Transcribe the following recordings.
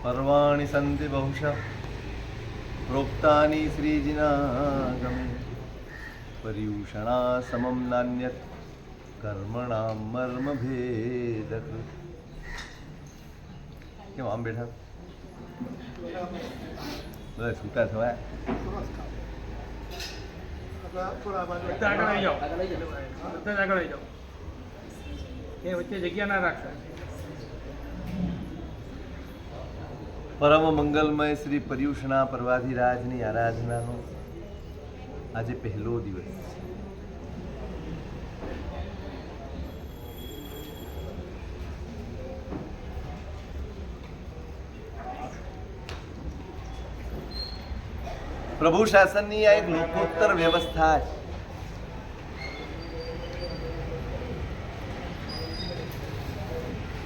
पर्वाणि सन्ति बहुशः प्रोक्तानि श्रीजिनागमे पर्यूषणा समं नान्यत् कर्मणां मर्मभेदकृत्। કેમ આમ બેઠા બધા છૂટા થવાય? પરમ મંગલમય શ્રી પર્યુષણા પર્વાધિરાજની આરાધનાનો આજે પહેલો દિવસ છે. પ્રભુ શાસનની આ એક લોકોત્તર વ્યવસ્થા છે.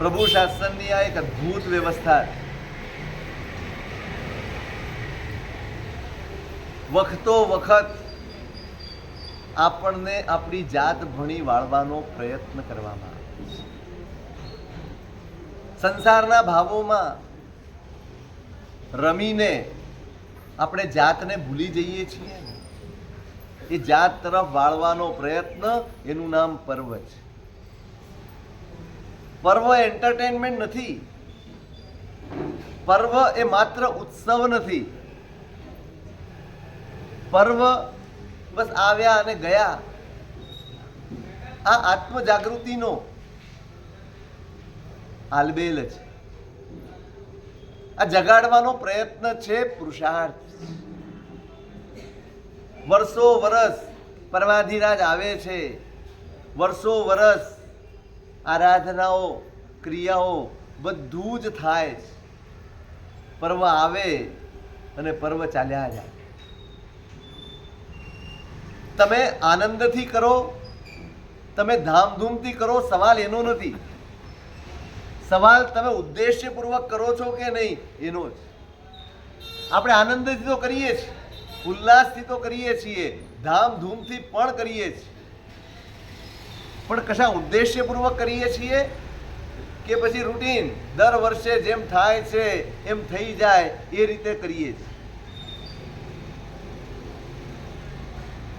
પ્રભુ શાસનની આ એક અદ્ભુત વ્યવસ્થા છે. વખતો વખત આપણને આપણી જાત ભણી વાળવાનો પ્રયત્ન કરવામાં આવે છે. સંસારના ભાવોમાં રમીને આપણે જાતને ભૂલી જઈએ છીએ. એ જાત તરફ વાળવાનો પ્રયત્ન, એનું નામ પર્વ છે. પર્વ એન્ટરટેનમેન્ટ નથી. પર્વ એ માત્ર ઉત્સવ નથી. પર્વ બસ આવ્યા અને ગયા. આ આત્મજાગૃતિનો આલબેલ છે. આ જગાડવાનો પ્રયત્ન છે, પુરુષાર્થ. વર્ષો વર્ષ પરમાધિરાજ આવે છે, વર્ષો વર્ષ આરાધનાઓ, ક્રિયાઓ બધું જ થાય છે. પર્વ આવે અને પર્વ ચાલ્યા જાય. તમે આનંદથી કરો, તમે ધામધૂમથી કરો, સવાલ એનો નથી. સવાલ તમે ઉદ્દેશ્યપૂર્વક કરો છો કે નહીં એનો જ. આપણે આનંદથી તો કરીએ છીએ, ઉલ્લાસથી તો કરીએ છીએ, ધામધૂમથી પણ કરીએ છીએ, પણ કશા ઉદ્દેશ્યપૂર્વક કરીએ છીએ કે પછી રૂટીન દર વર્ષે જેમ થાય છે એમ થઈ જાય એ રીતે કરીએ છીએ?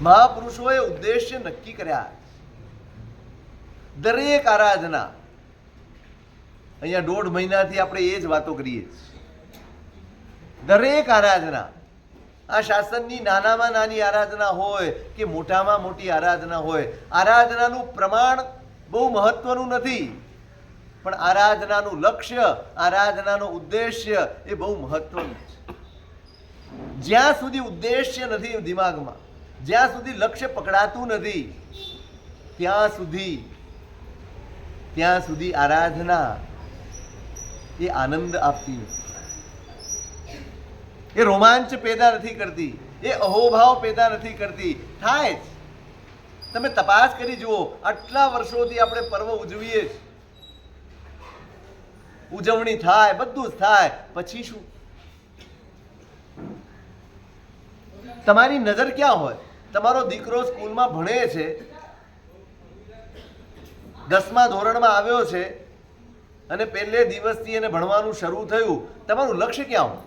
મહાપુરુષોએ ઉદ્દેશ્ય નક્કી કર્યા. દરેક આરાધના, અહીંયા 1.5 મહિનાથી આપણે એ જ વાતો કરીએ છીએ. દરેક આરાધના, આ શાસનની નાનામાં નાની આરાધના હોય કે મોટામાં મોટી આરાધના હોય, આરાધનાનું પ્રમાણ બહુ મહત્વનું નથી, પણ આરાધનાનું લક્ષ્ય, આરાધનાનો ઉદ્દેશ્ય એ બહુ મહત્વનું છે. જ્યાં સુધી ઉદ્દેશ્ય નથી દિમાગમાં, જ્યાં સુધી લક્ષ્ય પકડાતું નથી, ત્યાં સુધી આરાધના એ આનંદ આપતી નથી. એ રોમાંચ પેદા નથી કરતી, એ અહોભાવ પેદા નથી કરતી. થાય જ. તમે તપાસ કરી જુઓ, આટલા વર્ષોથી આપણે પર્વ ઉજવીએ છીએ, ઉજવણી થાય, બધું જ થાય, પછી શું? તમારી નજર ક્યાં હોય? તમારો દીકરો સ્કૂલમાં ભણે છે, 10મા ધોરણમાં આવ્યો છે અને પહેલે દિવસથી એને ભણવાનું શરૂ થયું, તમારું લક્ષ્ય ક્યાં હોય?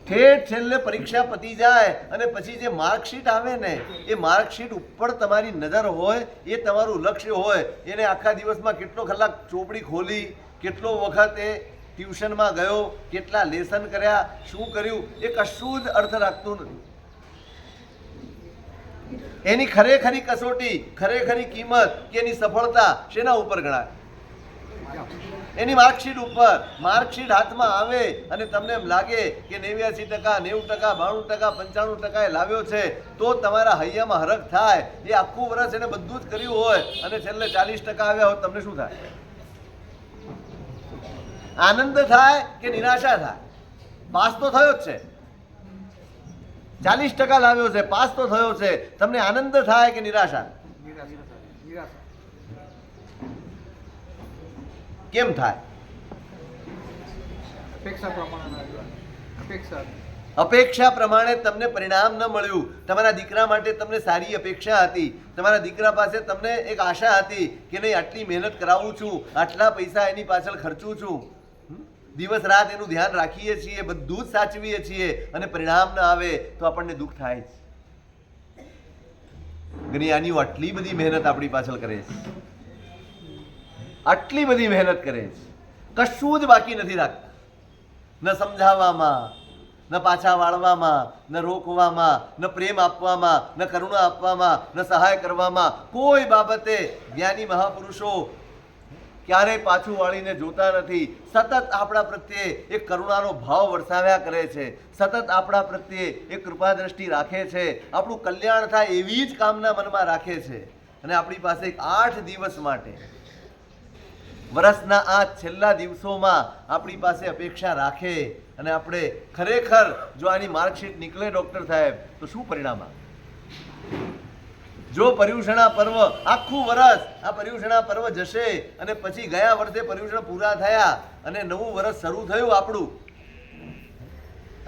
ઠેઠ છેલ્લે પરીક્ષા પતી જાય અને પછી જે માર્કશીટ આવે ને, એ માર્કશીટ ઉપર તમારી નજર હોય, એ તમારું લક્ષ્ય હોય. એને આખા દિવસમાં કેટલો કલાક ચોપડી ખોલી, કેટલો વખત એ ટ્યુશનમાં ગયો, કેટલા લેસન કર્યા, શું કર્યું, એ કશું જ અર્થ રાખતું નથી. એની ખરેખરી કસોટી, ખરેખરી કિંમત કે એની સફળતા શેના ઉપર ગણાય? એની માર્કશીટ ઉપર. માર્કશીટ હાથમાં આવે અને તમને એમ લાગે કે 89%, 90%, 92%, 95% એ લાવ્યો છે, તો તમારા હૈયામાં હરખ થાય. એ આખું વર્ષ એને બધું જ કર્યું હોય અને છેલ્લે 40% આવ્યા હોય, તમને શું થાય? આનંદ થાય કે નિરાશા થાય? પાસ તો થયો જ છે, 40% લાવ્યો છે, પાસ તો થયો છે, તમને આનંદ થાય કે નિરાશા? કેમ થાય? અપેક્ષા પ્રમાણે અપેક્ષા અપેક્ષા પ્રમાણે તમને પરિણામ ન મળ્યું, તમારા દીકરા માટે તમને સારી અપેક્ષા હતી, તમારા દીકરા પાસે તમને એક આશા હતી કે નહીં આટલી મહેનત કરાવું છું, આટલા પૈસા એની પાછળ ખર્ચું છું, દિવસ રાત એનું ધ્યાન રાખીએ છીએ, બધું જ સાચવીએ છીએ અને પરિણામ ન આવે તો આપણને દુઃખ થાય છે. જ્ઞાનીઓ આટલી બધી મહેનત આપણી પાછળ કરે છે, આટલી બધી મહેનત કરે છે, કશું જ બાકી નથી રાખતા, ન સમજાવવામાં, ન પાછા વાળવામાં, ન રોકવામાં, ન પ્રેમ આપવામાં, ન કરુણા આપવામાં, ન સહાય કરવામાં, કોઈ બાબતે જ્ઞાની મહાપુરુષો ક્યારેય પાછું વાળીને જોતા નથી. સતત આપણા પ્રત્યે એક કરુણાનો ભાવ વરસાવ્યા કરે છે, સતત આપણા પ્રત્યે એક કૃપા દ્રષ્ટિ રાખે છે, આપણું કલ્યાણ થાય એવી જ કામના મનમાં રાખે છે. અને આપણી પાસે એક 8 દિવસ માટે વર્ષના આ છેલ્લા દિવસોમાં આપણી પાસે અપેક્ષા રાખે અને આપણે ખરેખર જો આની માર્કશીટ નીકળે ડૉક્ટર સાહેબ તો શું પરિણામ આવે? જો પર્યુષણા પર્વ આખું વર્ષ આ પર્યુષણા પર્વ જશે અને પછી ગયા વર્ષે પર્યુષણ પૂરા થયા અને નવું વર્ષ શરૂ થયું આપણું,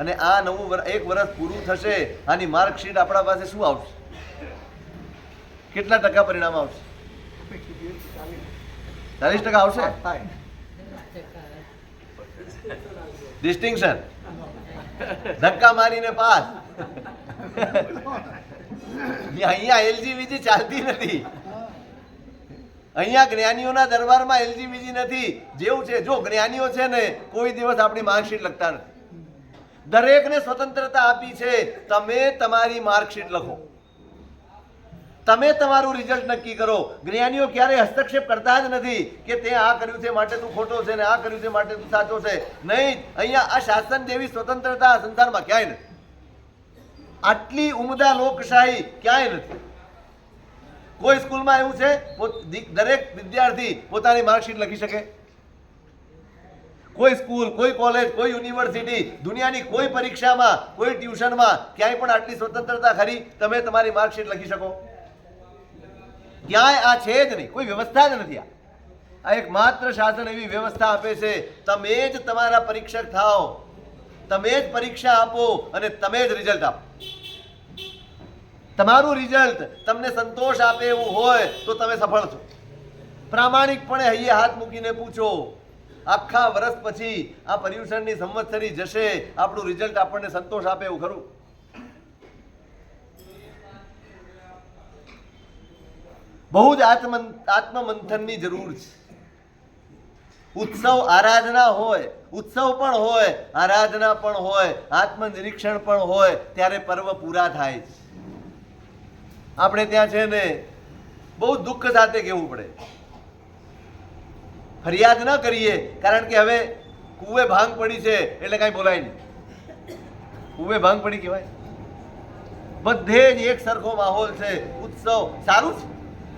અને આ નવું એક વર્ષ પૂરું થશે, આની માર્કશીટ આપણા પાસે શું આવશે? કેટલા ટકા પરિણામ આવશે? 40% આવશે. ડિસ્ટિંક્શન, ધક્કા મારીને પાસ. અહીંયા એલજીબીજી ચાલતી નથી, અહીંયા જ્ઞાનીઓના દરબારમાં એલજીબીજી નથી. જેવું છે જો જ્ઞાનીઓ છે ને કોઈ દિવસ આપણી માર્કશીટ લખતા નથી, દરેકને સ્વતંત્રતા આપી છે. તમે તમારી માર્કશીટ લખો, તમે તમારું રિઝલ્ટ નક્કી કરો. જ્ઞાનીઓ ક્યારેય હસ્તક્ષેપ કરતા જ નથી કે તે આ કર્યું છે માટે તું ખોટો છે ને આ કર્યું છે માટે તું સાચો છે. નહીં, અહીંયા આ શાસન જેવી સ્વતંત્રતા સંસારમાં ક્યાંય નથી. આટલી ઉમદા લોકશાહી ક્યાંય નથી. કોઈ સ્કૂલમાં એવું છે દરેક વિદ્યાર્થી પોતાની માર્કશીટ લખી શકે? કોઈ સ્કૂલ, કોઈ કોલેજ, કોઈ યુનિવર્સિટી, દુનિયાની કોઈ પરીક્ષામાં, કોઈ ટ્યુશનમાં ક્યાંય પણ આટલી સ્વતંત્રતા ખરી તમે તમારી માર્કશીટ લખી શકો? ક્યાંય આ છે જ નહીં, કોઈ વ્યવસ્થા જ નથી. આ એક માત્ર શાસન એવી વ્યવસ્થા આપે છે તમે જ તમારા પરીક્ષક થાઓ, તમે જ પરીક્ષા આપો અને તમે જ રિઝલ્ટ આપો. તમારું રિઝલ્ટ તમને સંતોષ આપે એવું હોય તો તમે સફળ છો. પ્રામાણિકપણે હૈયે હાથ મૂકીને પૂછો, આખા વર્ષ પછી આ પર્યુષણની સંવત્સરી જશે, આપણું રિઝલ્ટ આપણને સંતોષ આપે એવું ખરું? બહુ જ આત્મમંથનની જરૂર છે. ઉત્સવ આરાધના હોય, ઉત્સવ પણ હોય, આરાધના પણ હોય, આત્મનિરીક્ષણ પણ હોય, ત્યારે પર્વ પૂરા થાય છે. આપણે ત્યાં છે ને બહુ દુઃખ સાથે કહેવું પડે, ફરિયાદ ન કરીએ, કારણ કે હવે કુએ ભાંગ પડી છે એટલે કાંઈ બોલાય નહીં. કુએ ભાંગ પડી કહેવાય? બધે જ એક સરખો માહોલ છે. ઉત્સવ સારું છે,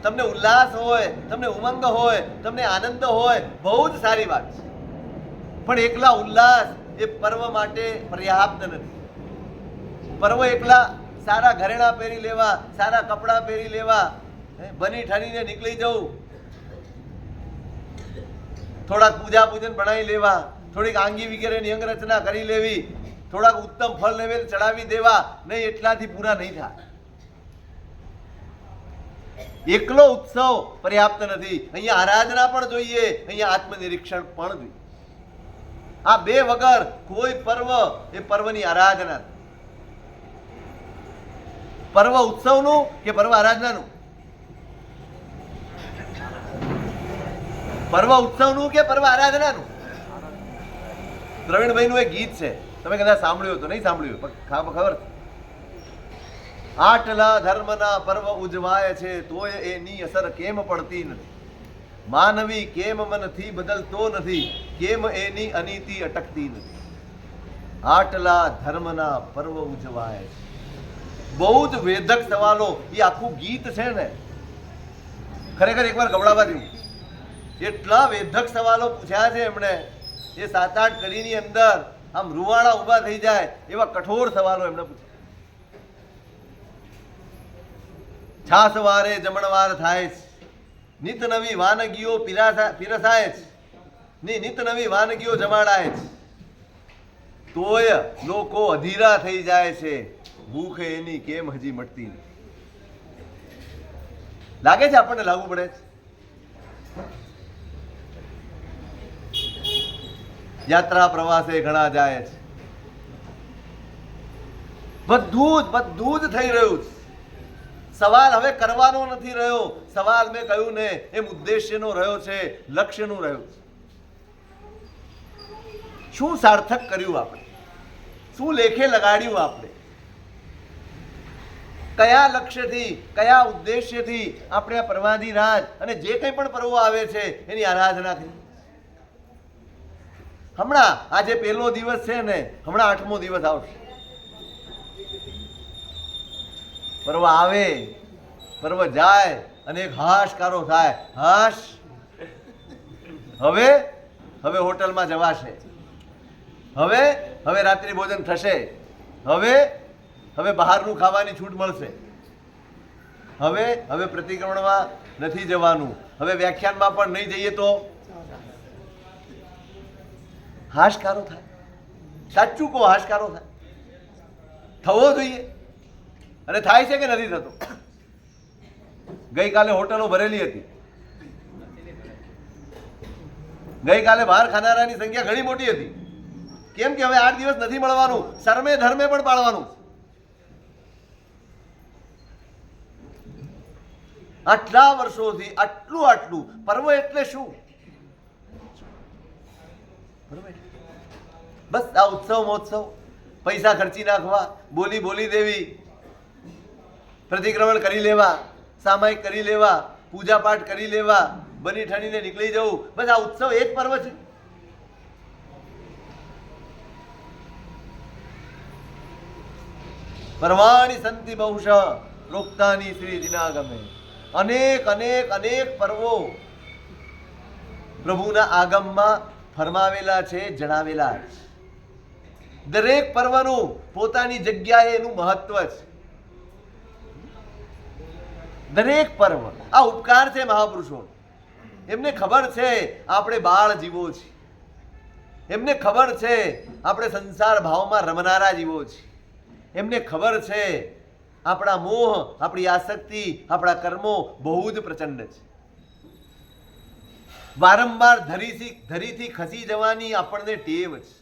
તમને ઉલ્લાસ હોય, તમને ઉમંગ હોય, તમને આનંદ હોય, બહુ જ સારી વાત છે. પણ એકલા ઉલ્લાસ એ પર્વ માટે પર્યાપ્ત નથી. પર્વ એકલા સારા ઘરેણા પહેરી લેવા, સારા કપડાં પહેરી લેવા, બની ઠરીને નીકળી જવું, થોડાક પૂજા પૂજન ભણાવી લેવા, થોડીક આંગી વગેરેની અંગરચના કરી લેવી, થોડાક ઉત્તમ ફળ નૈવેદ્ય ચડાવી દેવા, નહીં એટલાથી પૂરા નહીં થાય. એકલો ઉત્સવ પર્યાપ્ત નથી, અહીંયા આરાધના પણ જોઈએ, અહીંયા આત્મનિરીક્ષણ પણ જોઈએ. આ બે વગર કોઈ પર્વ એ પર્વની આરાધના. પર્વ ઉત્સવનું કે પર્વ આરાધનાનું? પર્વ ઉત્સવનું કે પર્વ આરાધનાનું? પ્રવીણભાઈનું એક ગીત છે, તમે કદાચ સાંભળ્યું તો નહીં સાંભળ્યું, પણ ખબર છે. આટલા ધર્મના પર્વ ઉજવાય છે તોય એની અસર કેમ પડતી નથી? માનવી કેમ મનથી બદલતો નથી? કેમ એની અનીતિ અટકતી નથી? આટલા ધર્મના પર્વ ઉજવાય છે. બહુ જ વેધક સવાલો. એ આખું ગીત છે ને ખરેખર એકવાર ગવડાવવા જેવું. એટલા વેધક સવાલો પૂછ્યા છે એમણે, એ 7-8 કડીની અંદર આમ રૂવાડા ઊભા થઈ જાય એવા કઠોર સવાલો એમણે પૂછ્યા. છાસવારે જમણવાર થાય છે, નિત નવી વાનગીઓ પીરસાય છે, નિત નવી વાનગીઓ જમાડાય છે. તોય લોકો અધીરા થઈ જાય છે, ભૂખ એની કેમ હજી મટતી નથી. લાગે છે આપણને લાગુ પડે છે? યાત્રા પ્રવાસે ઘણા જાય છે, બધું જ થઈ રહ્યું છે. સવાલ હવે કરવાનો નથી રહ્યો, સવાલ મેં કહ્યું ને એમ ઉદ્દેશ્યનો રહ્યો છે, લક્ષ્યનું રહ્યું છે. શું સાર્થક કર્યું આપણે? શું લેખે લગાડ્યું આપણે? કયા લક્ષ્યથી, કયા ઉદ્દેશ્યથી આપણે આ પરમાધિરાજ અને જે કંઈ પણ પર્વો આવે છે એની આરાધના કરી? હમણાં આજે પહેલો દિવસ છે ને, હમણાં 8મો દિવસ આવશે. પર્વ આવે, પર્વ જાય અને એક હાશકારો થાય, હાશ હવે હોટલમાં જવાશે, હવે રાત્રિ ભોજન થશે, હવે બહારનું ખાવાની છૂટ મળશે, હવે પ્રતિક્રમણમાં નથી જવાનું, હવે વ્યાખ્યાનમાં પણ નહીં જઈએ તો હાશકારો થાય. સાચું કહો, હાશકારો થાય. થવો જોઈએ. અને થાય છે કે નથી થતો? ગઈકાલે હોટલો ભરેલી હતી. ગઈકાલે બહાર ખાનારાની સંખ્યા ઘણી મોટી હતી. કેમ કે હવે 8 દિવસ નથી મળવાનું, શરમે ધર્મે પણ પાળવાનું. આટલા વર્ષોથી આટલું પર્વ એટલે શું? બસ આ ઉત્સવ મહોત્સવ, પૈસા ખર્ચી નાખવા, બોલી દેવી, પ્રતિક્રમણ કરી લેવા, સામાયિક કરી લેવા, પૂજા પાઠ કરી લેવા, બની ઠણીને નીકળી જવું, બસ આ ઉત્સવ એ જ પર્વ છે. પર્વાણી સંતિ બહુશ પ્રોક્તાની શ્રી દિનાગમે. અનેક પર્વો પ્રભુના આગમમાં ફરમાવેલા છે, જણાવેલા છે. દરેક પર્વનું પોતાની જગ્યાએ એનું મહત્વ છે. દરેક પર્વ આ ઉપકાર છે મહાપુરુષો. એમને ખબર છે આપણે બાળ જીવો છીએ, એમને ખબર છે આપણે સંસાર ભાવમાં રમનારા જીવો છીએ, એમને ખબર છે આપણા મોહ, આપણી આસક્તિ, આપણા કર્મો બહુ જ પ્રચંડ છે. વારંવાર ધરીથી ખસી જવાની આપણને ટેવ છે.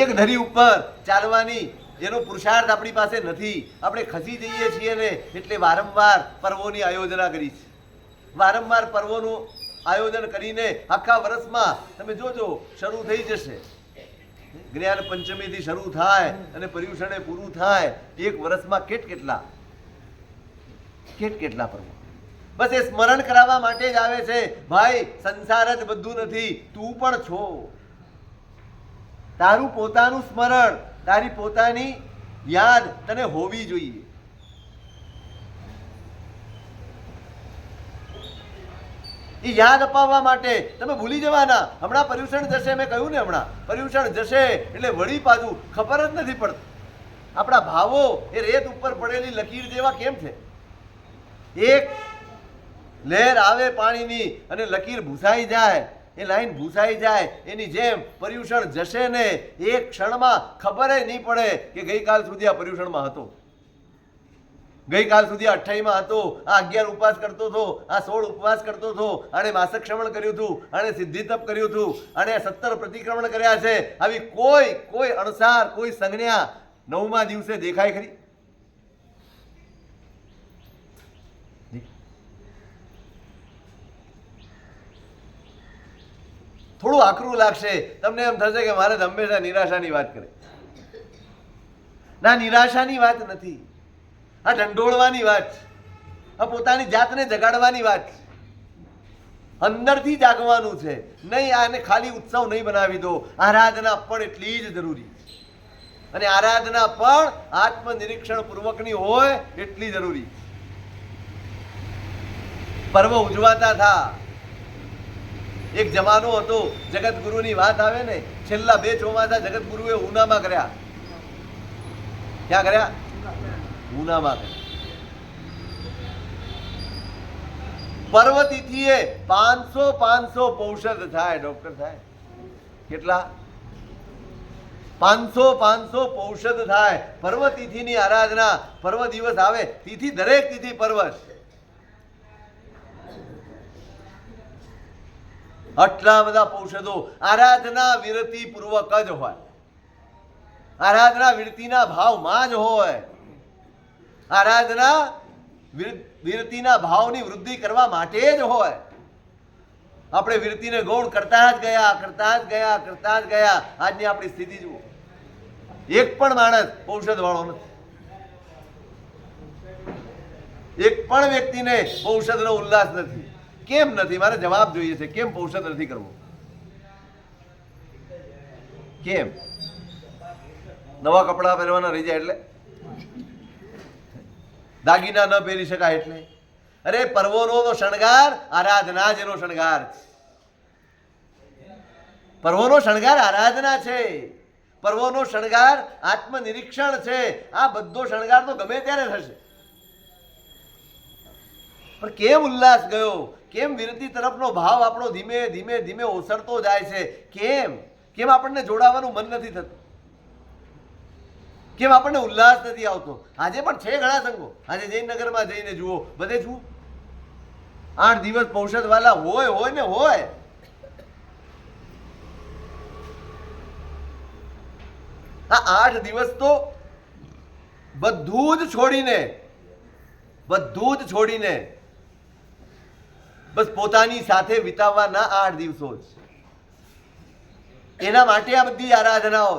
એક ધરી ઉપર ચાલવાની એનો પુરુષાર્થ આપણી પાસે નથી. આપણે ખસી જઈએ છીએ ને એટલે વારંવાર પર્વોની આયોજના કરી છે. વારંવાર પર્વોનું આયોજન કરીને આખા વર્ષમાં તમે જોજો શરૂ થઈ જશે. જ્ઞાન પંચમીથી શરૂ થાય અને પર્યુષણે પૂરું થાય, એક વર્ષમાં કેટલા પર્વો. બસ એ સ્મરણ કરાવવા માટે જ આવે છે. ભાઈ, સંસાર જ બધું નથી, તું પણ છો. તારું પોતાનું સ્મરણ, તારી પોતાની યાદ તને હોવી જોઈએ. એ યાદ અપાવવા માટે તમે ભૂલી જવાના. હમણાં પર્યુષણ જશે, મેં કહ્યું ને, હમણાં પર્યુષણ જશે એટલે વળી પાછું ખબર જ નથી પડતી. આપણા ભાવો એ રેત ઉપર પડેલી લકીર જેવા કેમ છે? એક લહેર આવે પાણીની અને લકીર ભૂસાઈ જાય, એ લાઈન ભૂસાઈ જાય, એની જેમ પર્યુષણ જશે ને એક ક્ષણમાં ખબર નહીં પડે કે ગઈકાલ સુધી આ પર્યુષણમાં હતો, ગઈકાલ સુધી 28માં હતો, આ 11 ઉપવાસ કરતો હતો, આ 16 ઉપવાસ કરતો હતો, આણે માસક્ષમણ કર્યું હતું, આણે સિદ્ધિ તપ કર્યું હતું, આણે 17 પ્રતિક્રમણ કર્યા છે. આવી કોઈ અણસાર, કોઈ સંજ્ઞા 9મા દિવસે દેખાય ખરી? થોડું આકરું લાગશે તમને, એમ થશે કે મારે હંમેશા નિરાશાની વાત કરે. ના, નિરાશાની વાત નથી, આ ઢંઢોળવાની વાત છે, આ પોતાની જાતને જગાડવાની વાત છે. અંદરથી જાગવાનું છે. નહીં આને ખાલી ઉત્સવ નહીં બનાવી દો. આરાધના પણ એટલી જ જરૂરી છે, અને આરાધના પણ આત્મનિરીક્ષણ પૂર્વકની હોય એટલી જરૂરી. પર્વ ઉજવાતા થા. એક જમાનો હતો, જગતગુરુની વાત આવે ને, છેલ્લા 2 ચોમાસા જગતગુરુએ ઉનામાં કર્યા. ક્યાં કર્યા? ઉનામાં કર્યા. પર્વ તિથિએ 500 પૌષધ થાય, ડોક્ટર થાય. કેટલા? 500 પૌષધ થાય. પર્વ તિથિની આરાધના, પર્વ દિવસ આવે, તિથિ દરેક તિથિ પર્વ છે. આટલા બધા પૌષધો આરાધના વિરતિ પૂર્વક જ હોય, આરાધના વિરતિના ભાવમાં જ હોય. આરાધના વિરતિના ભાવની વૃદ્ધિ કરવા માટે જ હોય. આપણે વિરતિને ગૌણ કરતા જ ગયા. આજની આપણી સ્થિતિ જુઓ, એક પણ માણસ ઔષધ વાળો નથી. એક પણ વ્યક્તિને ઔષધનો ઉલ્લાસ નથી. કેમ નથી? મારે જવાબ જોઈએ છે. કેમ ઔષધ નથી કરવું? કેમ? નવા કપડા પહેરવાના રહી જાય એટલે? દાગીના ન પહેરી શકાય એટલે? અરે પર્વોનો તો શણગાર આરાધના જ એનો શણગાર છે. પર્વોનો શણગાર આરાધના છે. પર્વોનો શણગાર આત્મનિરીક્ષણ છે. આ બધો શણગાર તો ગમે ત્યારે થશે, પણ કેમ ઉલ્લાસ ગયો? કેમ વિરતિ તરફનો ભાવ આપણો ધીમે ધીમે ધીમે ઓસરતો જાય છે? કેમ આપણને જોડાવાનું મન નથી થતું? કેમ આપણને ઉલ્લાસ નથી આવતો? આજે પણ છે ઘણા સંઘો, આજે જયનગરમાં જઈને જુઓ, બધે જુઓ, 8 દિવસ પૌષધ વાલા હોય ને હોય. આ 8 દિવસ તો બધું જ છોડીને બસ પોતાની સાથે વિતાવવાના 8 દિવસો જ. એના માટે આ બધી આરાધનાઓ.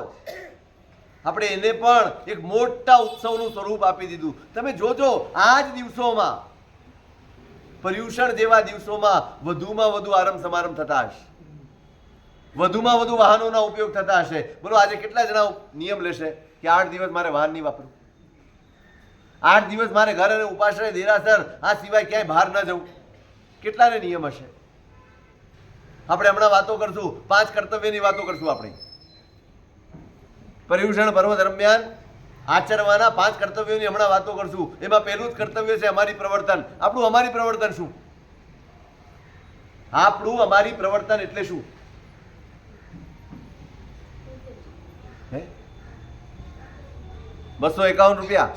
આપણે એને પણ એક મોટા ઉત્સવનું સ્વરૂપ આપી દીધું. તમે જોજો, આ જ દિવસોમાં, પર્યુષણ જેવા દિવસોમાં વધુમાં વધુ આરંભ સમારંભ થતા હશે, વધુમાં વધુ વાહનોના ઉપયોગ થતા હશે. બોલો આજે કેટલા જણા નિયમ લેશે કે 8 દિવસ મારે વાહન નહીં વાપરવું, 8 દિવસ મારે ઘર અને ઉપાશ્રય દેરાસર આ સિવાય ક્યાંય બહાર ન જવું? કેટલાને નિયમ હશે? આપણે હમણાં વાતો કરશું, 5 કર્તવ્યની વાતો કરશું. આપણે પર્યુષણ પર્વ દરમિયાન આચરવાના 5 કર્તવ્યોની હમણાં વાતો કરશું. એમાં પહેલું જ કર્તવ્ય છે અમારી પ્રવર્તન. અમારી પ્રવર્તન શું? અમારી પ્રવર્તન એટલે શું? 251 રૂપિયા,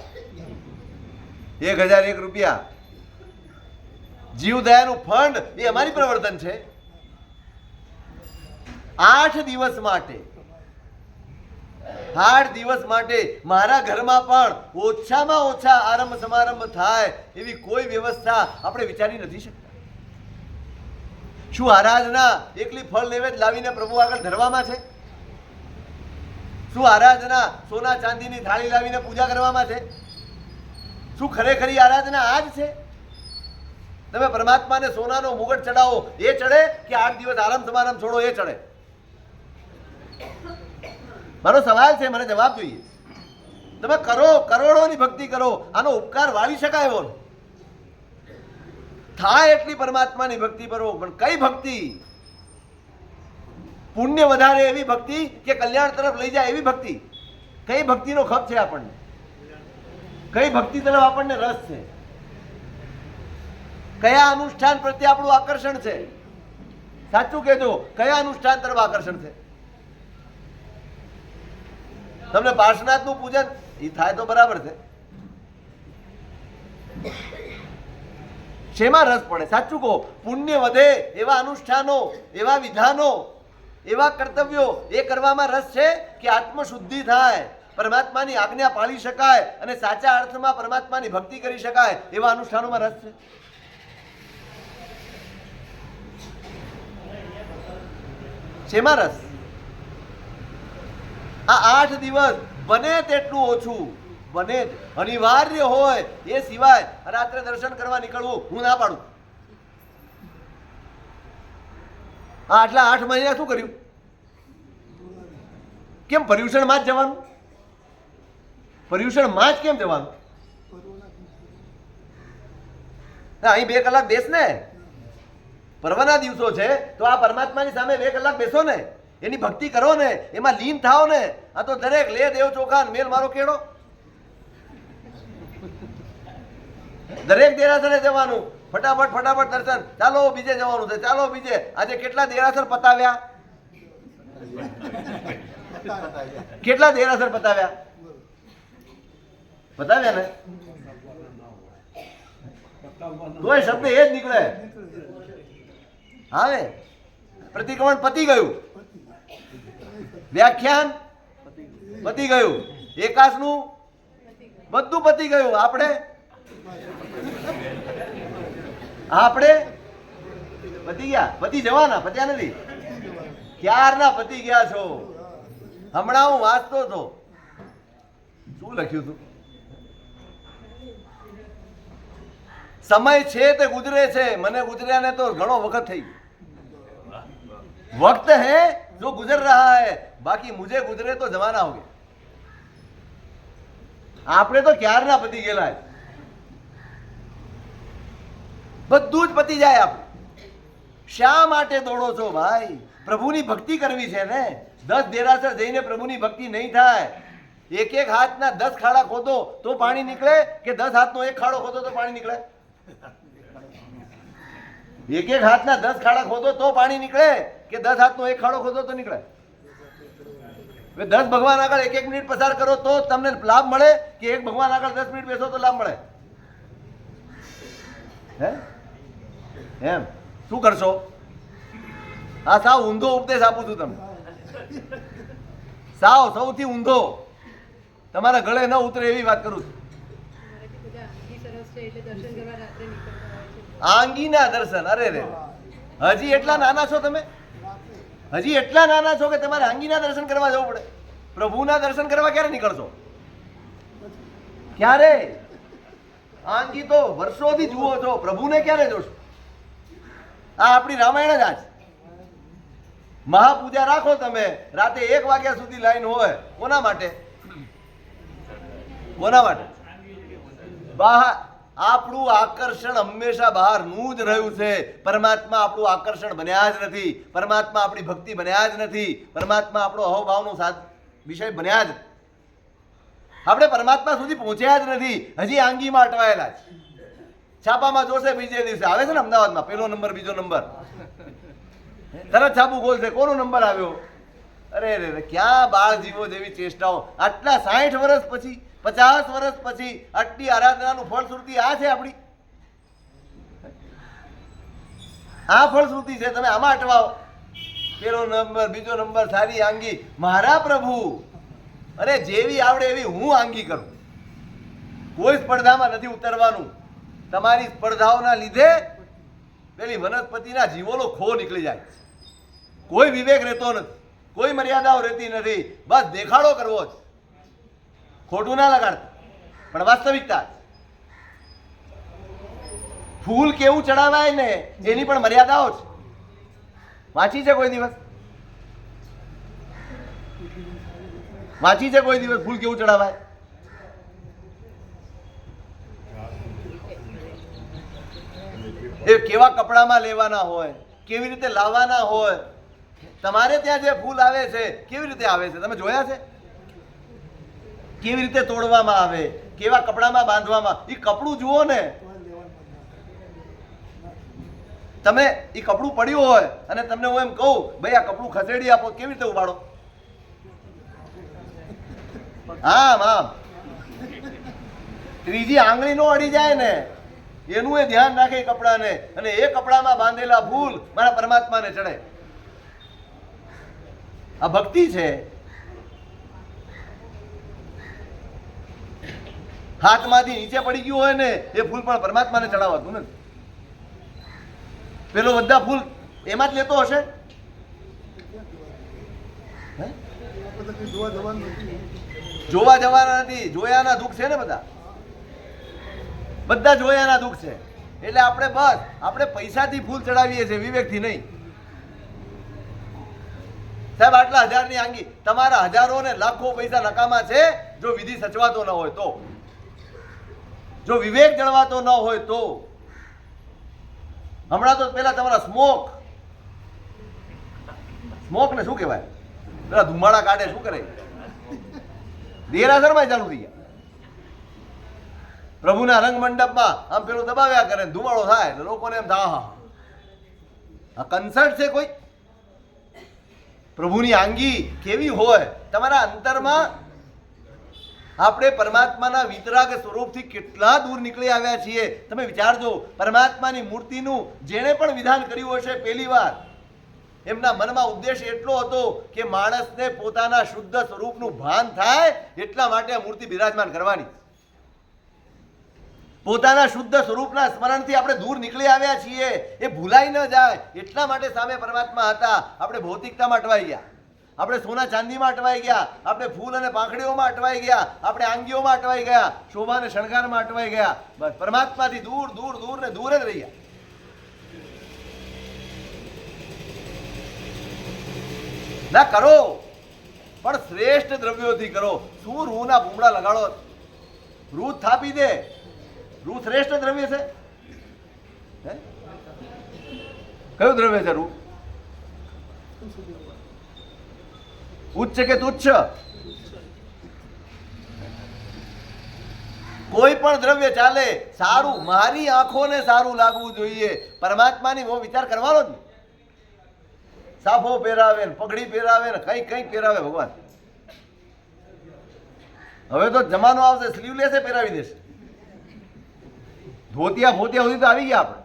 1001 રૂપિયા જીવદયાનું ફંડ, એ અમારી પ્રવર્તન છે. 8 દિવસ માટે મારા ઘરમાં પણ ઓછામાં ઓછા આરંભ સમારંભ થાય એવી કોઈ વ્યવસ્થા આપણે વિચારી નથી શકતા. શું આરાધના એકલી ફળ નૈવેદ્ય લાવીને પ્રભુ આગળ ધરવામાં છે? શું આરાધના સોના ચાંદીની થાળી લાવીને પૂજા કરવામાં છે? શું ખરેખરી આરાધના આ જ છે? તમે પરમાત્માને સોનાનો મુગટ ચડાવો, એ ચડે કે 8 દિવસ આરંભ સમારંભ છોડો એ ચડે? મારો સવાલ છે, મને જવાબ જોઈએ. તમે કરોડોની ભક્તિ કરો, આનો ઉપકાર વાળી શકાય એવો થાય એટલી પરમાત્માની ભક્તિ કરો. પણ કઈ ભક્તિ? પુણ્ય વધારે એવી ભક્તિ કે કલ્યાણ તરફ લઈ જાય એવી ભક્તિ? કઈ ભક્તિનો ખપ છે આપણને? કઈ ભક્તિ તરફ આપણને રસ છે? કયા અનુષ્ઠાન પ્રત્યે આપણું આકર્ષણ છે? સાચું કહેજો, કયા અનુષ્ઠાન તરફ આકર્ષણ છે? તમને પાર્શ્વનાથનું પૂજન એ થાય તો બરાબર છે, શેમાં રસ પડે? સાચું કહો. પુણ્ય વધે એવા અનુષ્ઠાનો, એવા વિધાનો, એવા કર્તવ્યો એ કરવામાં રસ છે કે આત્મશુદ્ધિ થાય, પરમાત્માની આજ્ઞા પાળી શકાય અને સાચા અર્થમાં પરમાત્માની ભક્તિ કરી શકાય એવા અનુષ્ઠાનોમાં રસ છે? શેમાં રસ? આ 8 દિવસ બને તેટલું ઓછું, બને અનિવાર્ય હોય એ સિવાય રાત્રે દર્શન કરવા નીકળવું હું ના પાડું. આટલા 8 મહિના શું કર્યું? કેમ પર્યુષણમાં જ જવાનું? પર્યુષણમાં જ કેમ જવાનું? અહીં 2 કલાક બેસ ને, પર્વના દિવસો છે તો આ પરમાત્માની સામે 2 કલાક બેસો ને, એની ભક્તિ કરો ને, એમાં લીન થાઓ ને. આ તો દરેક લે દેવ ચોખા મેલ મારો કેળો, દરેક દેરાસરે જવાનું, ફટાફટ દર્શન, ચાલો બીજે જવાનું છે, ચાલો બીજે. આજે કેટલા દેરાસર પતાવ્યા? કેટલા દેરાસર પતાવ્યા? પતાવ્યા ને? તોય શબ્દ એ જ નીકળે. હા ને, પ્રતિક્રમણ પતી ગયું, વ્યાખ્યાન પતી ગયું, એકાસનું બધું પતી ગયું. આપણે પતી ગયા, પતી જવાના, પત્યા નથી. ક્યારના પતી ગયા છો. હમણાં હું વાંચતો હતો, શું લખ્યું હતું? સમય છે તે ગુજરે છે, મને ગુજર્યા ને તો ઘણો વખત થઈ ગયો. वक्त है जो गुजर रहा है, बाकी मुझे गुजरे तो जमाना हो गया. આપણે તો ક્યારના પતી ગયેલા છે. બધું જ પતી જાય. આપણે શા માટે દોડો છો ભાઈ? પ્રભુની ભક્તિ કરવી છે ને. 10 દેરાસર જઈને પ્રભુની ભક્તિ નહીં થાય. એક એક હાથના 10 ખાડા ખોદો તો પાણી નીકળે, કે 10 હાથનો એક ખાડો ખોદો તો પાણી નીકળે? એક એક હાથના 10 ખાડા ખોદો તો પાણી નીકળે, કે 10 હાથનો એક ખાડો ખોદો તો નીકળે? 10 ભગવાન આગળ 1-1 મિનિટ પસાર કરો તો તમને લાભ મળે, કે એક ભગવાન આગળ 10 મિનિટ બેસો તો લાભ મળે? હે એમ શું કરશો? આ સાવ ઊંધો ઉપદેશ આપું છું તમને. સૌથી ઊંધો, તમારા ગળે ન ઉતરે એવી વાત કરું છું. આંગીના દર્શન, અરે રે, હજી એટલા નાના છો તમે? હજી એટલા નાના છો કે તમારે આંગીના દર્શન કરવા જવું પડે? પ્રભુના દર્શન કરવા ક્યારે નીકળશો? ક્યારે? આંગી તો વર્ષોથી જુઓ છો, પ્રભુને ક્યારે જોશો? આ આપણી રામાયણ જ આજ. મહાપૂજા રાખો તમે, રાતે 1 વાગ્યા સુધી લાઈન હોય. કોના માટે? કોના માટે? બહાર. આપણું આકર્ષણ હંમેશા બહારનું જ રહ્યું છે. પરમાત્મા આપણું આકર્ષણ બન્યા જ નથી. પરમાત્મા આપણી ભક્તિ બન્યા જ નથી. પરમાત્મા આપણો અહોભાવનો વિષય બન્યા જ. આપણે પરમાત્મા સુધી પહોંચ્યા જ નથી. હજી આંગીમાં અટવાયેલા છે. છાપામાં જોશે બીજે દિવસે આવે છે ને અમદાવાદમાં 1લો નંબર 2જો નંબર, તરત છાપું ખોલશે, કોનો નંબર આવ્યો? અરે રે, ક્યાં બાળ જીવો જેવી ચેષ્ટાઓ. આટલા 60 વર્ષ પછી, 50 વર્ષ પછી આટલી આરાધનાનું ફળશ્રુતિ આ છે આપણી. આ ફળશ્રુતિ છે. તમે આમાં અટવાઓ. 1લો નંબર 2જો નંબર, સારી આંગી. મારા પ્રભુ, અરે જેવી આવડે એવી હું આંગી કરું. કોઈ સ્પર્ધામાં નથી ઉતરવાનું. તમારી સ્પર્ધાઓના લીધે પેલી વનસ્પતિના જીવોનો ખો નીકળી જાય. કોઈ વિવેક રહેતો નથી, કોઈ મર્યાદાઓ રહેતી નથી. બસ દેખાડો કરવો જ. ખોટું ના લગાડતા, પણ વાસ્તવિકતા. ફૂલ કેવું ચડાવાય ને એની પણ મર્યાદાઓ છે. વાંચી છે કોઈ દિવસ? વાંચી છે કોઈ દિવસ ફૂલ કેવું ચડાવાય? એ કેવા કપડામાં લેવાના હોય, કેવી રીતે લાવવાના હોય. તમારે ત્યાં જે ફૂલ આવે છે કેવી રીતે આવે છે તમે જોયા છે? કેવી રીતે તોડવામાં આવે, કેવા કપડામાં બાંધવામાં. એ કપડું જુઓ ને તમે. એ કપડું પડ્યું હોય અને તમને હું એમ કહું, ભાઈ આ કપડું ખસેડી આપો, કેવી રીતે ઉપાડો? આમ આમ. ત્રીજી આંગળી નો અડી જાય ને એનું એ ધ્યાન રાખે કપડાને. અને એ કપડામાં બાંધેલા ફૂલ મારા પરમાત્માને ચડે. આ ભક્તિ છે. હાથમાંથી નીચે પડી ગયું હોય ને એ ફૂલ પણ પરમાત્માને ચડાવતું નથી. પેલો બધા ફૂલ એમાં જ લેતો હશે. જોવા જવાના નથી. જોયાના દુઃખ છે ને બધા. બધા જોયાના દુઃખ છે. એટલે આપણે પૈસાથી ફૂલ ચડાવીએ છીએ, વિવેકથી નહીં. સાહેબ આટલા 1000ની આંગી, તમારા હજારો ને લાખો પૈસા નકામા છે જો વિધિ સચવાતો ન હોય તો, જો વિવેક જળવાતો ન હોય તો. હમણાં તો પેલા તમારા સ્મોક ને શું કહેવાય, પેલા ધુમાડા કાઢે, શું કરે? દેરાસરમાં ચાલુ થઈ ગયા. પ્રભુના રંગ મંડપમાં આમ પેલું દબાવ્યા કરે, ધુમાડો થાય એટલે લોકોને એમ થાય આ કન્સર્ટ છે કોઈ. પ્રભુની આંગી કેવી હોય તમારા અંતરમાં. આપણે પરમાત્માના વિતરાગ સ્વરૂપથી કેટલા દૂર નીકળી આવ્યા છીએ. તમે વિચારજો, પરમાત્માની મૂર્તિનું જેણે પણ વિધાન કર્યું હશે પહેલી વાર, એમના મનમાં ઉદ્દેશ એટલો હતો કે માણસને પોતાના શુદ્ધ સ્વરૂપનું ભાન થાય એટલા માટે આ મૂર્તિ બિરાજમાન કરવાની. પોતાના શુદ્ધ સ્વરૂપના સ્મરણથી આપણે દૂર નીકળી આવ્યા છીએ, એ ભૂલાઈ ન જાય એટલા માટે સામે પરમાત્મા હતા. આપણે ભૌતિકતામાં અટવાઈ ગયા, આપણે સોના ચાંદીમાં અટવાઈ ગયા, આપણે ફૂલ અને પાંખડીઓમાં અટવાઈ ગયા, આપણે આંગીઓમાં અટવાઈ ગયા, શોભા અને શણગારમાં અટવાઈ ગયા. બસ પરમાત્માથી દૂર દૂર દૂર ને દૂર જ રહી ગયા. ના કરો, પણ શ્રેષ્ઠ દ્રવ્યોથી કરો. શું રૂના ભૂમડા લગાડો, રૂ થાપી દે. રૂ શ્રેષ્ઠ દ્રવ્ય છે? કયું દ્રવ્ય છે રૂ? ઉચ્ચ કે તુચ્છ? કોઈ પણ દ્રવ્ય ચાલે, સારું મારી આંખોને સારું લાગવું જોઈએ. પરમાત્માની બહુ વિચાર કરવાનો જ. સાફો પહેરાવે ને પગડી પહેરાવે ને કઈ કઈ પહેરાવે ભગવાન. હવે તો જમાનો આવશે સ્લીવલેસ પહેરાવી દેશે. ધોતિયા ફોતિયા સુધી તો આવી ગયા આપણે.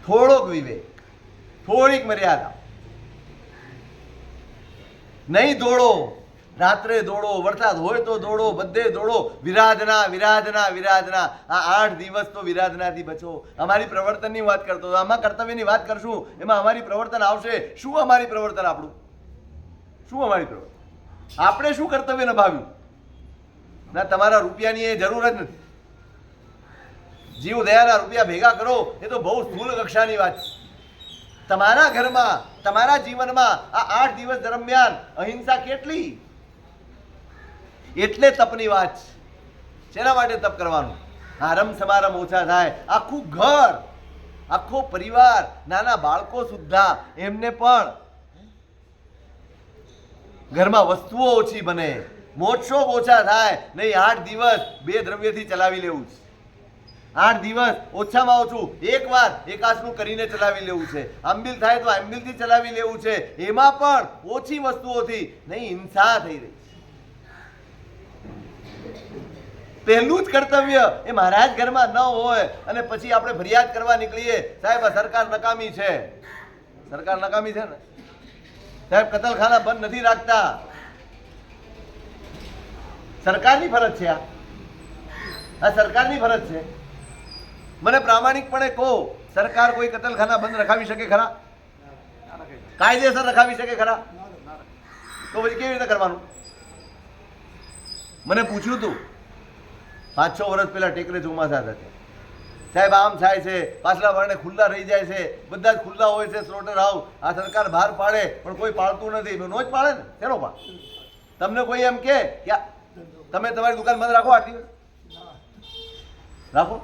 થોડોક વિવેક, થોડીક મર્યાદા. નહીં દોડો, રાત્રે દોડો, વરસાદ હોય તો દોડો, બધે દોડો. વિરાધના વિરાધના વિરાધના. આ 8 દિવસ તો વિરાધનાથી બચો. અમારી પ્રવર્તનની વાત કરતો હતો, આમાં કર્તવ્યની વાત કરશું, એમાં અમારી પ્રવર્તન આવશે. શું અમારી પ્રવર્તન આપણું? શું અમારી પ્રવર્તન? આપણે શું કર્તવ્ય નિભાવ્યું? ના, તમારા રૂપિયાની એ જરૂર જ નથી. જીવ દયાના રૂપિયા ભેગા કરો એ તો બહુ સ્થૂળ કક્ષાની વાત છે. તમારા ઘરમાં, તમારા જીવનમાં આ 8 દિવસ દરમિયાન અહિંસા કેટલી? એટલે તપની વાત છે. શેના માટે તપ કરવાનું? આરંભ સમારંભ ઓછા થાય. આખું ઘર, આખો પરિવાર, નાના બાળકો સુદ્ધા, એમને પણ ઘરમાં વસ્તુઓ ઓછી બને, મોજશોખ ઓછા થાય. નહીં 8 દિવસ 2 દ્રવ્યથી ચલાવી લેવું છે. 8 દિવસ ઓછામાં ઓછું એક વાર એકાસનું કરીને ચલાવી લેવું છે. આંબિલ થાય તો આંબિલથી ચલાવી લેવું છે. એમાં પણ ઓછી વસ્તુઓથી. નહીં હિંસા થઈ રહી. પહેલું જ કર્તવ્ય એ મહારાજ ઘરમાં ન હોય અને પછી આપણે ફરિયાદ કરવા નીકળીએ, સાહેબ આ સરકાર નકામી છે. સરકાર નકામી છે ને સાહેબ, કતલખાના બંધ નથી રાખતા. સરકારની ફરજ છે. આ સરકારની ફરજ છે. મને પ્રામાણિકપણે કહો, સરકાર કોઈ કતલખાના બંધ રખાવી શકે ખરા? કાયદેસર રખાવી શકે ખરા? તો પછી કેવી રીતે કરવાનું? મને પૂછ્યું તું 5-6 વર્ષ પહેલા ટેકરે ચોમાસા હતા, સાહેબ આમ થાય છે, પાછલા વારણે ખુલ્લા રહી જાય છે, બધા જ ખુલ્લા હોય છે સ્લોટર હાઉસ. આ સરકાર બહાર પાડે પણ કોઈ પાડતું નથી. નો જ પાડે ને, શેનો પાડે? તમને કોઈ એમ કે તમે તમારી દુકાન બંધ રાખો, 8 દિવસ રાખો,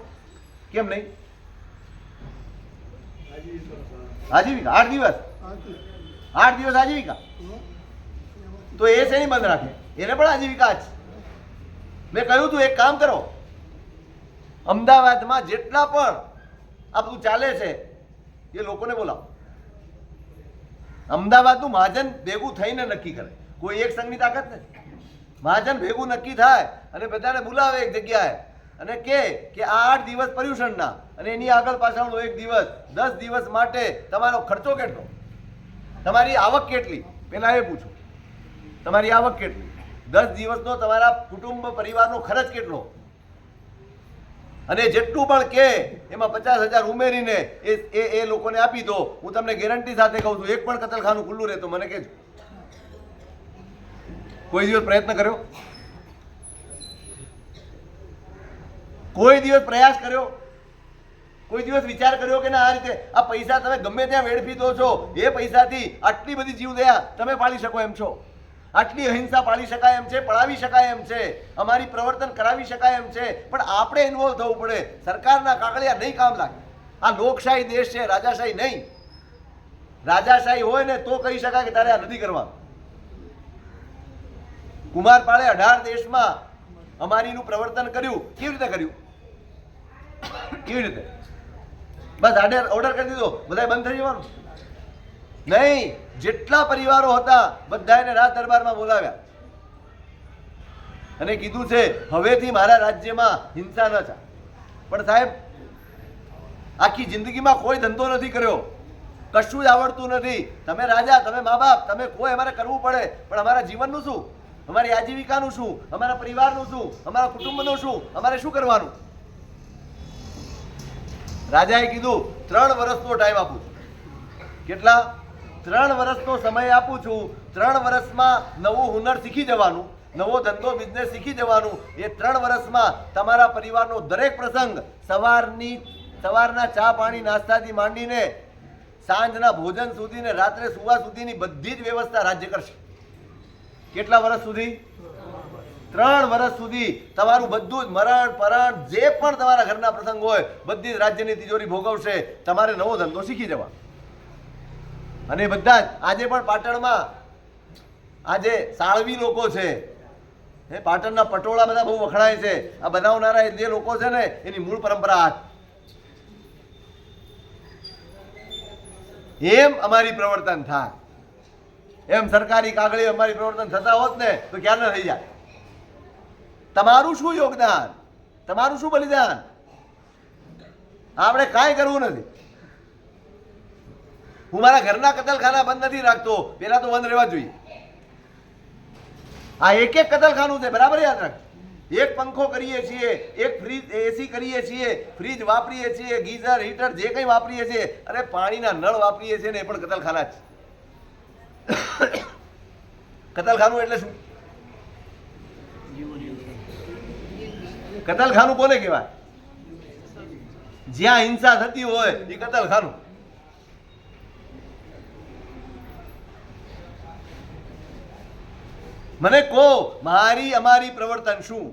કેમ નહીં? આજીવિકા 8 દિવસ, 8 દિવસ આજીવિકા. તો એ શેની બંધ રાખે? એને પણ આજીવિકા જ. મેં કહ્યું તું એક કામ કરો, અમદાવાદમાં જેટલા પણ આ બધું ચાલે છે એ લોકોને બોલાવો. અમદાવાદનું મહાજન ભેગું થઈને નક્કી કરે. કોઈ એક સંઘની તાકાત નથી. મહાજન ભેગું નક્કી થાય અને બધાને બોલાવે એક જગ્યાએ અને કે આ 8 દિવસ પર્યુષણના અને એની આગળ પાછળનો 1 દિવસ, 10 દિવસ માટે તમારો ખર્ચો કેટલો, તમારી આવક કેટલી, પહેલા એ પૂછો. તમારી આવક કેટલી, 10 દિવસનો તમારા કુટુંબ પરિવારનો ખર્ચ કેટલો, અને જેટલું પણ કે એમાં 50,000 ઉમેરીને એ લોકોને આપી દો. હું તમને ગેરંટી સાથે કહું છું, એક પણ કતલખાનું ખુલ્લું રહે તો મને કહેજો. કોઈ દિવસ પ્રયત્ન કર્યો? કોઈ દિવસ પ્રયાસ કર્યો? કોઈ દિવસ વિચાર કર્યો કે ના આ રીતે આ પૈસા તમે ગમે ત્યાં વેડફી દો છો, એ પૈસાથી આટલી બધી જીવદયા તમે પાળી શકો એમ છો, આટલી અહિંસા પાળી શકાય એમ છે, પડાવી શકાય એમ છે, અમારી પ્રવર્તન કરાવી શકાય એમ છે. પણ આપણે ઇન્વોલ્વ થવું પડે. સરકારના કાકડિયા નહીં કામ લાગે. આ લોકશાહી દેશ છે, રાજાશાહી નહીં. રાજાશાહી હોય ને તો કહી શકાય કે તારે આ નથી કરવાનું. કુમારપાળે 18 દેશમાં અમારીનું પ્રવર્તન કર્યું. કેવી રીતે કર્યું? કેવી રીતે? બસ ઓર્ડર કરી દીધો, બધા બંધ થઈ જવાનું નહીં. જેટલા પરિવારો હતા બધાને રાજ દરબારમાં બોલાવ્યા અને કીધું છે હવેથી મારા રાજ્યમાં હિંસા ન ચાલે. પણ સાહેબ, આખી જિંદગીમાં કોઈ ધંધો નથી કર્યો, કશું જ આવડતું નથી. તમે રાજા, તમે મા બાપ, તમે કોઈ અમારે કરવું પડે, પણ અમારા જીવનનું શું, અમારી આજીવિકાનું શું, અમારા પરિવારનું શું, અમારા કુટુંબનું શું, અમારે શું કરવાનું? રાજાએ કીધું 3 વર્ષનો ટાઈમ આપું છું. કેટલા? 3 વર્ષનો સમય આપું છું. 3 વર્ષમાં નવું હુનર શીખી જવાનું, નવો ધંધો બિઝનેસ શીખી જવાનું. એ 3 વર્ષમાં તમારા પરિવારનો દરેક પ્રસંગ, સવારના ચા પાણી નાસ્તાથી માંડીને સાંજના ભોજન સુધી ને રાત્રે સુવા સુધીની બધી જ વ્યવસ્થા રાજ્ય કરશે. કેટલા વર્ષ સુધી? 3 વર્ષ સુધી તમારું બધું જ મરણ પરણ જે પણ તમારા ઘરના પ્રસંગ હોય બધી જ રાજ્યની તિજોરી ભોગવશે. તમારે નવો ધંધો શીખી જવાનો. અને બધા જ આજે પણ પાટણમાં આજે સાળવી લોકો છે, પાટણના પટોળા બધા બહુ વખણાય છે. આ બનાવનારા જે લોકો છે ને એની મૂળ પરંપરા એમ અમારી પ્રવર્તન થાય, એમ સરકારી કાગળે અમારી પ્રવર્તન થતા હોત ને તો ક્યાં ન થઈ જાય. તમારું શું યોગદાન, તમારું શું બલિદાન? આપણે કાંઈ કરવું નથી. હું મારા ઘરના કતલખાના બંધ નથી રાખતો, પેલા તો બંધ રહેવા જોઈએ. આ એક કતલખાનું છે, બરાબર યાદ રાખ. એક પંખો કરીએ છીએ, એક ફ્રીજ એસી કરીએ છીએ, ફ્રીજ વાપરીએ છીએ, ગીઝર હીટર જે કંઈ વાપરીએ છીએ, અને પાણીના નળ વાપરીએ છીએ ને એ પણ કતલખાના જ. કતલખાનું એટલે શું? કતલખાનું કોને કહેવાય? જ્યાં હિંસા થતી હોય એ કતલખાનું. મને કહો, મારી અમારી પ્રવર્તન શું,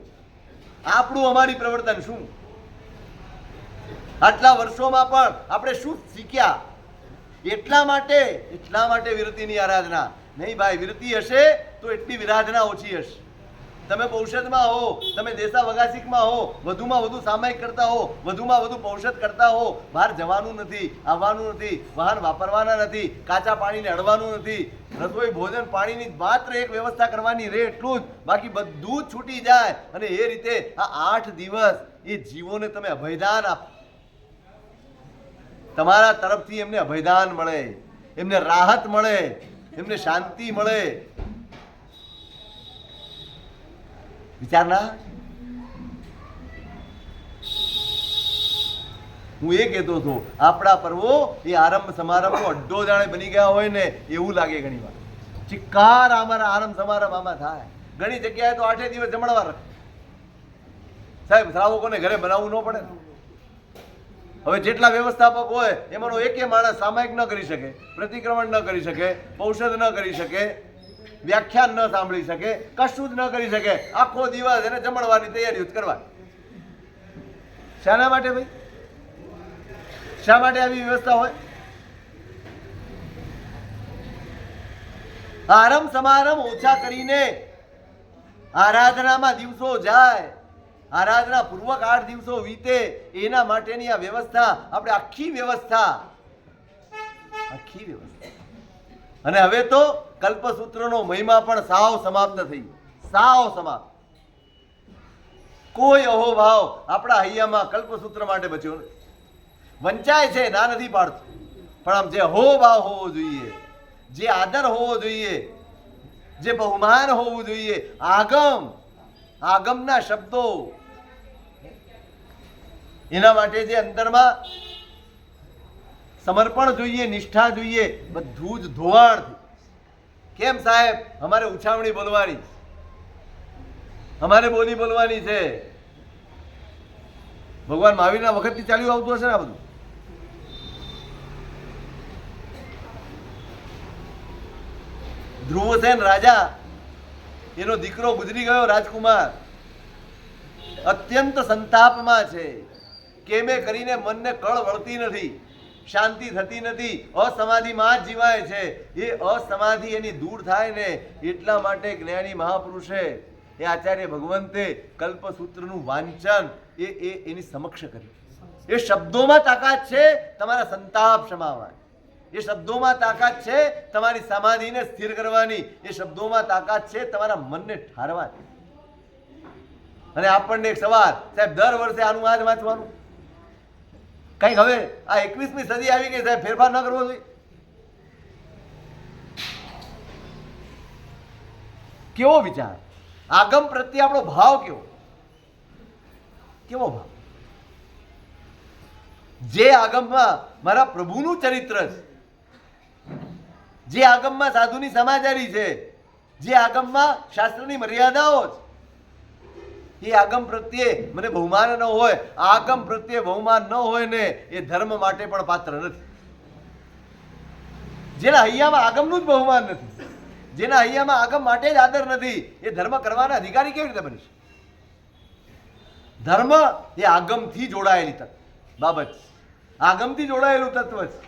આપણું અમારી પ્રવર્તન શું? આટલા વર્ષોમાં પણ આપણે શું શીખ્યા? એટલા માટે વિરતિની આરાધના નહીં ભાઈ. વિરતિ હશે તો એટલી વિરાધના ઓછી હશે. તમે પૌષદમાં હો, તમે દેશા વગાસિકમાં હો, વધુમાં વધુ સામાયિક કરતા હો, વધુમાં વધુ પૌષદ કરતા હો, બહાર જવાનું નથી, આવવાનું નથી, વાહન વાપરવાના નથી, કાચા પાણીને અડવાનું નથી, રસોઈ ભોજન પાણીની માત્ર એક વ્યવસ્થા કરવાની રહે એટલું જ, બાકી બધું જ છૂટી જાય. અને એ રીતે આ 8 દિવસ એ જીવોને તમે અભયદાન આપો. તમારા તરફથી એમને અભયદાન મળે, એમને રાહત મળે, એમને શાંતિ મળે. વિચારના. હું એ કહેતો હતો આપણા પર્વો એ આરંભ સમારંભનો અડ્ડો જાણે બની ગયા હોય ને એવું લાગે. ઘણી વાર ચિક્કાર અમારા આરંભ સમારંભ આમાં થાય. ઘણી જગ્યાએ તો 8 દિવસ જમણવાર રાખે. સાહેબ, શ્રાવકોને ઘરે બનાવવું ન પડે. હવે જેટલા વ્યવસ્થાપક હોય એમાંનો એકે માણસ સામાયિક ન કરી શકે, પ્રતિક્રમણ ન કરી શકે, પૌષદ ન કરી શકે, વ્યાખ્યાન ન સાંભળી શકે, કશું જ ન કરી શકે. આખો દિવસ એને જમણવારની તૈયારીઓ જ કરવાની. શાના માટે ભાઈ? શા માટે આવી વ્યવસ્થા હોય? આરંભ સમારંભ ઓછા કરીને આરાધનામાં દિવસો જાય, આરાધના પૂર્વક 8 દિવસો વીતે, એના માટેની આ વ્યવસ્થા, આપણે આખી વ્યવસ્થા. અને હવે તો કલ્પસૂત્રનો મહિમા પણ સાવ સમાપ્ત થઈ, સાવ સમાપ્ત. કોઈ અહોભાવ આપણા હૈયામાં કલ્પસૂત્ર માટે બચ્યો નથી. વંચાય છે, ના નથી પાડતું, પણ આમ જે અહોભાવ હોવો જોઈએ, જે આદર હોવો જોઈએ, જે બહુમાન હોવું જોઈએ, આગમના શબ્દો, એના માટે જે અંતરમાં સમર્પણ જોઈએ, નિષ્ઠા જોઈએ, બધું જ ધોવાણ. કેમ સાહેબ? અમારે ઉછામણી બોલવાની, અમારે બોલી બોલવાની છે. ભગવાન મહાવીરના વખતથી ચાલ્યું આવતું હશે ને આ બધું. ધ્રુવસેન રાજા, એનો દીકરો ગુજરી ગયો રાજકુમાર, અત્યંત સંતાપમાં છે. કેમે કરીને મનને કળ વળતી નથી, શાંતિ થતી નથી, અસમાધિમાં જ જીવાય છે. એ અસમાધિ એની દૂર થાય ને એટલા માટે જ્ઞાની મહાપુરુષે, એ આચાર્ય ભગવંતે કલ્પસૂત્રનું વાંચન એની સમક્ષ કર્યું. એ શબ્દોમાં તાકાત છે તમારા સંતાપ શમાવવાની, એ શબ્દોમાં તાકાત છે તમારી સમાધિને સ્થિર કરવાની, એ શબ્દોમાં તાકાત છે તમારા મનને ઠારવાની. અને આપણને એક સવાલ, સાહેબ દર વર્ષે આનું આ જ વાંચવાનું, કઈક હવે આ 21મી સદી આવી ગઈ સાહેબ, ફેરફાર ન કરવો જોઈએ. કેવો વિચાર, આગમ પ્રત્યે આપણો ભાવ કેવો, કેવો ભાવ. જે આગમમાં મારા પ્રભુનું ચરિત્ર છે, જે આગમમાં સાધુની સમાચારી છે, જે આગમમાં શાસ્ત્રની મર્યાદાઓ છે, એ આગમ પ્રત્યે મને બહુમાન ન હોય, આગમ પ્રત્યે બહુમાન ન હોય ને એ ધર્મ માટે પણ પાત્ર નથી. જેના હૈયામાં આગમનું જ બહુમાન નથી, જેના હૈયામાં આગમ માટે જ આદર નથી, એ ધર્મ કરવાના અધિકારી કેવી રીતે બનશે? ધર્મ એ આગમથી જોડાયેલી બાબત છે, આગમથી જોડાયેલું તત્વ છે.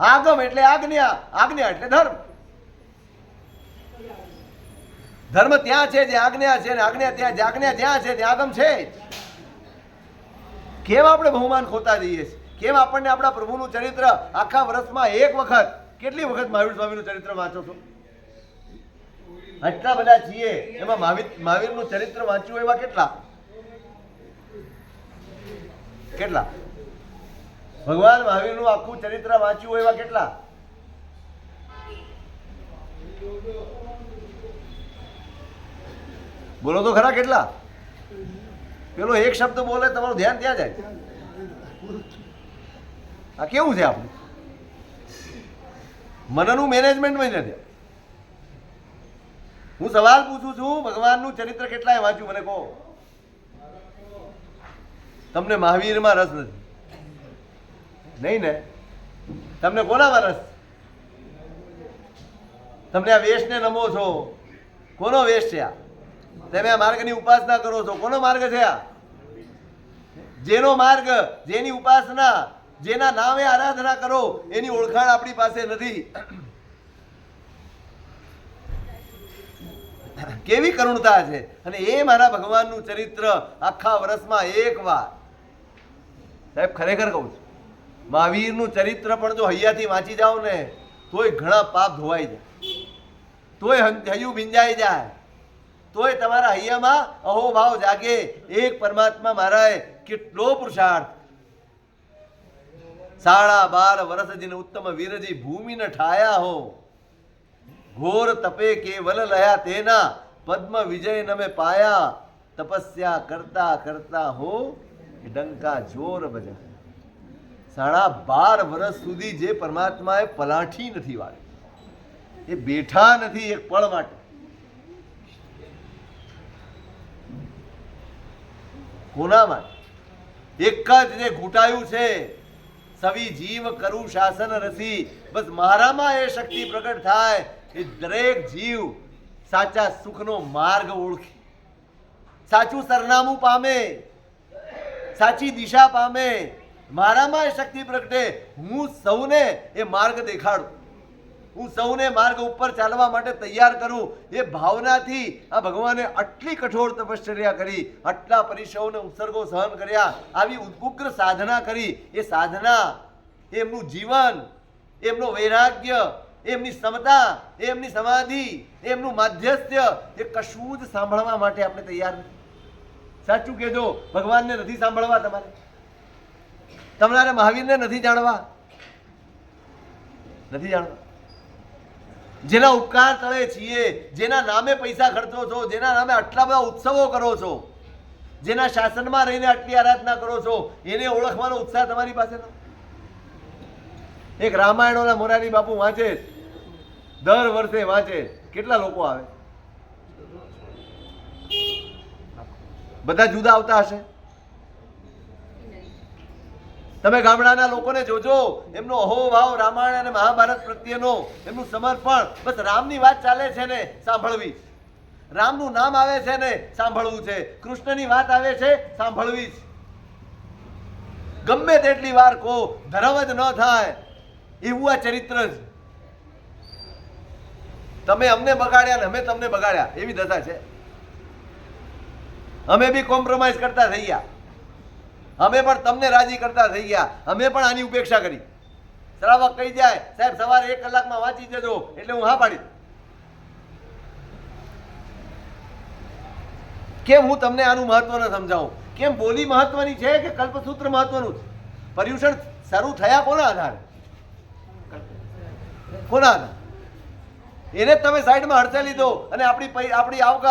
આગમ એટલે આજ્ઞા, આજ્ઞા એટલે ધર્મ. ધર્મ ત્યાં છે જ્યાં આજ્ઞા છે, અને આજ્ઞા ત્યાં, આજ્ઞા જ્યાં છે ત્યાં આગમ છે. કેમ આપણે બહુમાન ખોતા જઈએ છીએ? કેમ આપણને આપણા પ્રભુનું ચરિત્ર આખા વર્ષમાં એક વખત, કેટલી વખત મહાવીર સ્વામીનું ચરિત્ર વાંચો છો? આટલા બધા છીએ, એમાં મહાવીરનું ચરિત્ર વાંચ્યું એવા કેટલા કેટલા? ભગવાન મહાવીરનું આખું ચરિત્ર વાંચ્યું એવા કેટલા? બોલો તો ખરા, કેટલા? પેલો એક શબ્દ બોલે તમારું ધ્યાન ત્યાં જાય. આ કેવું છે આપણું મનનું મેનેજમેન્ટ નથી. હું સવાલ પૂછું છું, ભગવાનનું ચરિત્ર કેટલાય વાંચ્યું મને કહો. તમને મહાવીરમાં રસ નથી? નહીં ને? તમને કોનામાં રસ? તમને આ વેશને નમો છો, કોનો વેશ છે આ? તમે આ માર્ગની ઉપાસના કરો છો, કોનો માર્ગ છે આ? જેનો માર્ગ, જેની ઉપાસના, જેના નામે આરાધના કરો, એની ઓળખાણ આપણી પાસે નથી. કેવી કરુણતા છે! અને એ મારા ભગવાનનું ચરિત્ર આખા વર્ષમાં એક વાર, સાહેબ ખરેખર કહું છું, મહાવીરનું ચરિત્ર પણ જો હૈયાથી વાંચી જાઓ ને તોય ઘણા પાપ ધોવાઈ જાય, તોય હૈયું ભીંજાઈ જાય, તોય તમારા હૈયામાં અહોભાવ જાગે. એક પરમાત્મા મારાએ કેટલો પુરુષાર્થ, 12.5 વર્ષ જીને ઉત્તમ વીરજી ભૂમિ ન ઠાયા હો, ઘોર તપે કેવલ લયા તેના પદ્મ વિજય નમે પાયા, તપસ્યા કરતા કરતા હો ડંકા જોર બજા. 12.5 વર્ષ સુધી જે પરમાત્માએ પલાઠી નથી વાળી, એ બેઠા નથી એક પળ માટે. કોના માટે? એક જ જે ઘૂંટાયું છે, સવી જીવ કરું શાસન રસી. બસ મારામાં એ શક્તિ પ્રગટ થાય, એ દરેક જીવ સાચા સુખનો માર્ગ ઓળખે, સાચું સરનામું પામે, સાચી દિશા પામે. મારામાં એ શક્તિ પ્રગટે, હું સૌને એ માર્ગ દેખાડું, હું સૌને માર્ગ ઉપર ચાલવા માટે તૈયાર કરું. એ ભાવનાથી આ ભગવાને આટલી કઠોર તપશ્ચર્યા કરી, આટલા પરિશ્રમોને ઉત્સર્ગો સહન કર્યા, આવી ઉગ્ર સાધના કરી. એ સાધના, એમનું જીવન, એમનો વૈરાગ્ય, એમની ક્ષમતા, એમની સમાધિ, એમનું માધ્યસ્થ્ય, એ કશું જ સાંભળવા માટે આપણે તૈયાર નથી. સાચું કહેજો, ભગવાનને નથી સાંભળવા તમારે? તમારે મહાવીરને નથી જાણવા? નથી જાણવા? જેના ઉપકાર તળે છીએ, જેના નામે પૈસા ખર્ચો છો, જેના નામે આટલા બધા ઉત્સવો કરો છો, જેના શાસનમાં રહીને આટલી આરાધના કરો છો, એને ઓળખવાનો ઉત્સાહ તમારી પાસે નથી. એક રામાયણોના મોરારી બાપુ વાંચે, દર વર્ષે વાંચે. કેટલા લોકો આવે? બધા જુદા આવતા હશે. તમે ગામડાના લોકોને જોજો, એમનો અહોભાવ રામાયણ અને મહાભારત પ્રત્યેનો, એમનું સમર્પણ. બસ રામની વાત ચાલે છે ને સાંભળવી, રામનું નામ આવે છે ને સાંભળવું છે, કૃષ્ણની વાત આવે છે સાંભળવી છે. ગમે તેટલી વાર કહો, ધર્મ જ ન થાય એવું આ ચરિત્ર છે. તમે અમને બગાડ્યા ને અમે તમને બગાડ્યા, એવી દશા છે. અમે બી કોમ્પ્રોમાઇઝ કરતા થઈ ગયા. અમે પણ તમને રાજી કરતા થઈ ગયા, અમે પણ આની ઉપેક્ષા કરી. શ્રાવક કહી જાય સાહેબ સવારે 1 કલાકમાં વાંચી જજો, એટલે હું હા પાડી. કેમ હું તમને આનું મહત્વ ન સમજાવું? કેમ બોલી મહત્વની છે કે કલ્પસૂત્ર મહત્વનું છે? પર્યુષણ શરૂ થયા કોના આધારે? કોના આધારે? એને તમે સાઈડમાં હડસેલી દો અને આપણી આવક,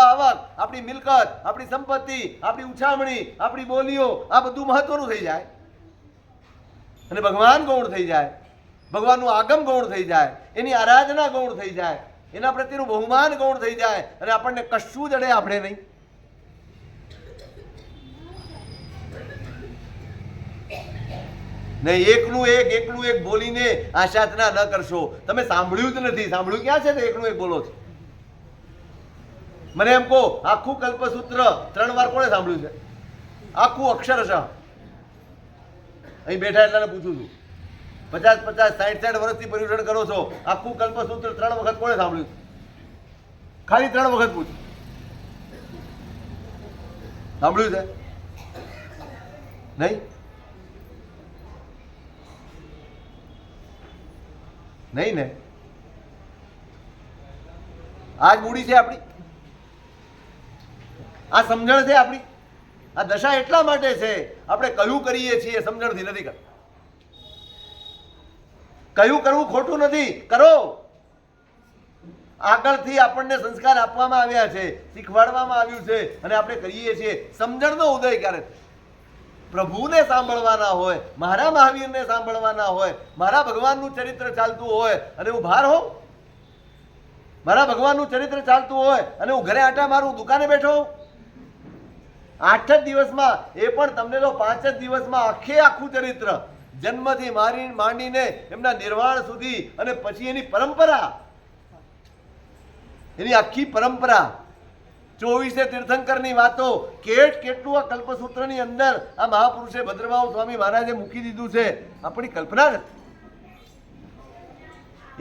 આપણી મિલકત, આપણી સંપત્તિ, આપણી ઉછામણી, આપણી બોલીઓ, આ બધું મહત્વનું થઈ જાય અને ભગવાન ગૌણ થઈ જાય, ભગવાનનું આગમ ગૌણ થઈ જાય, એની આરાધના ગૌણ થઈ જાય, એના પ્રત્યેનું બહુમાન ગૌણ થઈ જાય અને આપણને કશું જડે આપણે નહીં. નહીં એકનું એક બોલીને આશાતના ન કરશો. તમે સાંભળ્યું જ નથી. સાંભળ્યું ક્યાં છે? એકનું એક બોલો છો. મને એમ કહો, આખું કલ્પસૂત્ર 3 વાર કોણે સાંભળ્યું છે? આખું અક્ષરશઃ અહીં બેઠા એટલાને પૂછું છું. 50 60 વર્ષથી પર્યુષણ કરો છો, આખું કલ્પસૂત્ર 3 વખત કોણે સાંભળ્યું? ખાલી 3 વખત પૂછ. સાંભળ્યું છે? નહીં નહીં ને? આ જ મૂડી છે આપણી, આ સમજણ છે આપણી. આ દશા એટલા માટે છે આપણે કયું કરીએ છીએ સમજણથી નથી કરતા. કયું કરવું ખોટું નથી, કરો. આગળથી આપણને સંસ્કાર આપવામાં આવ્યા છે, શીખવાડવામાં આવ્યું છે અને આપણે કરીએ છીએ. સમજણનો ઉદય ક્યારે? પ્રભુને સાંભળવાના હોય, મારા મહાવીરને સાંભળવાના હોય, મારા ભગવાનનું ચરિત્ર ચાલતું હોય અને હું બહાર હોઉં, મારા ભગવાનનું ચરિત્ર ચાલતું હોય અને હું ઘરે આટા મારું, દુકાને બેઠો હોઉં. 8 જ દિવસમાં, એ પણ તમને તો 5 જ દિવસમાં આખું ચરિત્ર જન્મથી માંડીને એમના નિર્વાણ સુધી અને પછી એની પરંપરા, એની આખી પરંપરા, 24 તીર્થંકરની વાતો, કેટલું આ કલ્પસૂત્રની અંદર આ મહાપુરુષે ભદ્રભાવ સ્વામી મહારાજે મૂકી દીધું છે. આપણી કલ્પના નથી.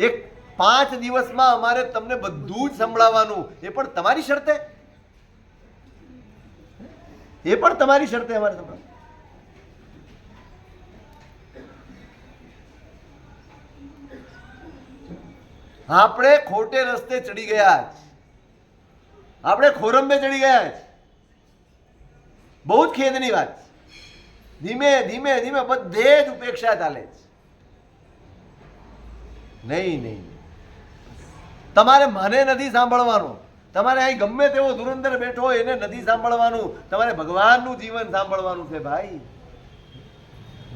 એક 5 દિવસમાં અમારે તમને બધું જ સંભળાવવાનું, એ પણ તમારી શરતે, એ પણ તમારી શરતે અમારે સંભળાવવાનું. આપણે ખોટે રસ્તે ચડી ગયા, આપણે ખોરંબે ચડી ગયા છે. બહુ જ ખેદની વાત. ધીમે ધીમે બધે જ ઉપેક્ષા ચાલે છે. નહીં, તમારે મને નથી સાંભળવાનું. તમારે અહીં ગમે તેવો ધુરંધર બેઠો હોય એને નથી સાંભળવાનું. તમારે ભગવાનનું જીવન સાંભળવાનું છે ભાઈ.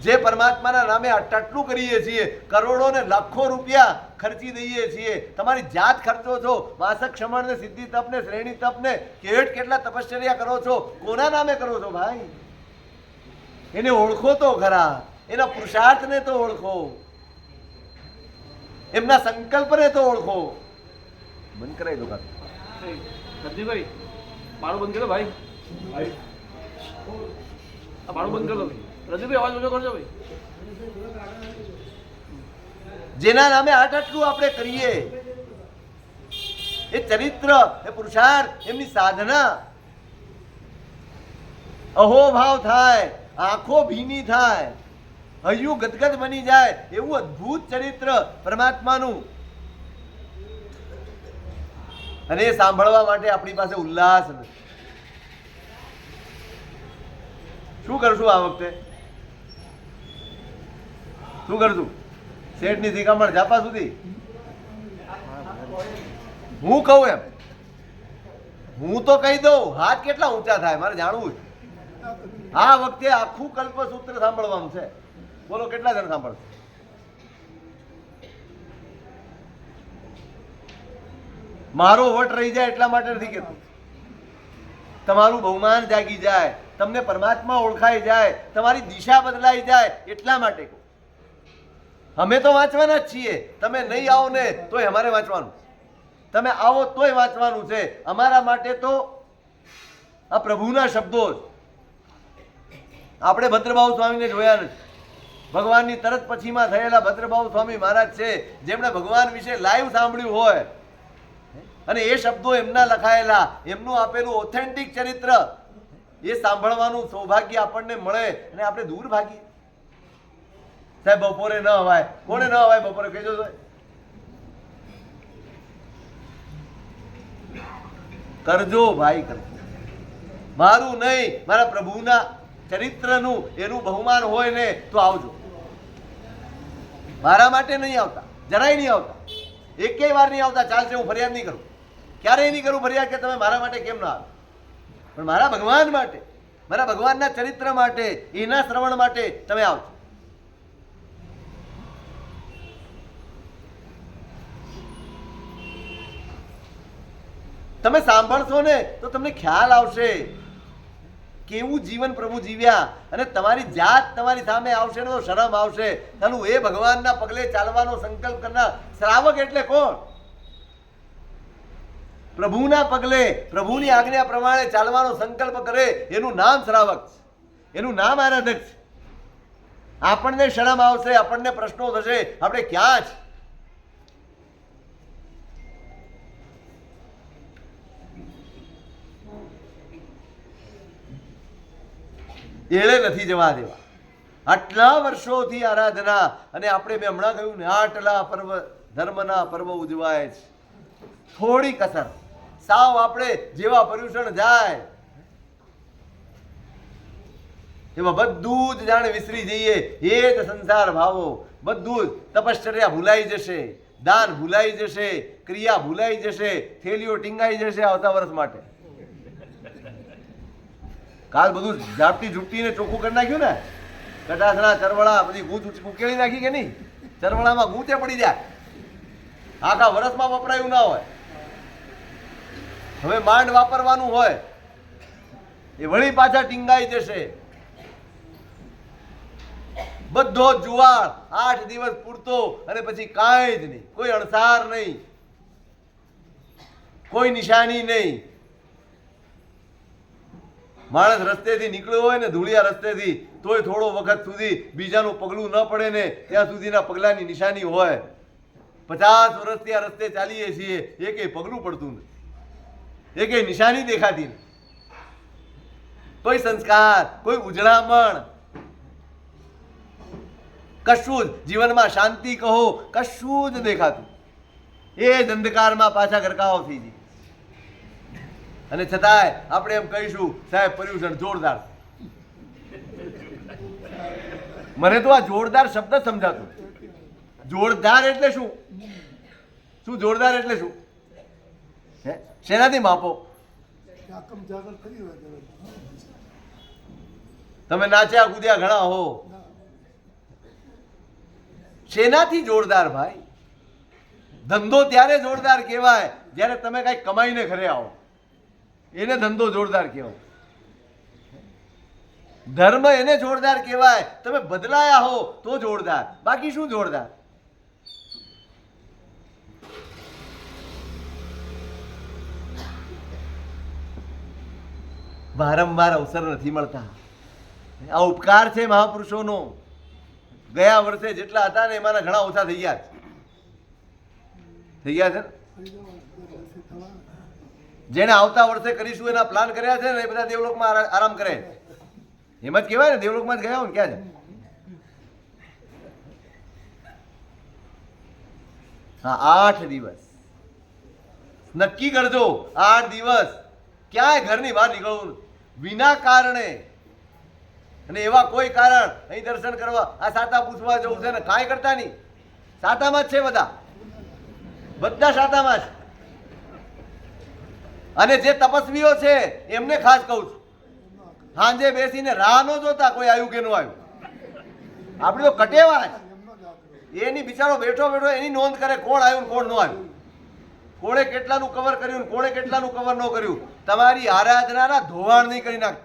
જે પરમાત્માના નામે આટલું કરીએ છીએ, કરોડો ને લાખો રૂપિયા ખર્ચી દઈએ છીએ, તમારી જાત ખર્ચો છો, વાસક ક્ષમણ ને સિદ્ધિ તપ ને શ્રેણી તપ ને કેટલા તપશ્ચર્યા કરો છો, કોના નામે કરો છો ભાઈ? એને ઓળખો તો ખરા, એના પુરુષાર્થને તો ઓળખો, એમના સંકલ્પને તો ઓળખો. બંધ કરાવી દો ભાઈ, મારું બંધ કરો ભાઈ, મારું બંધ કરો રજુભાઈ, અવાજ ઓછો કરજો ભાઈ. જેના નામે આટલું આપણે કરીએ, એ ચરિત્ર, એ પુરુષાર્થ, એમની સાધના, અહોભાવ થાય, આંખો ભીની થાય, હૈયું ગદગદ બની જાય એવું અદ્ભુત ચરિત્ર પરમાત્માનું. અને એ સાંભળવા માટે આપણી પાસે ઉલ્લાસ નથી. શું કરશું આ વખતે? શું કરશું? શેઠની શિખામણ ઝાપા સુધી? હું કહું એમ, હું તો કહી દઉં. હાથ કેટલા ઊંચા થાય મારે જાણવું. આ વખતે આખું કલ્પસૂત્ર સાંભળવાનું છે. બોલો કેટલા જણ સાંભળશે? મારો વટ રહી જાય એટલા માટે નથી કહેતો, તમારું બહુમાન જાગી જાય, તમને પરમાત્મા ઓળખાઈ જાય, તમારી દિશા બદલાઈ જાય એટલા માટે કહું. અમે તો વાંચવાના જ છીએ. તમે નહીં આવો ને તોય અમારે વાંચવાનું, તમે આવો તોય વાંચવાનું છે. અમારા માટે તો આ પ્રભુના શબ્દો જ. આપણે ભદ્રભાવ સ્વામીને જોયા નથી. ભગવાનની તરત પછીમાં થયેલા ભદ્રભાવ સ્વામી મહારાજ છે, જેમણે ભગવાન વિશે લાઈવ સાંભળ્યું હોય અને એ શબ્દો એમના લખાયેલા, એમનું આપેલું ઓથેન્ટિક ચરિત્ર એ સાંભળવાનું સૌભાગ્ય આપણને મળે અને આપણે દૂર ભાગીએ. સાહેબ બપોરે ન અવાય, કોને ન અવાય બપોરે કહેજો તો. કરજો ભાઈ, કરજો. મારું નહીં, મારા પ્રભુના ચરિત્રનું એનું બહુમાન હોય ને તો આવજો. મારા માટે નહીં આવતા, જરાય નહીં આવતા, એકેય વાર નહીં આવતા. ચાલશે, હું ફરિયાદ નહીં કરું, ક્યારેય નહીં કરું ફરિયાદ કે તમે મારા માટે કેમ ના આવે. પણ મારા ભગવાન માટે, મારા ભગવાનના ચરિત્ર માટે, એના શ્રવણ માટે તમે આવજો. તમે સાંભળશો ને તો તમને ખ્યાલ આવશે કેવું જીવન પ્રભુ જીવ્યા, અને તમારી જાત તમારી સામે આવશે ને તો શરમ આવશે. ચાલું એ ભગવાનના પગલે ચાલવાનો સંકલ્પ કરનાર શ્રાવક એટલે કોણ? પ્રભુના પગલે, પ્રભુની આજ્ઞા પ્રમાણે ચાલવાનો સંકલ્પ કરે એનું નામ શ્રાવક છે, એનું નામ આરાધક છે. આપણને શરમ આવશે, આપણને પ્રશ્નો થશે, આપણે ક્યાં છે? એળે નથી જવા દેવા. આટલા વર્ષોથી આરાધના, અને આપણે મેં હમણાં કહ્યું ને, આટલા પર્વ, ધર્મના પર્વ ઉજવાય છે. થોડી કસર, સાવ આપણે જેવા પર્યુષણ જાય એમાં બધું જ જાણે વિસરી જઈએ. એ જ સંસાર ભાવો, બધું જ. તપશ્ચર્યા ભૂલાઈ જશે, દાન ભૂલાઈ જશે, ક્રિયા ભૂલાઈ જશે, થેલીઓ ટીંગાઈ જશે આવતા વર્ષ માટે. કાલ બધું ઝાપટી ઝૂપટીને ચોખ્ખું કરી નાખ્યું ને, કટાસણા, ચરવળા, બધી ગૂંચ ઉકેલી નાખી કે નહીં? ચરવળામાં ગૂંચે પડી જાય, આખા વર્ષમાં વપરાયું ના હોય. હવે માંડ વાપરવાનું હોય, એ વળી પાછા ટીંગાઈ જશે. બધો જુવાળ 8 દિવસ પૂરતો, અને પછી કાંઈ જ નહીં, કોઈ અણસાર નહીં, કોઈ નિશાની નહીં. માણસ રસ્તેથી નીકળ્યો હોય ને, ધૂળિયા રસ્તેથી, તોય થોડો વખત સુધી બીજાનું પગલું ન પડે ને ત્યાં સુધીના પગલાની નિશાની હોય. 50 વર્ષથી આ રસ્તે ચાલીએ છીએ, એકેય પગલું પડતું નથી, એકેય નિશાની દેખાતી નથી, કોઈ સંસ્કાર, કોઈ ઉજળામણ, કશું જ જીવનમાં શાંતિ કહો, કશું જ દેખાતું. એ જ અંધકારમાં પાછા ગરકાવ થઈ જાય. અને છતાંય આપણે એમ કહીશું, સાહેબ પર્યુષણ જોરદાર. મને તો આ જોરદાર શબ્દ સમજાતું. જોરદાર એટલે શું? શું જોરદાર એટલે શું? હે, શેનાથી માપો? તમે નાચ્યા કૂદ્યા ઘણા હો, શેનાથી જોરદાર ભાઈ? ધંધો ત્યારે જોરદાર કહેવાય જ્યારે તમે કઈ કમાઈને ઘરે આવો, એને ધંધો જોરદાર કહેવાય. ધર્મ એને જોરદાર કહેવાય તમે બદલાયા હો તો જોરદાર, બાકી શું જોરદાર? વારંવાર અવસર નથી મળતા. આ ઉપકાર છે મહાપુરુષોનો. ગયા વર્ષે જેટલા હતા ને એમાંના ઘણા ઓછા થઈ ગયા છે. થઈ ગયા છે. જેને આવતા વર્ષે કરીશું એના પ્લાન કર્યા છે ને, એ બધા દેવલોકમાં આરામ કરે. એમ જ કહેવાય ને, દેવલોકમાં જ ગયા હોય ને. ક્યાં છે? હા, 8 દિવસ નક્કી કરજો. 8 દિવસ ક્યાંય ઘરની બહાર નીકળવું વિના કારણે. અને એવા કોઈ કારણ અહીં દર્શન કરવા, આ સાતા પૂછવા જવું છે ને, કાંઈ કરતા નહીં. સાતામાં જ છે બધા, બધા સાતામાં જ. અને જે તપસ્વીઓ છે એમને ખાસ કહું છું, સાંજે બેસીને રાહ ન જોતા કોઈ આવ્યું કે ન આવ્યું. આપણી તો કટેવા જ. એની બિચારો બેઠો બેઠો એની નોંધ કરે કોણ આવ્યું ને કોણ ન આવ્યું, કોણે કેટલાનું કવર કર્યું ને કોણે કેટલાનું કવર ન કર્યું. તમારી આરાધનાના ધોવાણ નહીં કરી નાખ.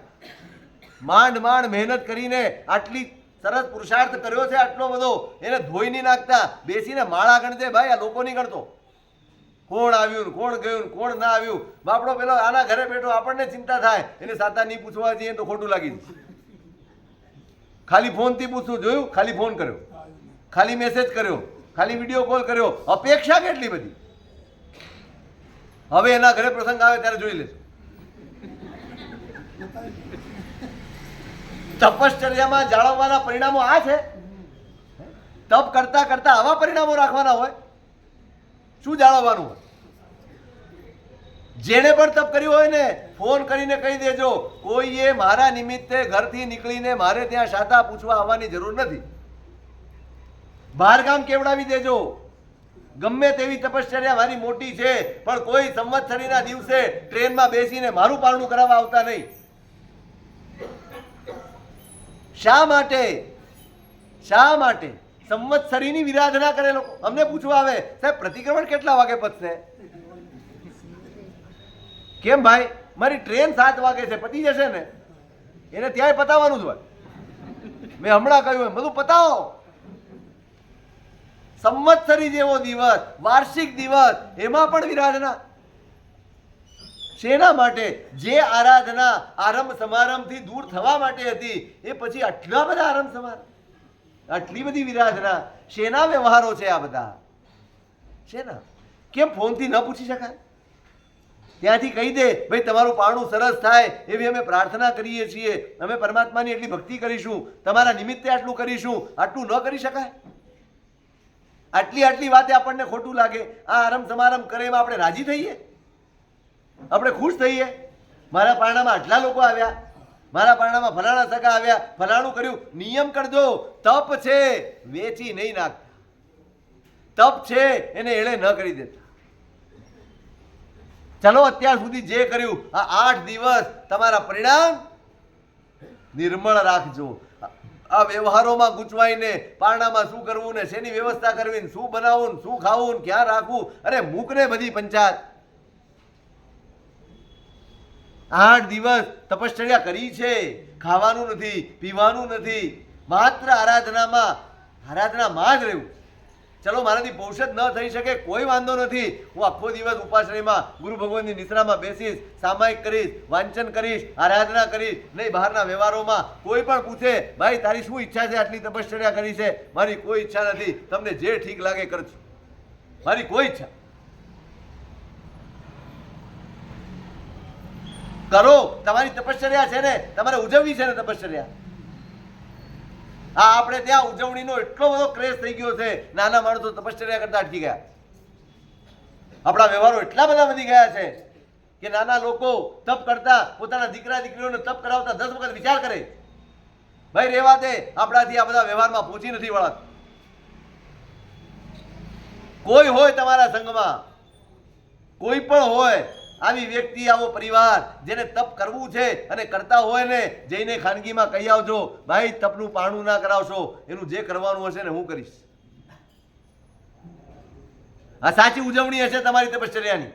માંડ માંડ મહેનત કરીને આટલી સરસ પુરુષાર્થ કર્યો છે, આટલો બધો, એને ધોઈ નહીં નાખતા. બેસીને માળા ગણજે ભાઈ, આ લોકો નહીં ગણતો. કોણ આવ્યું, કોણ ગયું, કોણ ના આવ્યું. બાપડો પેલો આના ઘરે બેઠો, આપણને ચિંતા થાય, એને સાતા નહીં પૂછવા જઈએ તો ખોટું લાગી જાય. ખાલી ફોનથી પૂછવું, જોયું? ખાલી ફોન કર્યો, ખાલી મેસેજ કર્યો, ખાલી વિડીયો કોલ કર્યો. અપેક્ષા કેટલી બધી. હવે એના ઘરે પ્રસંગ આવે ત્યારે જોઈ લેજો. તપશ્ચર્યામાં જાળવવાના પરિણામો આ છે. તપ કરતા કરતા આવા પરિણામો રાખવાના હોય, શું જાળવવાનું હોય? જેણે પણ તપ કર્યું હોય ને ફોન કરીને કહી દેજો, કોઈએ મારા નિમિત્તે ઘરથી નીકળીને મારે ત્યાં શાતા પૂછવા આવવાની જરૂર નથી. બહારગામ કેવડાવી દેજો. ગમે તેવી તપશ્ચર્યા મારી મોટી છે, પણ કોઈ સંવત્સરીના દિવસે ટ્રેનમાં બેસીને મારું પારણું કરાવવા આવતા નહીં. શા માટે? શા માટે? સંવત્સરીની વિરાધના કરે લોકો. અમને પૂછવા આવે, સાહેબ પ્રતિક્રમણ કેટલા વાગે પતશે? કેમ ભાઈ? મારી ટ્રેન 7 વાગે છે, પતી જશે ને? એને ત્યાંય પતાવવાનું જ હોય. મેં હમણાં કહ્યું એમ બધું પતાવો. સંવત્સરી જેવો દિવસ, વાર્ષિક દિવસ, એમાં પણ વિરાધના. શેના માટે? જે આરાધના આરંભ સમારંભથી દૂર થવા માટે હતી, એ પછી આટલા બધા આરંભ સમારંભ, આટલી બધી વિરાધના. શેના વ્યવહારો છે આ બધા? શેના? કેમ ફોનથી ન પૂછી શકાય? ત્યાંથી કહી દે, ભાઈ તમારું પારણું સરસ થાય એવી અમે પ્રાર્થના કરીએ છીએ, અમે પરમાત્માની એટલી ભક્તિ કરીશું, તમારા નિમિત્તે આટલું કરીશું. આટલું ન કરી શકાય? આટલી વાતે આપણને ખોટું લાગે. આ આરંભ સમારંભ કરે એમાં આપણે રાજી થઈએ? આપણે ખુશ થઈએ? મારા પારણામાં આટલા લોકો આવ્યા, મારા પારણામાં ફલાણા સગા આવ્યા, ફલાણું કર્યું. નિયમ કરજો, તપ છે વેચી નહીં નાખતા. તપ છે એને એળે ન કરી દેતા. ચલો અત્યાર સુધી જે કર્યું આ 8 દિવસ તમારા પરિણામ નિર્મળ રાખજો. આ વ્યવહારોમાં ગૂંચવાઈને પારણામાં શું કરવું ને શેની વ્યવસ્થા કરવી ને શું બનાવવું ને શું ખાવું ને ક્યાં રાખવું, અરે મૂકને બધી પંચાયત. 8 દિવસ તપશ્ચર્યા કરી છે, ખાવાનું નથી, પીવાનું નથી, માત્ર આરાધનામાં જ રહેવું. ચલો મારાથી પૌષધ ન થઈ શકે કોઈ વાંધો નથી, હું આખો દિવસ ઉપાશ્રયમાં ગુરુ ભગવાનની નિશ્રામાં બેસીશ, સામાયિક કરીશ, વાંચન કરીશ, આરાધના કરીશ. નહીં બહારના વ્યવહારોમાં કોઈ પણ પૂછે, ભાઈ તારી શું ઈચ્છા છે? આટલી તપશ્ચર્યા કરી છે. મારી કોઈ ઈચ્છા નથી, તમને જે ઠીક લાગે કરજો, મારી કોઈ ઈચ્છા. કરો, તમારી તપશ્ચર્યા છે ને, તમારે ઉજવવી છે ને તપશ્ચર્યા. આ આપણે ત્યાં ઉજવણીનો એટલો બધો ક્રેઝ થઈ ગયો છે, નાના માણસો તપશ્ચર્યા કરતા અટકી ગયા. આપણા વ્યવહારો એટલા બધા વધી ગયા છે કે નાના લોકો તપ કરતા પોતાના દીકરા દીકરીઓને તપ કરાવતા 10 વખત વિચાર કરે. ભાઈ રહેવા દે, આપણાથી આ બધા વ્યવહારમાં પહોંચી નથી વળત. કોઈ હોય તમારા સંઘમાં, કોઈ પણ હોય આવી વ્યક્તિ, આવો પરિવાર જેને તપ કરવું છે અને કરતા હોય ને, જઈને ખાનગીમાં કહી આવજો, ભાઈ તપનું પારણું ના કરાવશો, એનું જે કરવાનું હશે ને હું કરીશ. આ સાચી ઉજવણી હશે તમારી તપશ્ચર્યાની.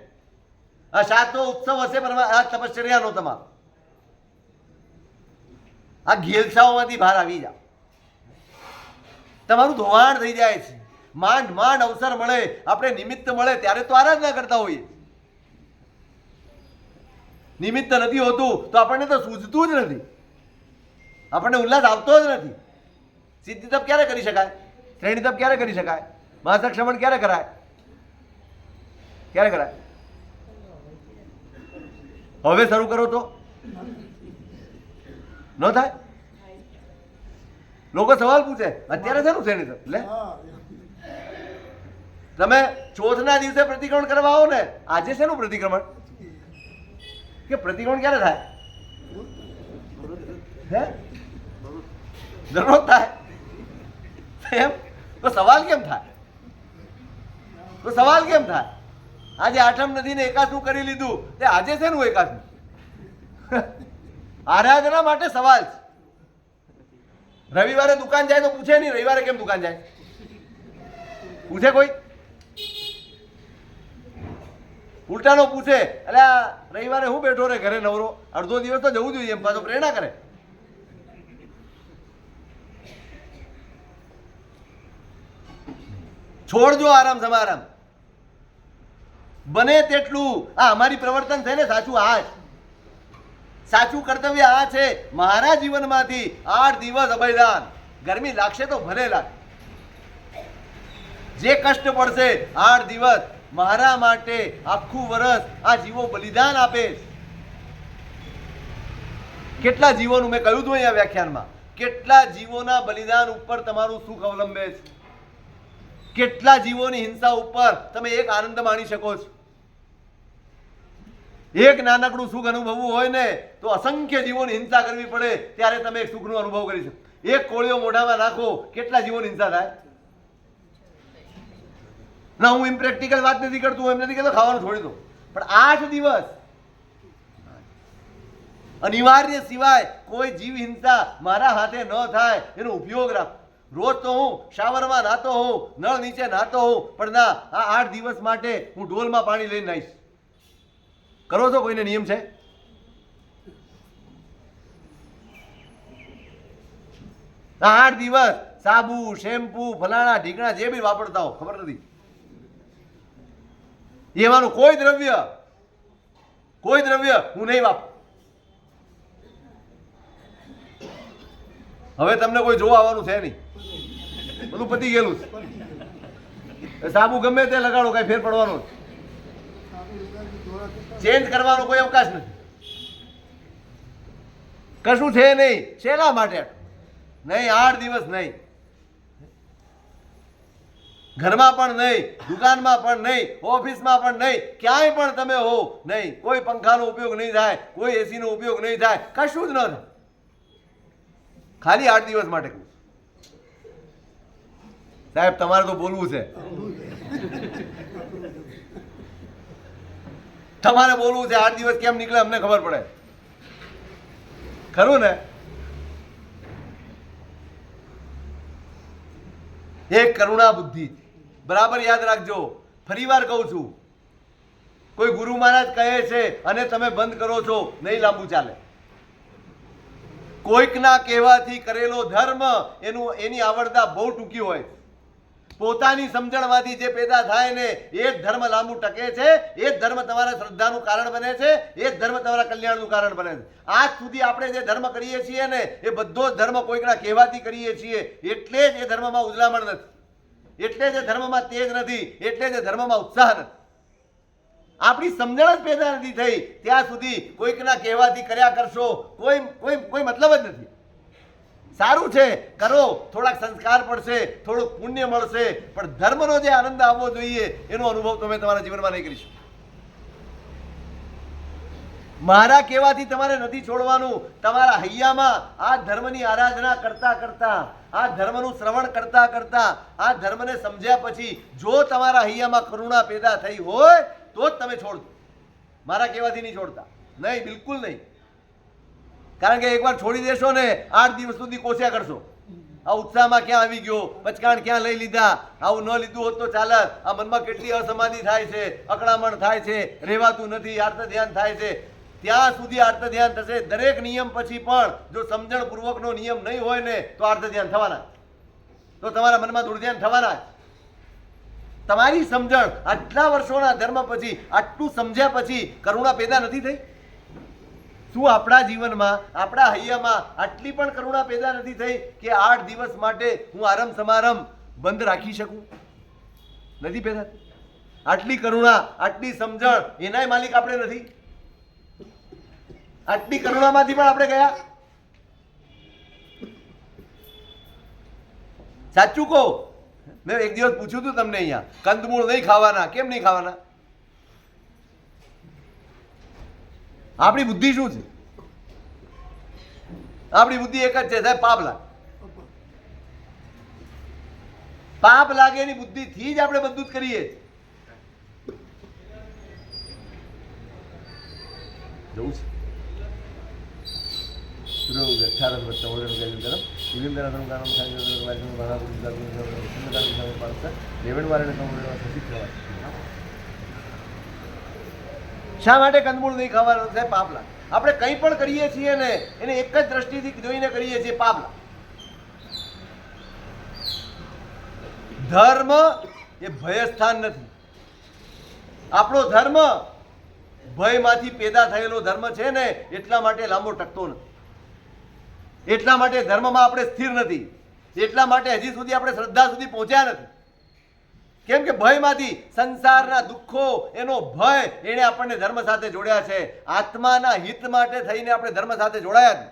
આ સાચો ઉત્સવ હશે આ તપશ્ચર્યાનો તમારો. આ ઘેલછાઓમાંથી બહાર આવી જાઓ. તમારું ધોવાણ થઈ જાય છે. માંડ અવસર મળે, આપણે નિમિત્ત મળે ત્યારે તો આરાધના કરતા હોઈએ. નિમિત્ત નથી હોતું તો આપણને તો સૂઝતું જ નથી, આપણને ઉલ્લાસ આવતો જ નથી. સિદ્ધિ તપ ક્યારે કરી શકાય? શ્રેણી તપ ક્યારે કરી શકાય? મહાસક્ષમણ ક્યારે કરાય? ક્યારે કરાય? હવે શરૂ કરો તો ન થાય. લોકો સવાલ પૂછે, અત્યારે શેનું શ્રેણી તપ? લે તમે ચોથના દિવસે પ્રતિક્રમણ કરવા આવો ને, આજે શેનું પ્રતિક્રમણ? કે પ્રતિક્રમણ ક્યારે થાય? હે? દરરોજ થાય એમ? તો સવાલ કેમ થાય? આજે આઠમ નથી ને એકાદશનું કરી લીધું, તે આજે શેનું એકાદશનું? આરાધના માટે સવાલ છે. રવિવારે દુકાન જાય તો પૂછે નહીં, રવિવારે કેમ દુકાન જાય? પૂછે કોઈ? ઉલટાનો પૂછે, એટલે રવિવારે હું બેઠો રે ઘરે નવરો, અડધો દિવસ તો જવું જોઈએ એમ પાછો પ્રેરણા કરે. છોડજો આરામ સમારામ. બને તેટલું આ અમારી પ્રવર્તન છે ને સાચું. આ જ સાચું કર્તવ્ય આ છે. મારા જીવનમાંથી 8 દિવસ અભયદાન. ગરમી લાગશે તો ભલે લાગે, જે કષ્ટ પડશે 8 દિવસ મારા માટે આખું વર્ષ આ જીવો બલિદાન આપે. કેટલા જીવોનું, મેં કહ્યું હતું અહીંયા વ્યાખ્યાનમાં, કેટલા જીવોના બલિદાન ઉપર તમારું સુખ અવલંબે છે, કેટલા જીવોની હિંસા ઉપર તમે એક આનંદ માણી શકો છો. એક નાનકડું સુખ અનુભવવું હોય ને તો અસંખ્ય જીવોની હિંસા કરવી પડે ત્યારે તમે એક સુખનો અનુભવ કરી શકો. એક કોળિયો મોઢામાં નાખો, કેટલા જીવોની હિંસા થાય ના. હું ઇમ્પ્રેક્ટિકલ વાત નથી કરતું, એમ નથી કહેતો ખાવાનું છોડી દો, પણ 8 દિવસ અનિવાર્ય સિવાય કોઈ જીવ હિંસા મારા હાથે ન થાય એનો ઉપયોગ રાખો. રોજ તો હું શાવરમાં નાતો હોઉં, નળ નીચે નાતો હોઉં, પણ ના, આ 8 દિવસ માટે હું ડોલમાં પાણી લઈને નાહીશ. કરો છો? કોઈને નિયમ છે? આ 8 દિવસ સાબુ, શેમ્પુ, ફલાણા ઢીકણા જે બી વાપરતા હો, ખબર નથી, એવાનું કોઈ દ્રવ્ય હું નહીં વાપરું. હવે તમને કોઈ જોવા આવવાનું છે નહીં, બધું પતી ગયેલું છે. સાબુ ગમે તે લગાડો, કઈ ફેર પડવાનો ચેન્જ કરવાનો કોઈ અવકાશ નથી, કશું છે નહીં. શેના માટે નહીં? 8 દિવસ નહીં, ઘરમાં પણ નહીં, દુકાનમાં પણ નહીં, ઓફિસમાં પણ નહીં, ક્યાંય પણ તમે હો નહીં, કોઈ પંખાનો ઉપયોગ નહીં થાય, કોઈ એસીનો ઉપયોગ નહીં થાય, કશું જ ન થાય. ખાલી 8 દિવસ માટે કહું. સાહેબ તમારે તો બોલવું છે, તમારે બોલવું છે. 8 દિવસ કેમ નીકળે અમને ખબર પડે, ખરું ને? એક કરુણા બુદ્ધિ, બરાબર યાદ રાખજો. ફરીવાર કહું છું, કોઈ ગુરુ મહારાજ કહે છે અને તમે બંધ કરો છો, નહીં લાંબુ ચાલે. કોઈકના કહેવાથી કરેલો ધર્મ એની આવડતા બહુ ટૂંકી હોય. પોતાની સમજણમાંથી જે પેદા થાય ને એ જ ધર્મ લાંબુ ટકે છે, એ જ ધર્મ તમારા શ્રદ્ધાનું કારણ બને છે, એ જ ધર્મ તમારા કલ્યાણનું કારણ બને છે. આજ સુધી આપણે જે ધર્મ કરીએ છીએ ને એ બધો જ ધર્મ કોઈકના કહેવાથી કરીએ છીએ, એટલે જ એ ધર્મમાં ઉજલામણ નથી, એટલે જ એ ધર્મમાં તેજ નથી, એટલે જ એ ધર્મમાં ઉત્સાહ નથી. આપણી સમજણ જ પેદા નથી થઈ ત્યાં સુધી કોઈકના કહેવાથી કર્યા કરશો કોઈ મતલબ જ નથી. સારું છે, કરો, થોડાક સંસ્કાર પડશે, થોડુંક પુણ્ય મળશે, પણ ધર્મનો જે આનંદ આવવો જોઈએ એનો અનુભવ તમે તમારા જીવનમાં નહીં કરી શકો. મારા કહેવાથી તમારે નથી છોડવાનું. તમારા હૈયામાં આ ધર્મની આરાધના કરતા કરતા, આ ધર્મનું શ્રવણ કરતા કરતા, આ ધર્મને સમજ્યા પછી જો તમારા હૈયામાં કરુણા પેદા થઈ હોય તો જ તમે છોડજો. મારા કહેવાથી નહીં છોડતા, નહીં, બિલકુલ નહીં. કારણ કે એકવાર છોડી દેશો ને 8 દિવસ સુધી કોસ્યા કરશો. આ ઉત્સાહમાં ક્યાં આવી ગયો, પચકાણ ક્યાં લઈ લીધા, આવું ન લીધું હોત તો ચાલત. આ મનમાં કેટલી અસમાધિ થાય છે, અકળામણ થાય છે, રહેવાતું નથી, આર્ત ધ્યાન થાય છે. ત્યાં સુધી આર્ત ધ્યાન થશે. દરેક નિયમ પછી પણ જો સમજણપૂર્વકનો નિયમ નહીં હોય ને તો આર્ત ધ્યાન થવાના, તો તમારા મનમાં દુર્ધ્યાન થવાના. તમારી સમજણ આટલા વર્ષોના ધર્મ પછી, આટલું સમજ્યા પછી કરુણા પેદા નથી થઈ? શું આપણા જીવનમાં, આપણા હૈયામાં આટલી પણ કરુણા પેદા નથી થઈ કે 8 દિવસ માટે હું આરમ સમારમ બંધ રાખી શકું? નથી પેદા. આટલી કરુણા, આટલી સમજણ, એનાય માલિક આપણે નથી? આટલી કરુણામાંથી પણ આપણે ગયા? સાચું કહો, મેં એક દિવસ પૂછ્યું હતું તમને અહીંયા, કંદમૂળ નહીં ખાવાના. કેમ નહીં ખાવાના? આપણી બુદ્ધિ શું છે? આપણી બુદ્ધિ એક જ છે, સાહેબ, પાપ લાગે. પાપ લાગે એની બુદ્ધિથી જ આપણે બધું જ કરીએ. જવું છે શા માટે કંદમૂળ નહીં ખાવાનું? સાહેબ, પાપ લાગે. આપણે કંઈ પણ કરીએ છીએ ને એને એક જ દ્રષ્ટિથી જોઈને કરીએ છીએ, પાપ લાગે. ધર્મ એ ભયસ્થાન નથી. આપણો ધર્મ ભયમાંથી પેદા થયેલો ધર્મ છે ને એટલા માટે લાંબો ટકતો નથી. એટલા માટે ધર્મમાં આપણે સ્થિર નથી. એટલા માટે હજી સુધી આપણે શ્રદ્ધા સુધી પહોંચ્યા નથી. કેમ કે ભયમાંથી, સંસારના દુઃખો, એનો ભય એને આપણને ધર્મ સાથે જોડ્યા છે. આત્માના હિત માટે થઈને આપણે ધર્મ સાથે જોડાયા જ.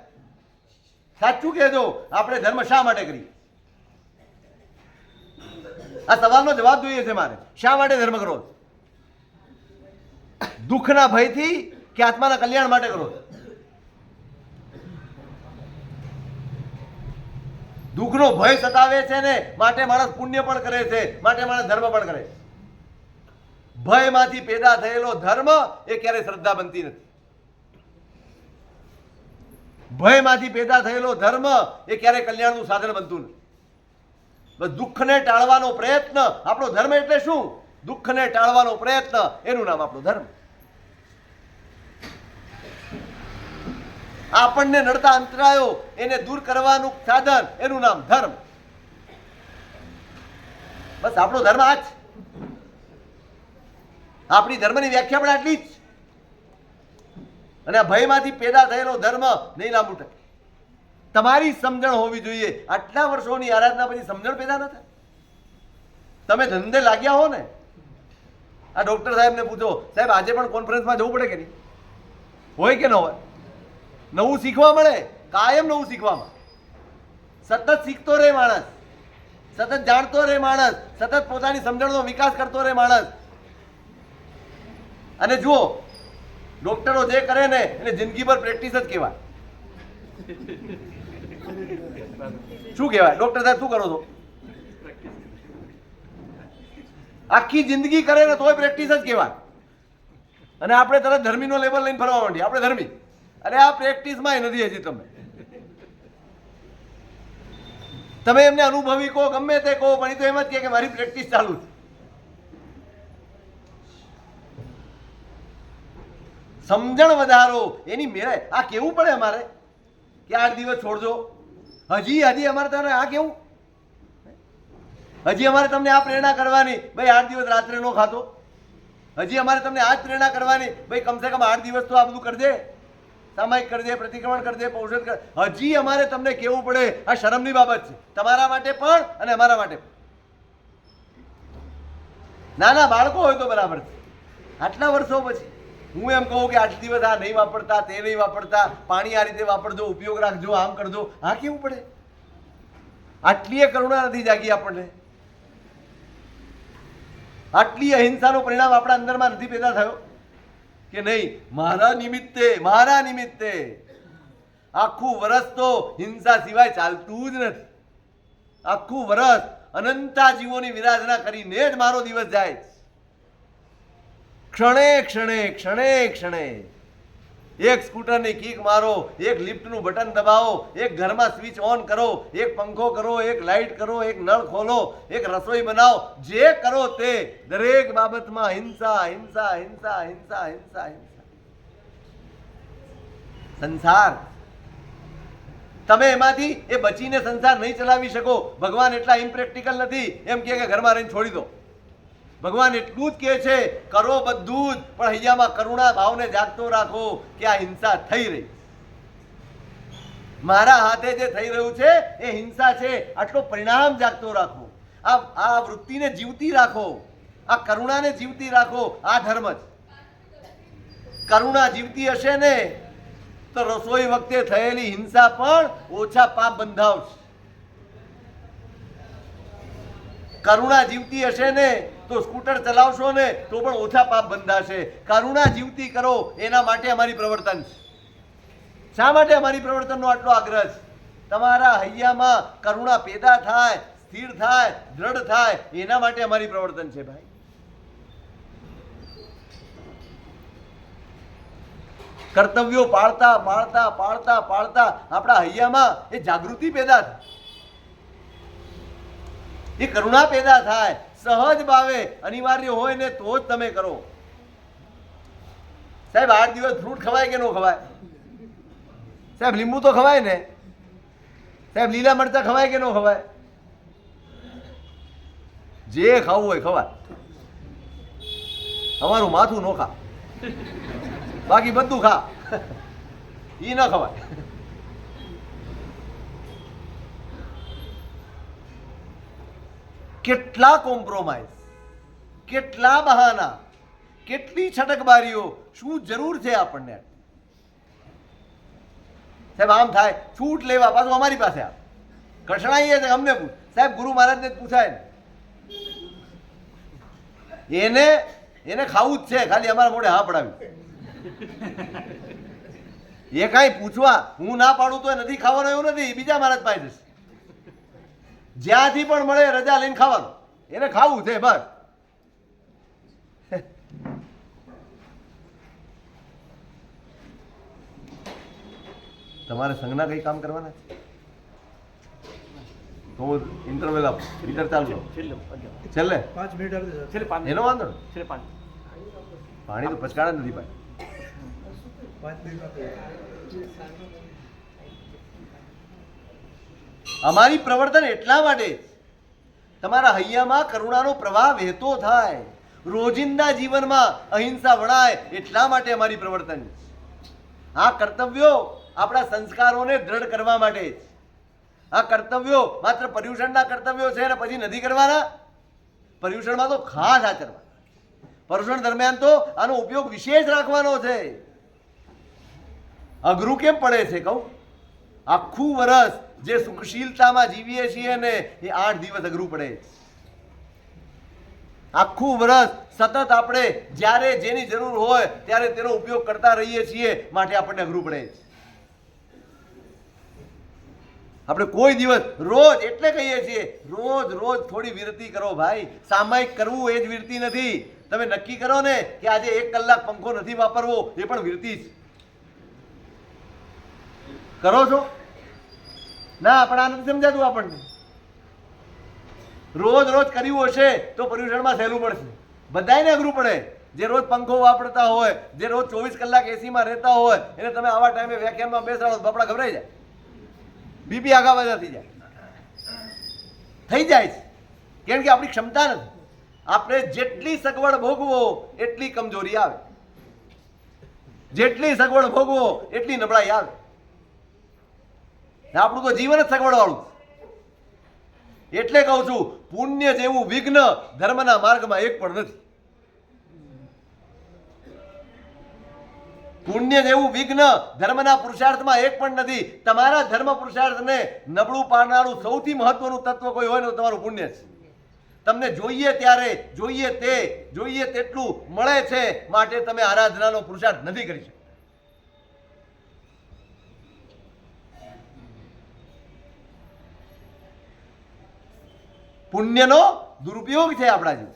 સાચું કહેજો, આપણે ધર્મ શા માટે કરીએ? આ સવાલનો જવાબ જોઈએ છે મારે. શા માટે ધર્મ કરો? દુઃખના ભયથી કે આત્માના કલ્યાણ માટે કરો? દુઃખનો ભય સતાવે છે ને માટે માણસ પુણ્ય પણ કરે છે, માટે માણસ ધર્મ પણ કરે છે. ભયમાંથી પેદા થયેલો ધર્મ એ ક્યારેય શ્રદ્ધા બનતી નથી. ભયમાંથી પેદા થયેલો ધર્મ એ ક્યારેય કલ્યાણનું સાધન બનતું નથી. બસ દુઃખને ટાળવાનો પ્રયત્ન આપણો ધર્મ. એટલે શું? દુઃખને ટાળવાનો પ્રયત્ન, એનું નામ આપણો ધર્મ. આપણને નડતા અંતરાયો એને દૂર કરવાનું સાધન, એનું નામ ધર્મ. બસ આપણો ધર્મ આ જ. આપણી ધર્મની વ્યાખ્યા પણ આટલી જ. અને આ ભયમાંથી પેદા થયેલો ધર્મ નહીં લાંબુ ટકે. તમારી સમજણ હોવી જોઈએ. આટલા વર્ષોની આરાધના પછી સમજણ પેદા ન થાય? તમે ધંધે લાગ્યા હો ને, આ ડોક્ટર સાહેબને પૂછો, સાહેબ આજે પણ કોન્ફરન્સમાં જવું પડે કે નહીં? હોય કે ન હોય? નવું શીખવા મળે, કાયમ નવું શીખવામાં. સતત શીખતો રહે માણસ, સતત જાણતો રહે માણસ, સતત પોતાની સમજણનો વિકાસ કરતો રહે માણસ. અને જુઓ, ડોક્ટરો જે કરે ને એને જિંદગીભર પ્રેક્ટિસ જ કહેવાય. શું કહેવાય? ડોક્ટર સાહેબ શું કરો છો? આખી જિંદગી કરે ને તોય પ્રેક્ટિસ જ કહેવાય. અને આપણે તરત ધર્મીનો લેબલ લઈને ફરવા માંડીએ, આપણે ધર્મી. અરે આ પ્રેક્ટિસમાં નથી હજી. તમે એમને અનુભવી કહો, ગમે તે કહો, પણ એ તો એમ જ કહે કે મારી પ્રેક્ટિસ ચાલુ છે. સમજણ વધારો, એની મેળે. આ કેવું પડે અમારે કે 8 દિવસ છોડજો? હજી અમારે તમને આ કેવું? હજી અમારે તમને આ પ્રેરણા કરવાની, ભાઈ 8 દિવસ રાત્રે નો ખાતો. હજી અમારે તમને આ જ પ્રેરણા કરવાની, ભાઈ કમસે કમ 8 દિવસ તો આ બધું કરજે, સામાયિક કરજે, પ્રતિક્રમણ કરજે, પૌષધ કર. હજી અમારે તમને કેવું પડે? આ શરમની બાબત છે, તમારા માટે પણ અને અમારા માટે પણ. નાના બાળકો હોય તો બરાબર છે. આટલા વર્ષો પછી હું એમ કહું કે 8 દિવસ આ નહીં વાપરતા, તે નહીં વાપરતા, પાણી આ રીતે વાપરજો, ઉપયોગ રાખજો, આમ કરજો. આ કેવું પડે? આટલી કરુણા નથી જાગી આપણને? આટલી અહિંસાનું પરિણામ આપણા અંદરમાં નથી પેદા થયો કે નહીં? મારા નિમિત્તે આખું વર્ષ તો હિંસા સિવાય ચાલતું જ નથી. આખું વર્ષ અનંતા જીવોની વિરાધના કરીને જ મારો દિવસ જાય. ક્ષણે એક સ્કૂટરની કિક મારો, એક લિફ્ટનું બટન દબાવો, એક ઘરમાં સ્વિચ ઓન કરો, એક પંખો કરો, એક લાઇટ કરો, એક નળ ખોલો, એક રસોઈ બનાવો, જે કરો તે દરેક બાબતમાં હિંસા. સંસાર, તમે એમાંથી એ બચીને સંસાર નહીં ચલાવી શકો. ભગવાન એટલા ઇમ્પ્રેક્ટિકલ નથી એમ કે ઘરમાં રહીને છોડી દો. ભગવાન એટલું જ કહે છે, કરો બધું જ, પણ હૈયામાં કરુણા ભાવને જાગતો રાખો કે આ હિંસા થઈ રહી, મારા હાથે જે થઈ રહ્યું છે એ હિંસા છે, આટલો પરિણામ જાગતો રાખો. આ વૃત્તિને જીવતી રાખો, આ કરુણાને જીવતી રાખો. આ ધર્મ જ. કરુણા જીવતી હશે ને તો રસોઈ વખતે થયેલી હિંસા પણ ઓછા પાપ બંધાવશે. કરુણા જીવતી હશે ને તો સ્કૂટર ચલાવશો ને તો પણ ઓછા પાપ બંધાશે. કરુણા જીવતી કરો, એના માટે અમારી પ્રવર્તન છે. શા માટે અમારી પ્રવર્તનનો આટલો આગ્રહ છે? તમારા હૈયામાં કરુણા પેદા થાય, સ્થિર થાય, દ્રઢ થાય, એના માટે અમારી પ્રવર્તન છે ભાઈ. કર્તવ્યો પાળતા આપણા હૈયામાં એ જાગૃતિ પેદા થાય, એ કરુણા પેદા થાય. સહજ ભાવે અનિવાર્ય હોય ને તો જ તમે કરો. સાહેબ 8 દિવસ ફ્રૂટ ખવાય કે ન ખવાય? સાહેબ લીંબુ તો ખવાય ને? સાહેબ લીલા મરચા ખવાય કે ન ખવાય? જે ખાવું હોય ખવાય. અમારું માથું નો ખા, બાકી બધું ખા. ઈ ન ખવાય. કેટલા કોમ્પ્રોમાઇઝ, કેટલા બહાના, કેટલી છટકબારીઓ, શું જરૂર છે આપણને? સાહેબ આમ થાય, છૂટ લેવા પાછું અમારી પાસે આપ કઠણાઈએ છે, અમને પૂછ. સાહેબ ગુરુ મહારાજને જ પૂછાય ને, એને ખાવું જ છે, ખાલી અમારા મોઢે હા પડાવ્યું. એ કાંઈ પૂછવા હું ના પાડું તો નથી ખાવાનું એવું નથી, બીજા મહારાજ પાસે જશે. જ્યાંથી પણ મળે રજા લઈને ખાવાનું, એને ખાવું છે બસ. તમારે સંઘના કઈ કામ કરવાના છે તો ઇન્ટરવેલ આપો, ઇન્ટર ચાલુ છેલ્લે 5 મિનિટ આપી દો. છેલ્લે 5 એનો વાંધો ને, છેલ્લે 5 પાણી તો પચકાડા નથી પાય. 5 મિનિટ આપી દો. અમારી પ્રવર્તન એટલા માટે તમારા હૈયામાં કરુણાનો પ્રવાહ વહેતો થાય, રોજિંદા જીવનમાં અહિંસા વણાય, એટલા માટે અમારી પ્રવર્તન. આ કર્તવ્યો આપણા સંસ્કારોને દ્રઢ કરવા માટે. આ કર્તવ્યો માત્ર પર્યુષણના કર્તવ્યો છે અને પછી નથી કરવાના. પર્યુષણમાં તો ખાસ આચરવા, પર્યુષણ દરમિયાન તો આનો ઉપયોગ વિશેષ રાખવાનો છે. અઘરું કેમ પડે છે કહું? આખું વર્ષ જે સુખશીલતામાં જીવીએ છીએ ને એ 8 દિવસ અઘરું પડે. આખું વર્ષ સતત આપણે જ્યારે જેની જરૂર હોય ત્યારે તેનો ઉપયોગ કરતા રહીએ છીએ, માટે આપણને અઘરું પડે. આપણે કોઈ દિવસ રોજ એટલે કહીએ છીએ રોજ રોજ થોડી વિરતિ કરો ભાઈ. સામાયિક કરવું એ જ વિરતિ નથી. તમે નક્કી કરો ને કે આજે 1 કલાક પંખો નથી વાપરવો, એ પણ વિરતિ જ. કરો છો ના? પણ આ નથી સમજાતું આપણને. રોજ રોજ કર્યું હશે તો પર્યુષણમાં સહેલું પડશે. બધાને અઘરું પડે. જે રોજ પંખો વાપરતા હોય, જે રોજ 24 કલાક એસીમાં રહેતા હોય, એને તમે આવા ટાઈમે વ્યાખ્યાનમાં બેસાડો બાપડા ગભરાઈ જાય, બીપી આગા વધા થઈ જાય છે. કેમ કે આપણી ક્ષમતા નથી. આપણે જેટલી સગવડ ભોગવો એટલી કમજોરી આવે, જેટલી સગવડ ભોગવો એટલી નબળાઈ આવે. આપણું તો જીવન જ સગવડ વાળું. એટલે કહું છું, પુણ્ય જેવું વિઘ્ન ધર્મના માર્ગમાં એક પણ નથી. પુણ્ય જેવું વિઘ્ન ધર્મના પુરુષાર્થમાં એક પણ નથી. તમારા ધર્મ પુરુષાર્થને નબળું પાડનારું સૌથી મહત્વનું તત્વ કોઈ હોય ને તમારું પુણ્ય છે. તમને જોઈએ ત્યારે જોઈએ તેટલું મળે છે, માટે તમે આરાધનાનો પુરુષાર્થ નથી કરી શકતા. પુણ્યનો દુરુપયોગ છે આપણા જેવું.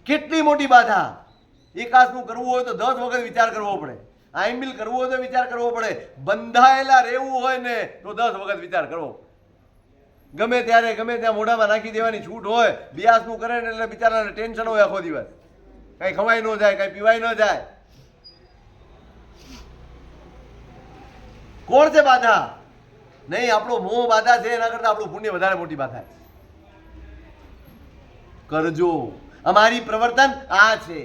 કેટલી મોટી બાધા. એકાસનું કરવું હોય તો 10 વખત વિચાર કરવો પડે. આઈમ્બિલ કરવું હોય તો વિચાર કરવો પડે. બંધાયેલા રહેવું હોય ને તો 10 વખત વિચાર કરવો. ગમે ત્યારે ગમે ત્યાં મોઢામાં નાખી દેવાની છૂટ હોય. બિયાસનું કરે ને એટલે બિચારાને ટેન્શન હોય આખો દિવસ. કઈ ખવાય ન જાય, કઈ પીવાય ન જાય. કોણ છે બાધા? નહીં, આપણો મોહ બાધા છે. એના કરતા આપણું પુણ્ય વધારે મોટી બાધા છે. કરજો. અમારી પ્રવર્તન આ છે,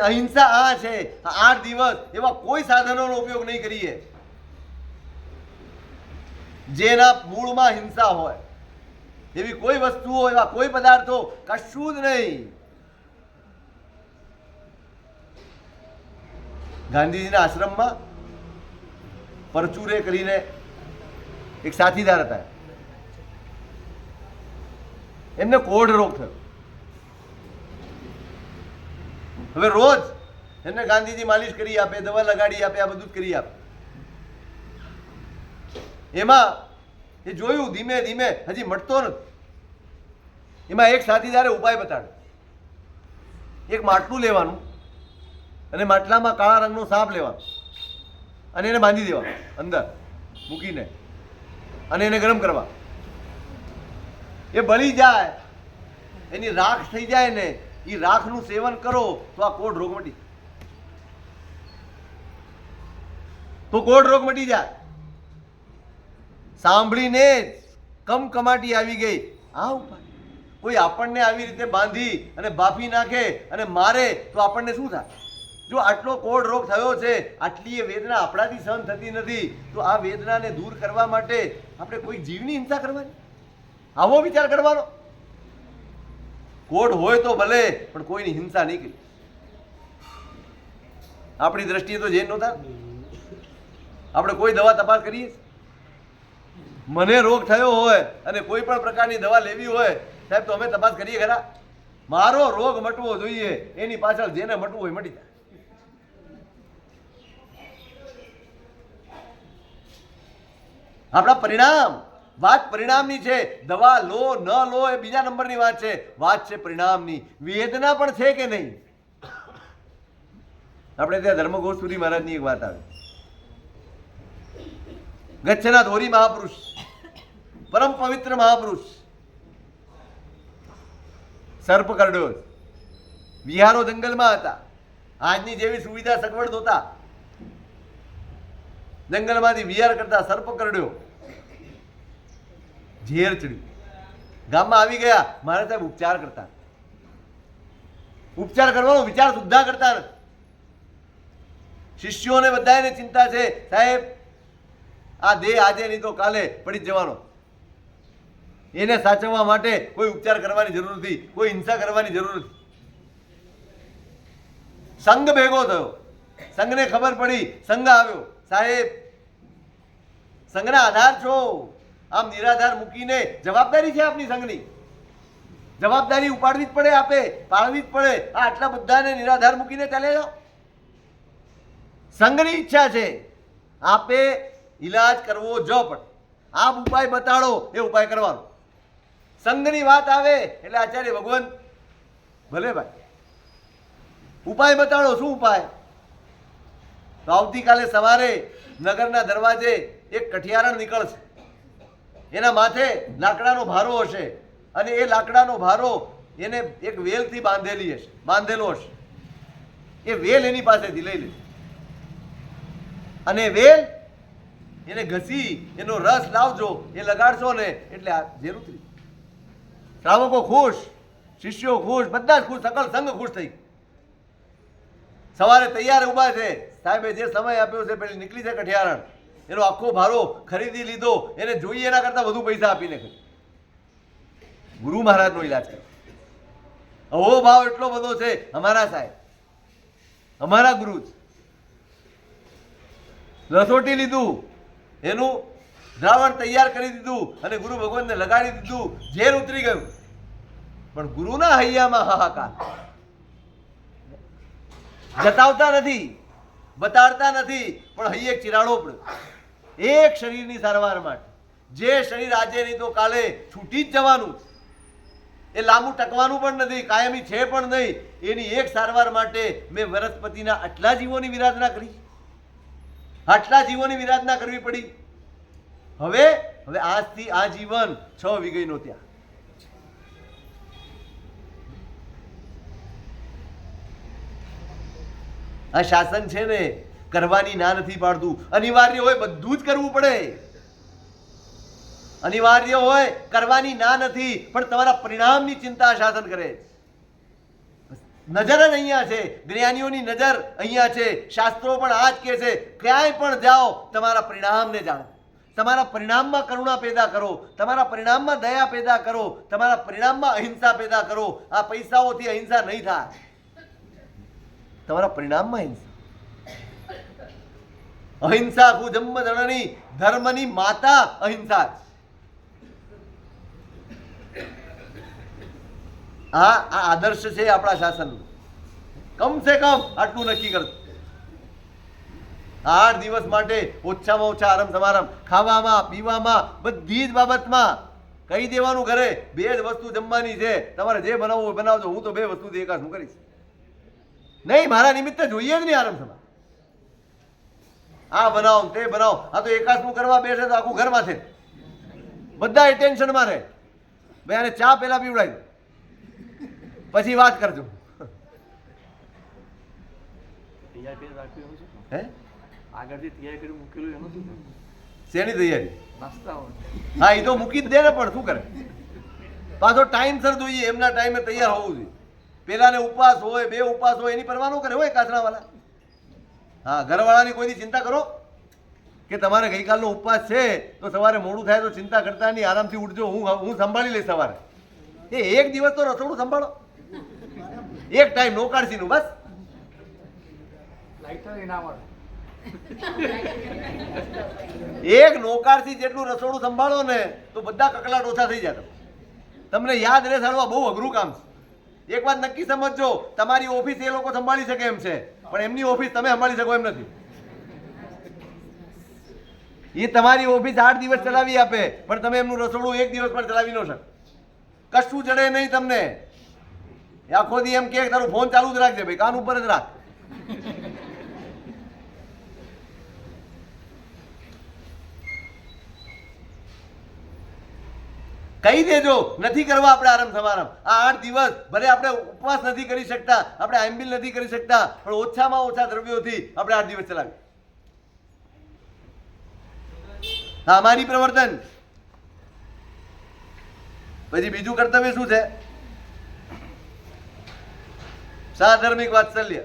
અહિંસા આ છે. 8 દિવસ એવા કોઈ સાધનોનો ઉપયોગ નહીં કરીએ જેના મૂળમાં હિંસા હોય. એવી કોઈ વસ્તુઓ, એવા કોઈ પદાર્થો, કશું જ નહીં. ગાંધીજીના આશ્રમમાં પરચુરે કરીને એક સાથીદાર હતા. એમને કોઢ રોગ થયો. હવે રોજ એમને ગાંધીજી માલિશ કરી આપે, દવા લગાડી આપે, આ બધું જ કરી આપે. એમાં એ જોયું ધીમે ધીમે હજી મટતો નથી. એમાં એક સાથીદારે ઉપાય બતાડ્યો. એક માટલું લેવાનું અને માટલામાં કાળા રંગનો સાપ લેવાનો અને એને બાંધી દેવાનો અંદર મૂકીને, અને એને ગરમ કરવા. એ બળી જાય, એની રાખ થઈ જાય ને, એ રાખનું સેવન કરો તો આ કોઢ રોગ મટી, જાય. સાંભળીને કમકમાટી આવી ગઈ. આ ઉપાય કોઈ આપણને આવી રીતે બાંધી અને બાફી નાખે અને મારે તો આપણને શું થાય? જો આટલો કોઢ રોગ થયો છે, આટલી એ વેદના આપણાથી સહન થતી નથી, તો આ વેદનાને દૂર કરવા માટે આપણે કોઈ જીવની હિંસા કરવાની? આવો વિચાર કરવાનો. કોડ હોય તો ભલે, પણ કોઈની હિંસા નહીં કરી. આપણી દ્રષ્ટિએ તો જૈન નહોતા. આપણે કોઈ દવા તપાસ કરીએ? મને રોગ થયો હોય અને કોઈ પણ પ્રકારની દવા લેવી હોય સાહેબ તો અમે તપાસ કરીએ ખરા? મારો રોગ મટવો જોઈએ, એની પાછળ જેને મટવું હોય મટી જાય. આપણા પરિણામ, વાત પરિણામની છે. દવા લો ન લો એ બીજા નંબરની વાત છે. વાત છે પરિણામની. વેદના પણ છે કે નહીં? આપણે ત્યાં ધર્મઘોષ સુરી મહારાજની એક વાત આવી. ગચ્છના ધોરી મહાપુરુષ, પરમ પવિત્ર મહાપુરુષ, સર્પ કરડ્યો. વિહારો જંગલમાં હતા. આજની જેવી સુવિધા સગવડ નહોતા. જંગલમાંથી વિહાર કરતા સર્પ કરડ્યો, ઝેર ચડ્યું. ગામમાં આવી ગયા. મારે સાહેબ ઉપચાર કરતા, ઉપચાર કરવાનો વિચાર સુદ્ધા કરતા નથી. શિષ્યોને બધાને ચિંતા છે સાહેબ આ દેહ આજે નહીં તો કાલે પડી જ જવાનો. એને સાચવવા માટે કોઈ ઉપચાર કરવાની જરૂર નથી, કોઈ હિંસા કરવાની જરૂર નથી. સંઘ ભેગો થયો, સંઘને ખબર પડી, સંઘ આવ્યો. સાહેબ સંઘના આધાર છો, આમ નિરાધાર મૂકીને જવાબદારી છે આપની સંઘની. જવાબદારી ઉપાડવી જ પડે, આપે પાળવી જ પડે. આ આટલા બધાને નિરાધાર મૂકીને ચાલે જાઓ. સંઘની ઈચ્છા છે આપે ઈલાજ કરવો જ પડે. આપ ઉપાય બતાડો એ ઉપાય કરવાનો. સંઘની વાત આવે એટલે આચાર્ય ભગવાન ભલે ભાઈ ઉપાય બતાડો. શું ઉપાય? તો આવતીકાલે સવારે નગરના દરવાજે એક કઠિયારણ નીકળશે. એના માથે લાકડાનો ભારો હશે અને એ લાકડાનો ભારો એને એક વેલથી બાંધેલો હશે. એ વેલ એની પાસેથી લઈ લેશે અને વેલ એને ઘસી એનો રસ લાવજો. એ લગાડશો ને એટલે આ ઝેર ઉતરી. શ્રાવકો ખુશ, શિષ્યો ખુશ, બધા જ ખુશ, સકલ સંઘ ખુશ થઈ. સવારે તૈયાર ઊભા છે. સાહેબે જે સમય આપ્યો છે પેલી નીકળી છે કઠિયારણ, એનો આખો ભારો ખરીદી લીધો. એને જોઈએ એના કરતા વધુ પૈસા આપીને ગુરુ મહારાજનો ઈલાજ કર્યો. અહોભાવ એટલો બધો છે. અમારા સાહેબ, અમારા ગુરુ જ રસોટી લીધું, એનું દ્રાવણ તૈયાર કરી દીધું અને ગુરુ ભગવાનને લગાડી દીધું. ઝેર ઉતરી ગયું. પણ ગુરુના હૈયામાં હાહાકાર. જતાવતા નથી, બતાડતા નથી, પણ હૈયે ચિરાડો પડ્યો એક શરીરની સારવાર માટે. જે શરીર આજે નહીં તો કાલે છૂટી જ જવાનું, એ લાંબુ ટકવાનું પણ નથી, કાયમી છે પણ નહીં. એની એક સારવાર માટે મેં વનસ્પતિના આટલા જીવોની વિરાધના કરી, આટલા જીવોની વિરાધના કરવી પડી. હવે આજથી આ જીવન 6 વીઘઈનો ત્યાં. આ શાસન છે ને કરવાની ના નથી પાડતું. અનિવાર્ય હોય બધું જ કરવું પડે. અનિવાર્ય હોય કરવાની ના નથી, પણ તમારા પરિણામની ચિંતા શાસન કરે. નજર જ અહીંયા છે, જ્ઞાનીઓની નજર અહીંયા છે. શાસ્ત્રો પણ આ જ કહે છે, ક્યાંય પણ જાઓ તમારા પરિણામને જાણો. તમારા પરિણામમાં કરુણા પેદા કરો, તમારા પરિણામમાં દયા પેદા કરો, તમારા પરિણામમાં અહિંસા પેદા કરો. આ પૈસાઓથી અહિંસા નહીં થાય, તમારા પરિણામમાં અહિંસા. અહિંસા જન્મ જનની, ધર્મની માતા અહિંસા. આ આદર્શ છે આપણા શાસનનો. કમસે કમ આટલું નક્કી કરતું. 8 દિવસ માટે ઓછામાં ઓછા આરામ સમારંભ, ખાવામાં પીવામાં બધી જ બાબતમાં કહી દેવાનું ઘરે 2 જ વસ્તુ જમવાની છે. તમારે જે બનાવવું હોય બનાવજો, હું તો 2 વસ્તુથી એકાદ હું કરીશ નહીં. મારા નિમિત્તે જોઈએ જ નહીં આરામ સમારંભ. આ બનાવો તે બનાવો. આ તો એકાદનું કરવા બેસે તો આખું ઘરમાં છે, બધા ટેન્શનમાં રહે. ભાઈ આને ચા પેલા પીવડાવી પછી વાત કરજો. તૈયાર કરી રાખ્યું એનું શું? હે આગળથી તૈયાર કરી મૂકેલું એનું શું? શેની તૈયારી? નાસ્તા હોય. હા એ તો મૂકી જ દે ને, પણ શું કરે? પાછો ટાઈમસર જોઈએ, એમના ટાઈમે તૈયાર હોવું જોઈએ. પેલાને ઉપવાસ હોય, 2 ઉપવાસ હોય, એની પરવા ન કરે હોય કાચરાવાળા. હા, ઘરવાળાની કોઈની ચિંતા કરો કે તમારે ગઈકાલનો ઉપવાસ છે તો સવારે મોડું થાય તો ચિંતા કરતા નહીં, આરામથી ઉઠજો, હું સંભાળી લઈશ સવારે. એ એક દિવસ તો રસોડું સંભાળો, એક ટાઈમ નોકારસીનું બસ. લાઈટર ના મળે. એક નોકારસી જેટલું રસોડું સંભાળો ને તો બધા કકલાટ ઓછા થઈ જાય. તમને યાદ રહે સારું, બહુ અઘરું કામ છે. એક વાત નક્કી સમજજો, તમારી ઓફિસ એ લોકો સંભાળી શકે એમ છે, પણ એમની ઓફિસ તમે સંભાળી શકો એમ નથી. એ તમારી ઓફિસ 8 દિવસ ચલાવી આપે, પણ તમે એમનું રસોડું એક દિવસ પણ ચલાવી ન શકો. કશું જડે નહીં તમને. આખો દી એમ કે તારું ફોન ચાલુ જ રાખજે ભાઈ, કાન ઉપર જ રાખ. કહી દેજો નથી કરવા આપણે આરામ સમારામ. આ 8 દિવસ ભલે આપણે ઉપવાસ નથી કરી શકતા, આપણે આંબિલ નથી કરી શકતા, પણ ઓછામાં ઓછા દ્રવ્યોથી આપણે 8 દિવસ ચલાવીએ. હા, અમારી પ્રવર્તન. પછી બીજું કર્તવ્ય શું છે? સાધર્મિક વાત્સલ્ય.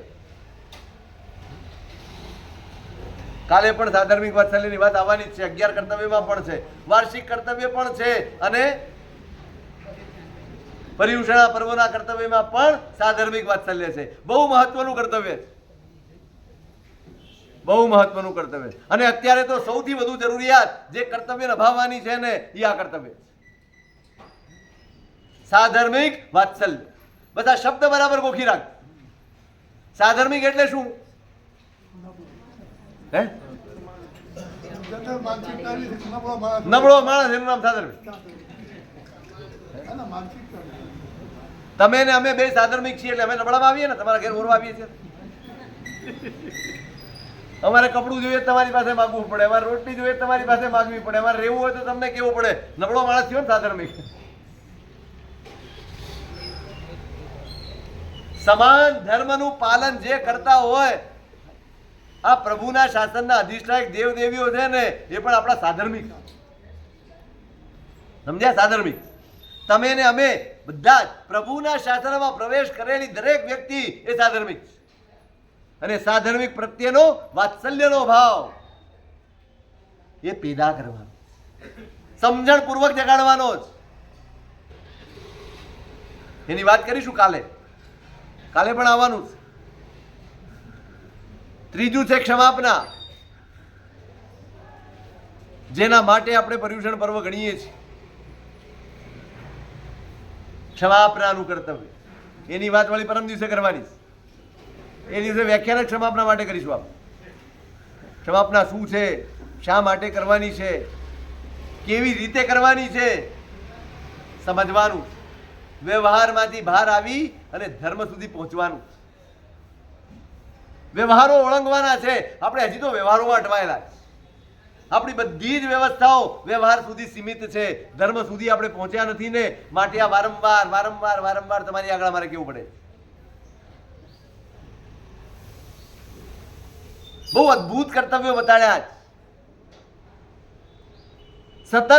કાલે પણ સાધર્મિક વાત્સલ્યની વાત આવવાની જ છે. 11 કર્તવ્યમાં પણ છે, વાર્ષિક કર્તવ્ય પણ છે, અને પર્યુષણા પર્વના કર્તવ્યમાં પણ સાધર્મિક વાત્સલ્ય છે. બહુ મહત્વનું કર્તવ્ય, બહુ મહત્વનું કર્તવ્ય. અને અત્યારે તો સૌથી વધુ જરૂરિયાત જે કર્તવ્ય નિભાવવાની છે ને, એ આ કર્તવ્ય સાધર્મિક વાત્સલ્ય. બસ આ શબ્દ બરાબર ગોખી રાખ. સાધર્મિક એટલે શું? હે, નબળો માણસ એનું નામ સાધર્મિક. તમે ને અમે બે સાધર્મિક છીએ એટલે અમે નબળામાં આવીએ ને, તમારા ઘેર ઓરવા આવીએ છીએ. અમારે કપડું જોઈએ તમારી પાસે માગવું પડે, અમારે રોટલી જોઈએ તમારી પાસે માગવી પડે, અમારે રહેવું હોય તો તમને કેવું પડે. નબળો માણસ થયો ને સાધર્મિક. સમાન ધર્મનું પાલન જે કરતા હોય, આ પ્રભુના શાસનના અધિષ્ઠાયક દેવ દેવીઓ છે ને, એ પણ આપણા સાધર્મિક. સમજ્યા? સાધર્મિક. તમે ને અમે બધા જ પ્રભુના શાસનમાં પ્રવેશ કરેલી દરેક વ્યક્તિ એ સાધર્મિક. અને સાધર્મિક પ્રત્યેનો વાત્સલ્યનો ભાવ એ પેદા કરવાનો, સમજણપૂર્વક જગાડવાનો જ. એની વાત કરીશું કાલે પણ આવવાનું છે. ત્રીજું છે ક્ષમાપના, જેના માટે આપણે પર્યુષણ પર્વ ગણીએ છીએ. ક્ષમાપનાનું કર્તવ્ય, એની વાત વળી પરમ દિવસે કરવાની છે. એ દિવસે વ્યાખ્યાન જ ક્ષમાપના માટે કરીશું. આપણે ક્ષમાપના શું છે, શા માટે કરવાની છે, કેવી રીતે કરવાની છે, સમજવાનું. વ્યવહારમાંથી બહાર આવી અને ધર્મ સુધી પહોંચવાનું. વ્યવહારો ઓળંગવાના છે. આપણે હજી તો વ્યવહારોમાં અટવાયેલા છે. આપણી બધી જ વ્યવસ્થાઓ વ્યવહાર સુધી સીમિત છે, ધર્મ સુધી આપણે પહોંચ્યા નથી ને. માટે આ વારંવાર વારંવાર વારંવાર તમારી આગળ મારે કેવું પડે. બહુ અદ્ભુત કર્તવ્યો બતાડ્યા. સતત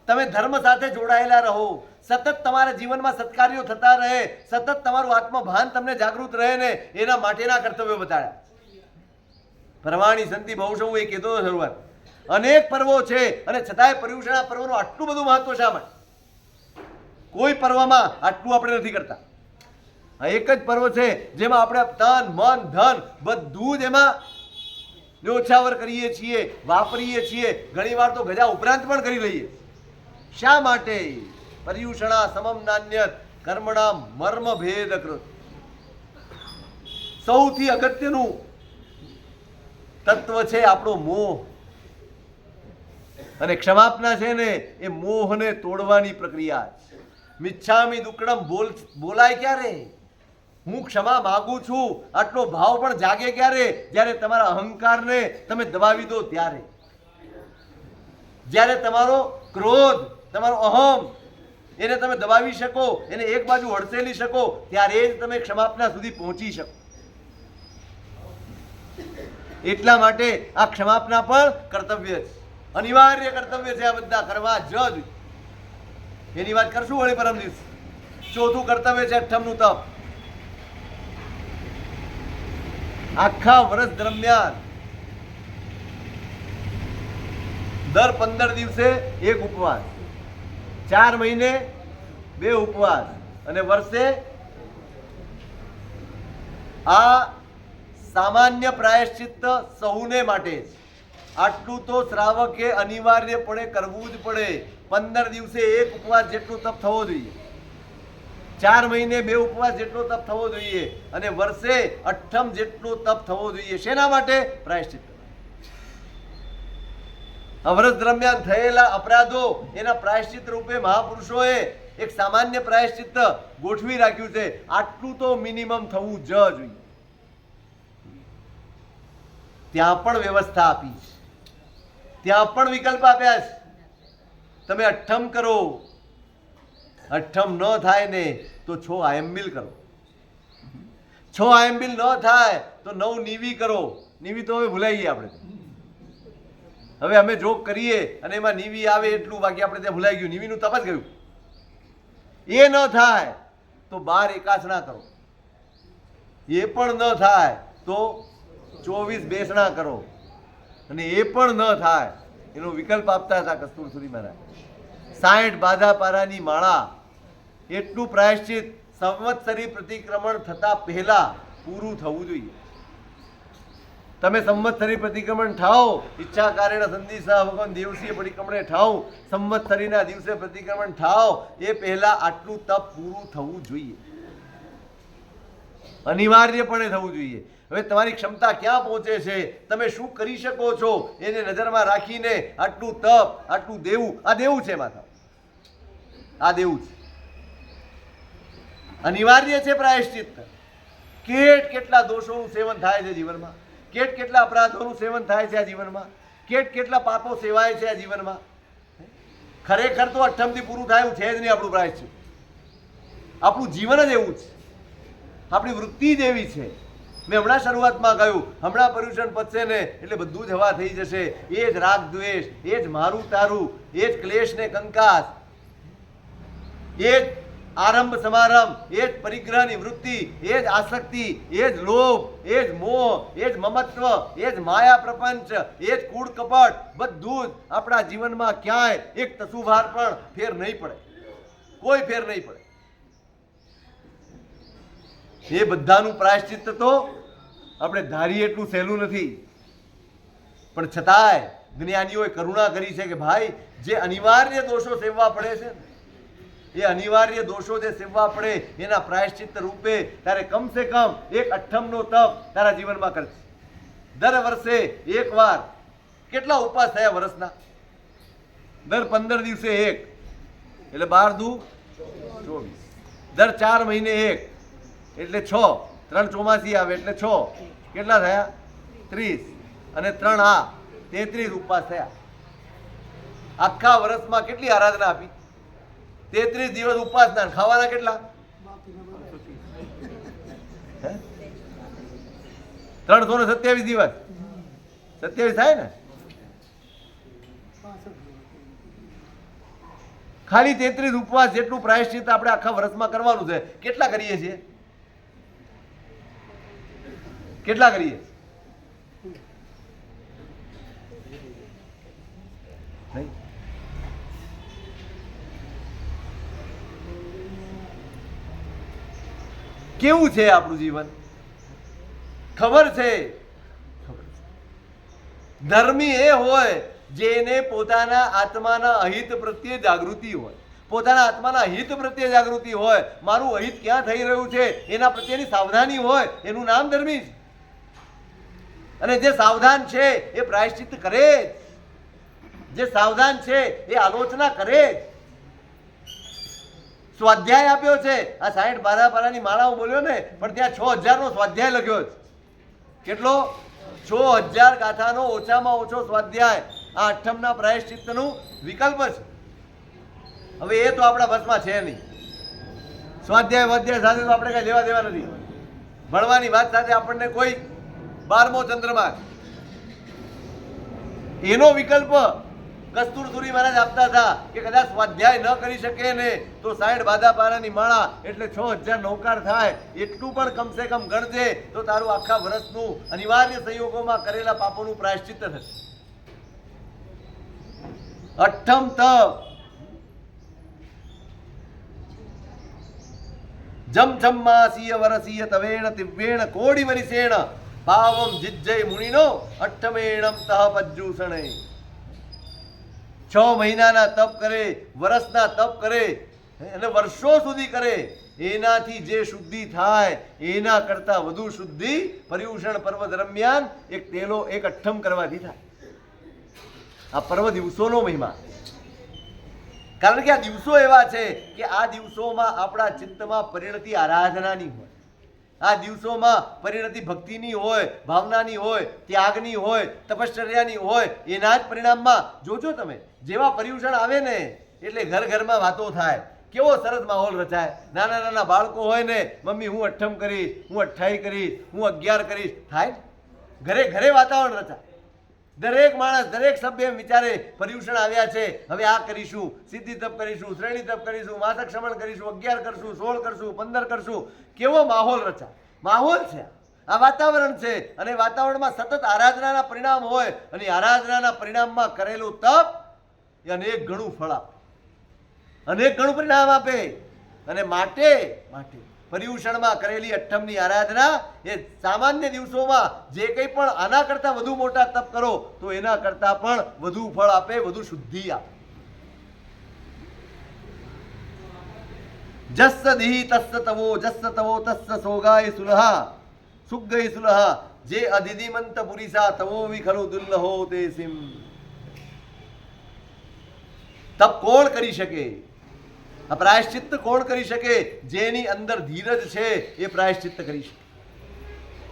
તમે ધર્મ સાથે જોડાયેલા રહો, સતત તમારા જીવનમાં સત્કાર્યો થતા રહે, સતત તમારું આત્મભાન તમને જાગૃત રહે ને, એના માટેના કર્તવ્યો બતાડ્યા. પરવાણી સંતિ બહુ એ કહેતો શરૂઆત. અનેક પર્વો છે અને છતાંય પર્યુષણા પર્વનું આટલું બધું મહત્વ શા માટે? કોઈ પર્વમાં આટલું આપણે નથી કરતા. આ એક જ પર્વ છે જેમાં આપણે તન મન ધન બધું જ એમાં ન્યોછાવર કરીએ છીએ, વાપરીએ છીએ. ઘણી વાર તો ગજા ઉપરાંત પણ કરી લઈએ. શા માટે? પર્યુષણા સમમ નાન્યત કર્મણા મર્મ ભેદ કૃત. સૌથી અગત્યનું તત્વ છે આપણો મોહ. અને ક્ષમાપના છે ને, એ મોહને તોડવાની પ્રક્રિયા છે. મિચ્છામિ દુક્કડમ બોલાય ક્યારે? હું ક્ષમા માંગુ છું આટલો ભાવ પણ જાગે ક્યારે? જ્યારે તમારા અહંકારને તમે દબાવી દો ત્યારે. જ્યારે તમારો ક્રોધ, તમારો અહમ, એને તમે દબાવી શકો, એને એક બાજુ હડસેલી શકો, ત્યારે જ તમે ક્ષમાપના સુધી પહોંચી શકો. એટલા માટે આ ક્ષમાપના પણ કર્તવ્ય છે, અનિવાર્ય કર્તવ્ય છે. આ બધા કરવા જ. એની વાત કરશું વળી પરમ દિવસ. ચોથું કર્તવ્ય છે અઠ્ઠમનું તપ. આખા વર્ષ દરમિયાન દર 15 દિવસે એક ઉપવાસ, 4 મહિને 2 ઉપવાસ અને વર્ષે આ સામાન્ય પ્રાયશ્ચિત્ત સૌને માટે જ. આટલું તો શ્રાવકે અનિવાર્યપણે કરવું જ પડે. 15 દિવસે 1 ઉપવાસ જેટલો તપ થવો જોઈએ, 4 મહિને 2 ઉપવાસ જેટલો તપ થવો જોઈએ અને વર્ષે 8 જેટલો તપ થવો જોઈએ. શેના માટે? પ્રાયશ્ચિત્ત. આ વર્ષ દરમિયાન થયેલા અપરાધો એના પ્રાયશ્ચિત્ત રૂપે મહાપુરુષોએ એક સામાન્ય પ્રાયશ્ચિત્ત ગોઠવી રાખ્યું છે. આટલું તો મિનિમમ થવું જ જોઈએ. ત્યાં પણ વ્યવસ્થા આપી છે, ત્યાં પણ વિકલ્પ આપ્યા છે. તમે 8 કરો, 8 ન થાય ને તો 6 આયંબિલ કરો, 6 આયંબિલ ન થાય તો 9 નીવી કરો. નીવી તો હવે ભૂલાઈ ગઈ આપણે. હવે અમે જોગ કરીએ અને એમાં નીવી આવે એટલું, બાકી આપણે ત્યાં ભૂલાઈ ગયું. નીવીનું તપ જ ગયું. એ ન થાય તો 12 એકાસણા કરો. એ પણ ન થાય તો 24 બેસણા કરો. અને એ પણ ન થાય એનો વિકલ્પ આપતા હતા કસ્તુરસુરી મહારાજ. 60 બાધા પારાની માળા. એટલું પ્રાયશ્ચિત સંવત્સરી પ્રતિક્રમણ થતા પહેલા પૂરું થવું જોઈએ. તમે સંવત્સરી પ્રતિક્રમણ ઠાઓ, ઈચ્છા કારેણ સંધિસા ભગવાન દેવસીય પરિક્રમણે ઠાઓ, સંવત્સરીના દિવસે પ્રતિક્રમણ ઠાઓ, એ પહેલા આટલું તપ પૂરું થવું જોઈએ, અનિવાર્યપણે થવું જોઈએ. હવે તમારી ક્ષમતા ક્યાં પહોંચે છે, તમે શું કરી શકો છો, એને નજરમાં રાખીને આટલું તપ, આટલું દેવું. આ દેવું છે માતા, આ દેવું છે, અનિવાર્ય છે પ્રાયશ્ચિત્ત. કેટલા દોષોનું સેવન થાય છે જીવનમાં, કેટલા અપરાધોનું સેવન થાય છે આ જીવનમાં, કેટલા પાપો સેવાય છે આ જીવનમાં. ખરેખર તો 8 થી પૂરું થાય એવું છે જ નહીં આપણું પ્રાયશ્ચિત્ત. આપણું જીવન જ એવું છે, આપણી વૃત્તિ જ એવી છે. મેં હમણાં શરૂઆતમાં કહ્યું, હમણાં પર્યુષણ પતશે ને એટલે બધું જ હવા થઈ જશે. એ જ રાગ દ્વેષ, એ જ મારું તારું, એ જ ક્લેશ ને કંકાસ, એ જ આરંભ સમારંભ, એ જ પરિગ્રહની વૃત્તિ, એ જ આસક્તિ, એ જ લોભ, એ જ મોહ, એ જ મમત્વ, એ જ માયા પ્રપંચ, એ જ કૂડ કપટ, બધું જ આપણા જીવનમાં ક્યાંય એક તસુભાર પણ ફેર નહીં પડે, કોઈ ફેર નહીં પડે. એ બધાનું પ્રાયશ્ચિત્ત તો આપણે ધારીએ એટલું સહેલું નથી. પણ છતાંય જ્ઞાનીઓએ કરુણા કરી છે કે ભાઈ, જે અનિવાર્ય દોષો સેવવા પડે છે, એ અનિવાર્ય દોષો જે સેવવા પડે એના પ્રાયશ્ચિત્ત રૂપે તારે કમસે કમ 1/8 નો તપ તારા જીવનમાં કરશે. દર વર્ષે 1 વાર. કેટલા ઉપવાસ થયા વર્ષના? દર 15 દિવસે 1 એટલે 12 દુ 24. દર 4 મહિને 1 એટલે 6. 3 ચોમાસી આવે એટલે 6. કેટલા થયા? 30. અને 3 આ 33 ઉપવાસ થયા. આખા વર્ષમાં કેટલી આરાધના આપી? 33 દિવસ ઉપાસના. ખાવાના કેટલા? 327 દિવસ. 27 થાય ને? ખાલી 33 ઉપવાસ જેટલું પ્રાયશ્ચિત્ત આપણે આખા વર્ષમાં કરવાનું છે. કેટલા કરીએ છીએ? કેટલા કરીએ? નહીં. કેવું છે આપણું જીવન? ખબર છે, ધર્મી એ હોય જેને પોતાના આત્માના અહિત પ્રત્યે જાગૃતિ હોય, પોતાના આત્માના હિત પ્રત્યે જાગૃતિ હોય, મારું અહિત ક્યાં થઈ રહ્યું છે એના પ્રત્યેની સાવધાની હોય, એનું નામ ધર્મી છે. અને જે સાવધાન છે એ પ્રાયશ્ચિત્ત કરે જ, જે સાવધાન છે એ આલોચના કરે જ. સ્વાધ્યાય આપ્યો છે. આ 60 બારા પારાની માળા હું બોલ્યો ને, પણ ત્યાં 6000 નો સ્વાધ્યાય લખ્યો છે. કેટલો? 6000 ગાથાનો ઓછામાં ઓછો સ્વાધ્યાય આ 8મના પ્રાયશ્ચિત્તનું વિકલ્પ છે. હવે એ તો આપણા બસમાં છે નહીં. સ્વાધ્યાય વાધ્યાય સાથે તો આપણે કઈ લેવા દેવા નથી. ભણવાની વાત સાથે આપણને કોઈ 12મો ચંદ્રમાસ એનો વિકલ્પ કસ્તુરસુરી મહારાજ આપતા હતા કે કદાચ સ્વાધ્યાય ન કરી શકે ને તો 60 બાધા પારાની માળા એટલે 6000 નૌકાર થાય, એટલું પણ કમસે કમ ગણજે તો તારું આખા વર્ષનું અનિવાર્ય સંયોગોમાં કરેલા પાપોનું પ્રાયશ્ચિત્ત થશે. 8મ તપ જમ જમ્માસીય વરસીય તવેણ દિવ્યેણ કોડી વરિષેણ ભાવમ જિજ્જય મુનિનો અઠ્ઠમેણમ તહ પજ્જુષણે. 6 મહિનાના તપ કરે, વર્ષના તપ કરે અને વર્ષો સુધી કરે, એનાથી જે શુદ્ધિ થાય એના કરતા વધુ શુદ્ધિ પર્યુષણ પર્વ દરમિયાન એક તેલો એક અઠ્ઠમ કરવાથી થાય. આ પર્વ દિવસોનો મહિમા. કારણ કે આ દિવસો એવા છે કે આ દિવસોમાં આપણા ચિત્તમાં પરિણતિ આરાધનાની હોય, આ દિવસોમાં પરિણતિ ભક્તિની હોય, ભાવનાની હોય, ત્યાગની હોય, તપશ્ચર્યાની હોય. એના જ પરિણામમાં જોજો તમે, જેવા પર્યુષણ આવે ને એટલે ઘર ઘરમાં વાતો થાય, કેવો સરસ માહોલ રચાય. નાના નાના બાળકો હોય ને, મમ્મી હું અઠ્ઠમ કરીશ, હું 28 કરીશ, હું 11 કરીશ, થાય. ઘરે ઘરે વાતાવરણ રચાય. દરેક માણસ, દરેક સભ્ય એમ વિચારે પર્યુષણ આવ્યા છે, હવે આ કરીશું, સિદ્ધિ તપ કરીશું, શ્રેણી તપ કરીશું, માસક શ્રમણ કરીશું, 11 કરશું, 16 કરશું, 15 કરશું. કેવો માહોલ રચાય. માહોલ છે, આ વાતાવરણ છે. અને વાતાવરણમાં સતત આરાધનાના પરિણામ હોય અને આરાધનાના પરિણામમાં કરેલું તપ એ અનેક ગણું ફળ આપે, અનેક ગણું પરિણામ આપે. અને માટે પર્યુષણમાં કરેલી અઠ્ઠમની આરાધના એ સામાન્ય દિવસોમાં જે કંઈ પણ આના કરતાં વધુ મોટા તપ કરો તો એના કરતાં પણ વધુ ફળ આપે, વધુ શુદ્ધિ આપે. જસ્સ દિહિ તસ્સ તવો જસ્સ તવો તસ્સ સોગાય સુલહા સુગય સુલહા જે અધિધિમંત પુરીસા તવો વિખલો દુલ્લહો તે સિમ. તપ કોણ કરી શકે? આ પ્રાયશ્ચિત્ત કોણ કરી શકે? જેની અંદર ધીરજ છે એ પ્રાયશ્ચિત્ત કરી શકે,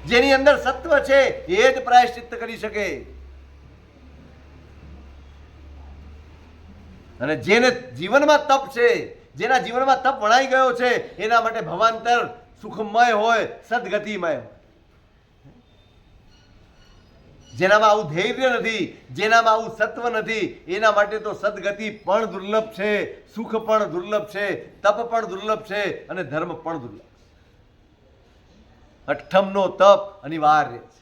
જેની અંદર સત્વ છે એ જ પ્રાયશ્ચિત્ત કરી શકે. અને જેને જીવનમાં તપ છે, જેના જીવનમાં તપ વણાઈ ગયો છે, એના માટે ભવાંતર સુખમય હોય, સદગતિમય હોય. જેનામાં આવું ધૈર્ય નથી, જેનામાં આવું સત્વ નથી, એના માટે તો સદગતિ પણ દુર્લભ છે, સુખ પણ દુર્લભ છે, તપ પણ દુર્લભ છે અને ધર્મ પણ દુર્લભ. અઠ્ઠમનો તપ અનિવાર્ય છે.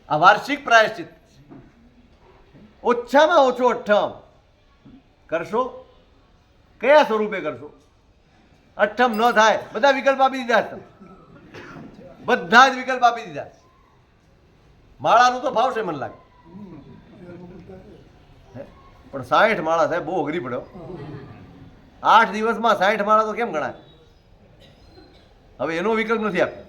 આ વાર્ષિક પ્રાયશ્ચિત છે. ઓછામાં ઓછો અઠ્ઠમ કરશો. કયા સ્વરૂપે કરશો? અઠ્ઠમ ન થાય, બધા વિકલ્પ આપી દીધા છે, બધા જ વિકલ્પ આપી દીધા છે. માળાનું તો ભાવશે મને લાગે, પણ 60 માળા સાહેબ બહુ અઘરી પડ્યો. 8 દિવસમાં 60 માળા તો કેમ ગણાય? હવે એનો વિકલ્પ નથી આપ્યો.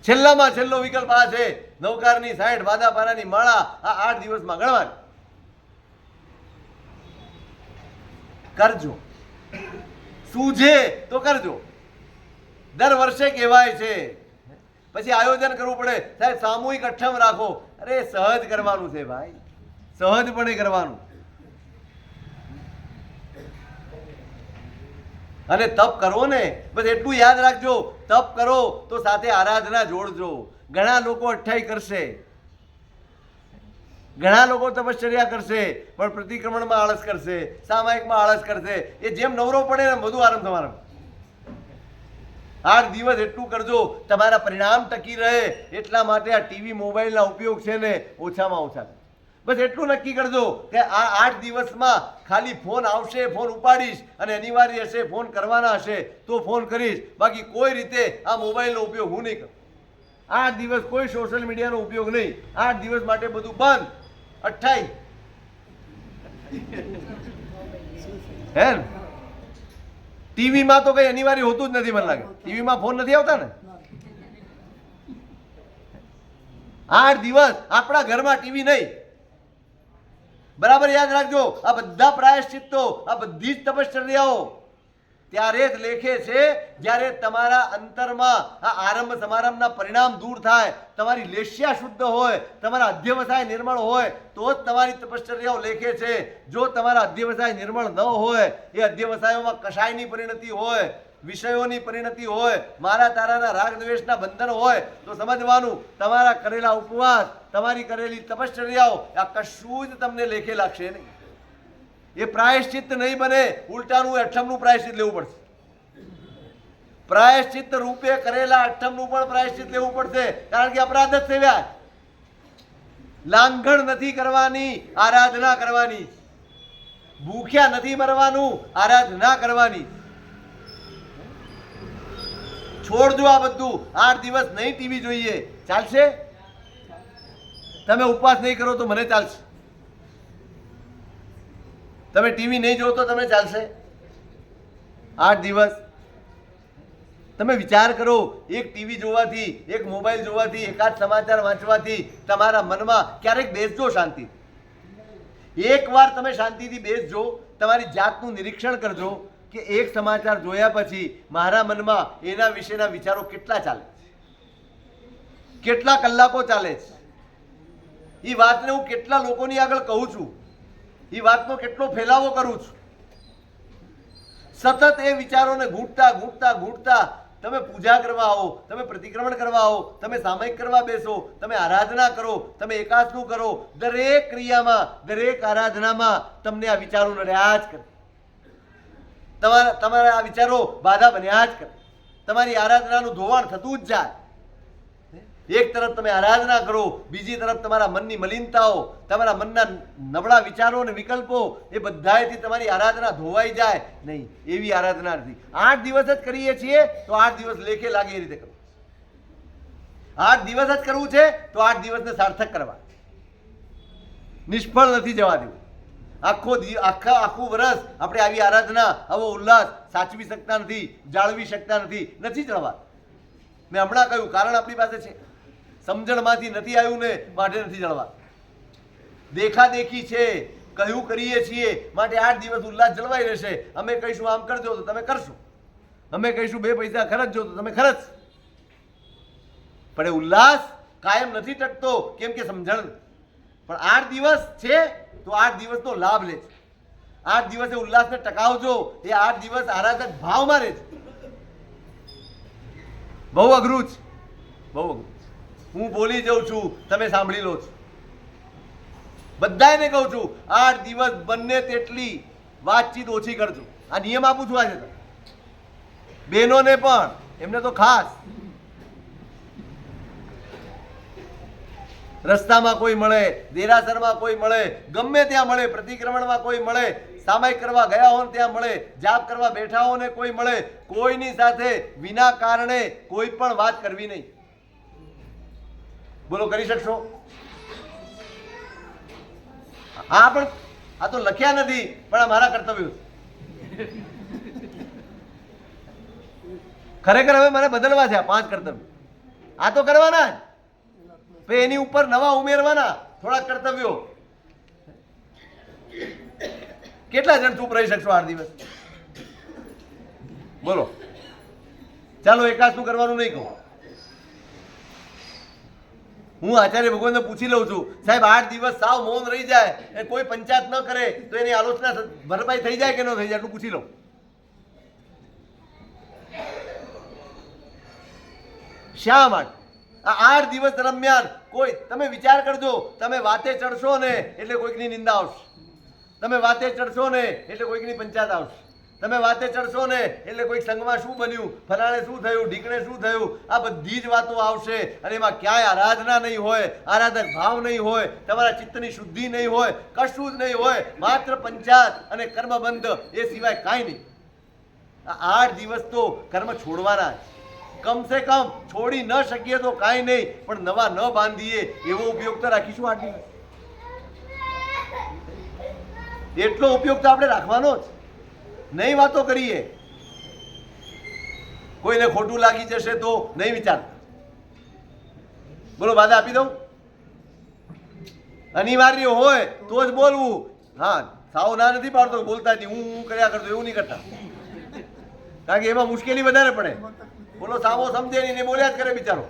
છેલ્લામાં છેલ્લો વિકલ્પ આ છે, નવકારની 60 બાદાપારાની માળા આ 8 દિવસમાં ગણવાની. કરજો, સૂઝે તો કરજો. દર વર્ષે કહેવાય છે, પછી આયોજન કરવું પડે, સાહેબ સામૂહિક અઠ્ઠમ રાખો. અરે સહજ કરવાનું છે ભાઈ, સહજપણે કરવાનું. અને તપ કરો ને, બસ એટલું યાદ રાખજો, તપ કરો તો સાથે આરાધના જોડજો. ઘણા લોકો 28 કરશે, ઘણા લોકો તપશ્ચર્યા કરશે, પણ પ્રતિક્રમણમાં આળસ કરશે, સામાયિકમાં આળસ કરશે. એ જેમ નવરો પડે ને બધું આરામ તમારા. 8 દિવસ એટલું કરજો, તમારા પરિણામ ટકી રહે. એટલા માટે આ ટીવી મોબાઈલના ઉપયોગ છે ને ઓછામાં ઓછા. બસ એટલું નક્કી કરજો કે આ 8 દિવસમાં ખાલી ફોન આવશે, ફોન ઉપાડીશ, અને અનિવાર્ય હશે ફોન કરવાના હશે તો ફોન કરીશ, બાકી કોઈ રીતે આ મોબાઈલનો ઉપયોગ હું નહીં કરું. 8 દિવસ કોઈ સોશિયલ મીડિયાનો ઉપયોગ નહીં. 8 દિવસ માટે બધું બંધ. 28 હે ને? ટીવીમાં તો કઈ અનિવાર્ય હોતું જ નથી મને લાગે. ટીવીમાં ફોન નથી આવતા ને. 8 દિવસ આપણા ઘરમાં ટીવી નહીં. બરાબર યાદ રાખજો, આ બધા પ્રાયશ્ચિત્તો, આ બધી જ તપશ્ચર્યાઓ ત્યારે જ લેખે છે જ્યારે તમારા અંતરમાં આ આરંભ સમારંભના પરિણામ દૂર થાય, તમારી લેશ્યા શુદ્ધ હોય, તમારા અધ્યવસાય નિર્મળ હોય તો જ તમારી તપશ્ચર્યાઓ લેખે છે. જો તમારા અધ્યવસાય નિર્મળ ન હોય, એ અધ્યવસાયોમાં કશાયની પરિણતિ હોય, વિષયોની પરિણતિ હોય, મારા તારાના રાગ દ્વેષના બંધન હોય, તો સમજવાનું તમારા કરેલા ઉપવાસ, તમારી કરેલી તપશ્ચર્યાઓ આ કશું જ તમને લેખે લાગશે નહીં. એ પ્રાયશ્ચિત્ત નહીં બને, ઉલટાનું અઠ્ઠમનું પ્રાયશ્ચિત્ત લેવું પડશે. પ્રાયશ્ચિત્ત રૂપે કરેલા અઠ્ઠમનું પણ પ્રાયશ્ચિત્ત લેવું પડશે, કારણ કે અપરાધ જ સેવ્યા. લાંઘણ નથી કરવાની, આરાધના કરવાની. ભૂખ્યા નથી મરવાનું, આરાધના કરવાની. છોડજો આ બધું. 8 દિવસ નહીં ટીવી જોઈએ, ચાલશે? તમે ઉપવાસ નહીં કરો તો મને ચાલશે. તમે ટીવી નહીં જોવો તો તમને ચાલશે? 8 દિવસ તમે વિચાર કરો. એક ટીવી જોવાથી, એક મોબાઈલ જોવાથી, એકાદ સમાચાર વાંચવાથી તમારા મનમાં ક્યારેક બેસજો શાંતિ. એકવાર તમે શાંતિથી બેસજો, તમારી જાતનું નિરીક્ષણ કરજો કે એક સમાચાર જોયા પછી મારા મનમાં એના વિશેના વિચારો કેટલા ચાલે, કેટલા કલાકો ચાલે છે. એ વાતને હું કેટલા લોકોની આગળ કહું છું, એ વાતનો કેટલો ફેલાવો કરું છું. સતત એ વિચારોને ઘૂંટતા ઘૂંટતા ઘૂંટતા તમે પૂજા કરવા આવો, તમે પ્રતિક્રમણ કરવા આવો, તમે સામયિક કરવા બેસો, તમે આરાધના કરો, તમે એકાસનું કરો, દરેક ક્રિયામાં, દરેક આરાધનામાં તમને આ વિચારો રહ્યા જ કરે. તમારા આ વિચારો બાધા બન્યા જ કરે. તમારી આરાધનાનું ધોવાણ થતું જ જાય. એક તરફ તમે આરાધના કરો, બીજી તરફ તમારા મનની મલિનતાઓ, તમારા મનના નબળા વિચારો અને વિકલ્પો, એ બધાથી તમારી આરાધના ધોવાઈ જાય નહીં. એવી આરાધના નથી. 8 દિવસ જ કરીએ છીએ તો 8 દિવસ લેખે લાગે એ રીતે કરવું. 8 દિવસ જ કરવું છે તો 8 દિવસને સાર્થક કરવા, નિષ્ફળ નથી જવા દેવું. આખું વર્ષ આપણે આવી આરાધના, આવો ઉલ્લાસ સાચવી શકતા નથી, જાળવી શકતા નથી, નથી જળવા. મેં હમણાં કહ્યું, કારણ આપણી પાસે છે. સમજણમાંથી નથી આવ્યું ને માટે નથી જળવા. દેખાદેખી છે, કહ્યું કરીએ છીએ માટે 8 દિવસ ઉલ્લાસ જળવાઈ રહેશે. અમે કહીશું આમ કરજો તો તમે કરશો, અમે કહીશું 2 પૈસા ખર્ચજો તો તમે ખર્ચ. પણ એ ઉલ્લાસ કાયમ નથી ટકતો, કેમ કે સમજણ. પણ 8 દિવસ છે તો 8 દિવસનો લાભ લે છે. 8 દિવસે ઉલ્લાસને ટકાવજો. એ 8 દિવસ આરાધક ભાવમાં રહે છે. બહુ અઘરું છે, બહુ અઘરું. હું બોલી જાઉં છું, તમે સાંભળી લો છો. બધાને કહું છું 8 દિવસ બંને તેટલી વાતચીત ઓછી કરજો. આ નિયમ આપું છું આજે. બહેનોને પણ, એમને તો ખાસ. રસ્તામાં કોઈ મળે, દેરાસરમાં કોઈ મળે, ગમે ત્યાં મળે, પ્રતિક્રમણમાં કોઈ મળે, સામાયિક કરવા ગયા હો ત્યાં મળે, જાપ કરવા બેઠા હો ને કોઈ મળે, કોઈની સાથે વિના કારણે કોઈ પણ વાત કરવી નહીં. બોલો, કરી શકશો? આ પણ આ તો લખ્યા નથી, પણ આ મારા કર્તવ્યો છે. ખરેખર હવે મને બદલવા છે આ 5 કર્તવ્ય. આ તો કરવાના જ, એની ઉપર નવા ઉમેરવાના થોડા કર્તવ્યો. કેટલા જણ ચૂપ રહી શકશો 8 દિવસ? બોલો. ચાલો, એકાસનું કરવાનું નહીં કહું. હું આચાર્ય ભગવાનને પૂછી લઉં છું, સાહેબ 8 દિવસ સાવ મૌન રહી જાય અને કોઈ પંચાયત ન કરે તો એની આલોચના ભરપાઈ થઈ જાય કે ન થઈ જાય? એટલું પૂછી લઉં. શા માટે આ 8 દિવસ દરમિયાન કોઈ, તમે વિચાર કરજો, તમે વાતે ચડશો ને એટલે કોઈકની નિંદા આવશે, તમે વાતે ચડશો ને એટલે કોઈકની પંચાયત આવશે, તમે વાતે ચડશો ને એટલે કોઈક સંઘમાં શું બન્યું, ફલાણે શું થયું, ઢીકણે શું થયું, આ બધી જ વાતો આવશે. અને એમાં ક્યાંય આરાધના નહીં હોય, આરાધક ભાવ નહીં હોય, તમારા ચિત્તની શુદ્ધિ નહીં હોય, કશું જ નહીં હોય, માત્ર પંચાયત અને કર્મબંધ, એ સિવાય કાંઈ નહીં. આ 8 દિવસ તો કર્મ છોડવાના જ. કમસે કમ છોડી ન શકીએ તો કાંઈ નહીં, પણ નવા ન બાંધીએ એવો ઉપયોગ તો રાખીશું 8 દિવસ. એટલો ઉપયોગ તો આપણે રાખવાનો જ. નહીં વાતો કરીએ. કોઈને ખોટું લાગી જશે તો નહીં વિચાર. બોલો, બાધા આપી દઉં? અનિવાર્ય હોય તો જ બોલવું. હા, સાવ ના નથી પાડતો, બોલતા નહીં, હું કર્યા કરતો, એવું નહીં કરતા. કારણ કે એમાં મુશ્કેલી વધારે પડે. બોલો, સાવો સમજે નહીં ને બોલ્યા જ કરે બિચારો.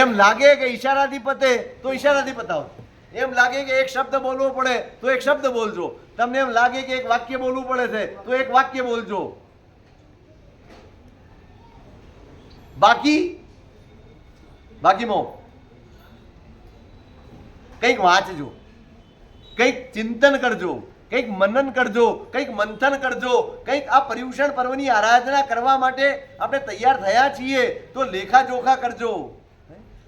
એમ લાગે કે ઈશારાથી પતે તો ઈશારાથી પતાવો. એમ લાગે કે એક શબ્દ બોલવો પડે તો એક શબ્દ બોલજો. તમને એમ લાગે કે એક વાક્ય બોલવું પડે છે તો એક વાક્ય બોલજો. બાકીમાં કંઈક વાંચજો, કંઈક ચિંતન કરજો, કંઈક મનન કરજો, કંઈક મંથન કરજો. કંઈક આ પર્યુષણ પર્વની આરાધના કરવા માટે આપણે તૈયાર થયા છીએ તો લેખાજોખા કરજો.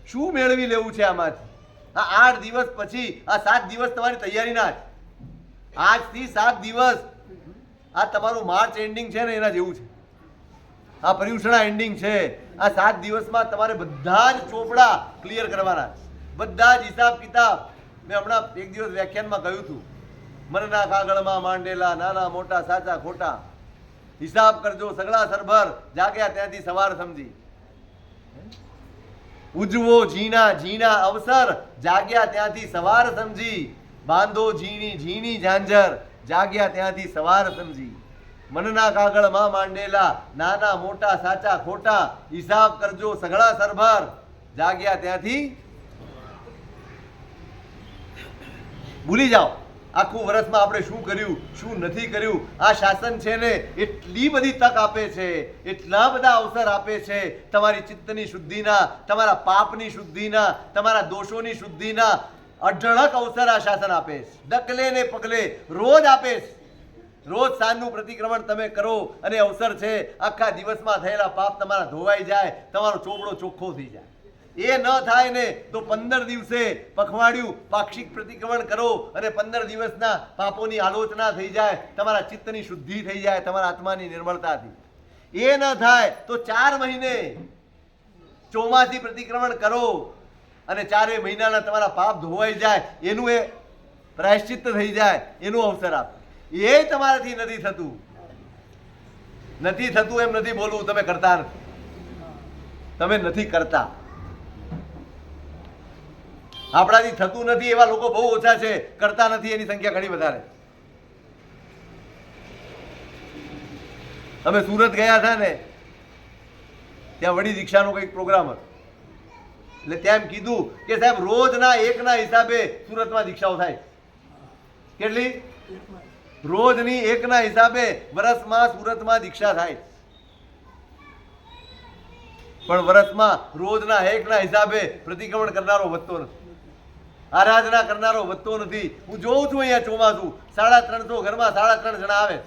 શું મેળવી લેવું છે આમાંથી? આ 8 દિવસ પછી આ 7 દિવસ તમારી તૈયારીના જ. આજથી 7 દિવસ આ તમારું માર્ચ એન્ડિંગ છે ને એના જેવું છે. આ પર્યુષણા એન્ડિંગ છે. આ 7 દિવસમાં તમારે બધા જ ચોપડા ક્લિયર કરવાના, બધા જ હિસાબ કિતાબ. મેં હમણાં એક દિવસ વ્યાખ્યાનમાં કહ્યું હતું, મનના કાગળમાં માંડેલા નાના મોટા સાચા ખોટા હિસાબ કરજો સગળા સરભર, જાગ્યા ત્યાંથી સવાર સમજી. ઉજવો ઝીણા ઝીણા અવસર, જાગ્યા ત્યાંથી સવાર સમજી. બાંધો ઝીણી ઝીણી ઝાંઝર, જાગ્યા ત્યાંથી સવાર સમજી. મનના કાગળમાં માંડેલા નાના મોટા સાચા ખોટા હિસાબ કરજો સગળા સરભર, જાગ્યા ત્યાંથી. ભૂલી જાઓ આખું વર્ષમાં આપણે શું કર્યું શું નથી કર્યું. આ શાસન છે ને એટલી બધી તક આપે છે, એટલા બધા અવસર આપે છે તમારી ચિત્તની શુદ્ધિના, તમારા પાપની શુદ્ધિના, તમારા દોષોની શુદ્ધિના. અઢળક અવસર આ શાસન આપે છે, ડગલે ને પગલે રોજ આપે છે. રોજ સાંજનું પ્રતિક્રમણ તમે કરો અને અવસર છે આખા દિવસમાં થયેલા પાપ તમારા ધોવાઈ જાય, તમારો ચોપડો ચોખ્ખો થઈ જાય. એ ન થાય ને તો 15 દિવસે પખવાડિયું પાક્ષિક પ્રતિક્રમણ કરો અને 15 દિવસના પાપોની આલોચના થઈ જાય, તમારા ચિત્તની શુદ્ધિ થઈ જાય, તમારા આત્માની નિર્મળતાથી. એ ન થાય તો 4 મહિને ચોમાસી પ્રતિક્રમણ કરો અને 4 મહિનાના તમારા પાપ ધોવાઈ જાય, એનું એ પ્રાયશ્ચિત્ત થઈ જાય, એનું અવસર આપે. એ તમારાથી નથી થતું. નથી થતું એમ નથી બોલવું, તમે કરતા નથી, તમે નથી કરતા. આપણાથી થતું નથી એવા લોકો બહુ ઓછા છે, કરતા નથી એની સંખ્યા ઘણી વધારે. અમે સુરત ગયા હતા ને, ત્યાં વડી દીક્ષાનો કંઈક પ્રોગ્રામ હતો. એટલે ત્યાં એમ કીધું કે સાહેબ રોજના એકના હિસાબે સુરતમાં દીક્ષાઓ થાય. કેટલી? રોજની એકના હિસાબે વર્ષમાં સુરતમાં દીક્ષા થાય. પણ વર્ષમાં રોજના એકના હિસાબે પ્રતિક્રમણ કરનારો વધતો નથી, આરાધના કરનારો વધતો નથી. હું જોઉં છું અહીંયા ચોમાસું 350 ઘરમાં 3.5 જણા આવે.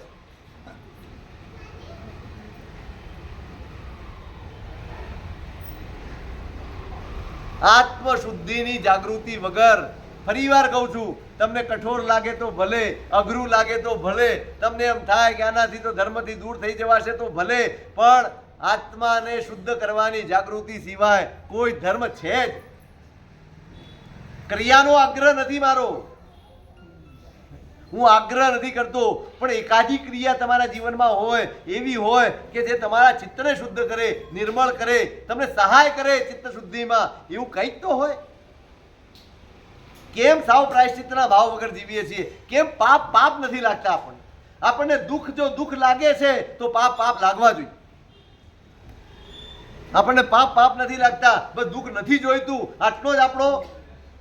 આત્મશુદ્ધિની જાગૃતિ વગર, ફરીવાર કહું છું, તમને કઠોર લાગે તો ભલે, અઘરું લાગે તો ભલે, તમને એમ થાય કે આનાથી તો ધર્મથી દૂર થઈ જવાશે તો ભલે, પણ આત્માને શુદ્ધ કરવાની જાગૃતિ સિવાય કોઈ ધર્મ છે જ. ક્રિયાનો આગ્રહ નથી મારો, હું આગ્રહ નથી કરતો, પણ એકાદી ક્રિયા તમારા જીવનમાં હોય, એવી હોય કે જે તમારા ચિત્તને શુદ્ધ કરે, નિર્મળ કરે, તમને સહાય કરે ચિત્ત શુદ્ધિમાં, એવું કંઈક તો હોય. કેમ સાવ પ્રાયશ્ચિત્તના ભાવ વગર જીવીએ છીએ? કેમ પાપ પાપ નથી લાગતા આપણને? આપણને દુઃખ જો દુઃખ લાગે છે તો પાપ પાપ લાગવા જોઈએ. આપણને પાપ પાપ નથી લાગતા, બસ દુઃખ નથી જોઈતું, આટલો જ આપણો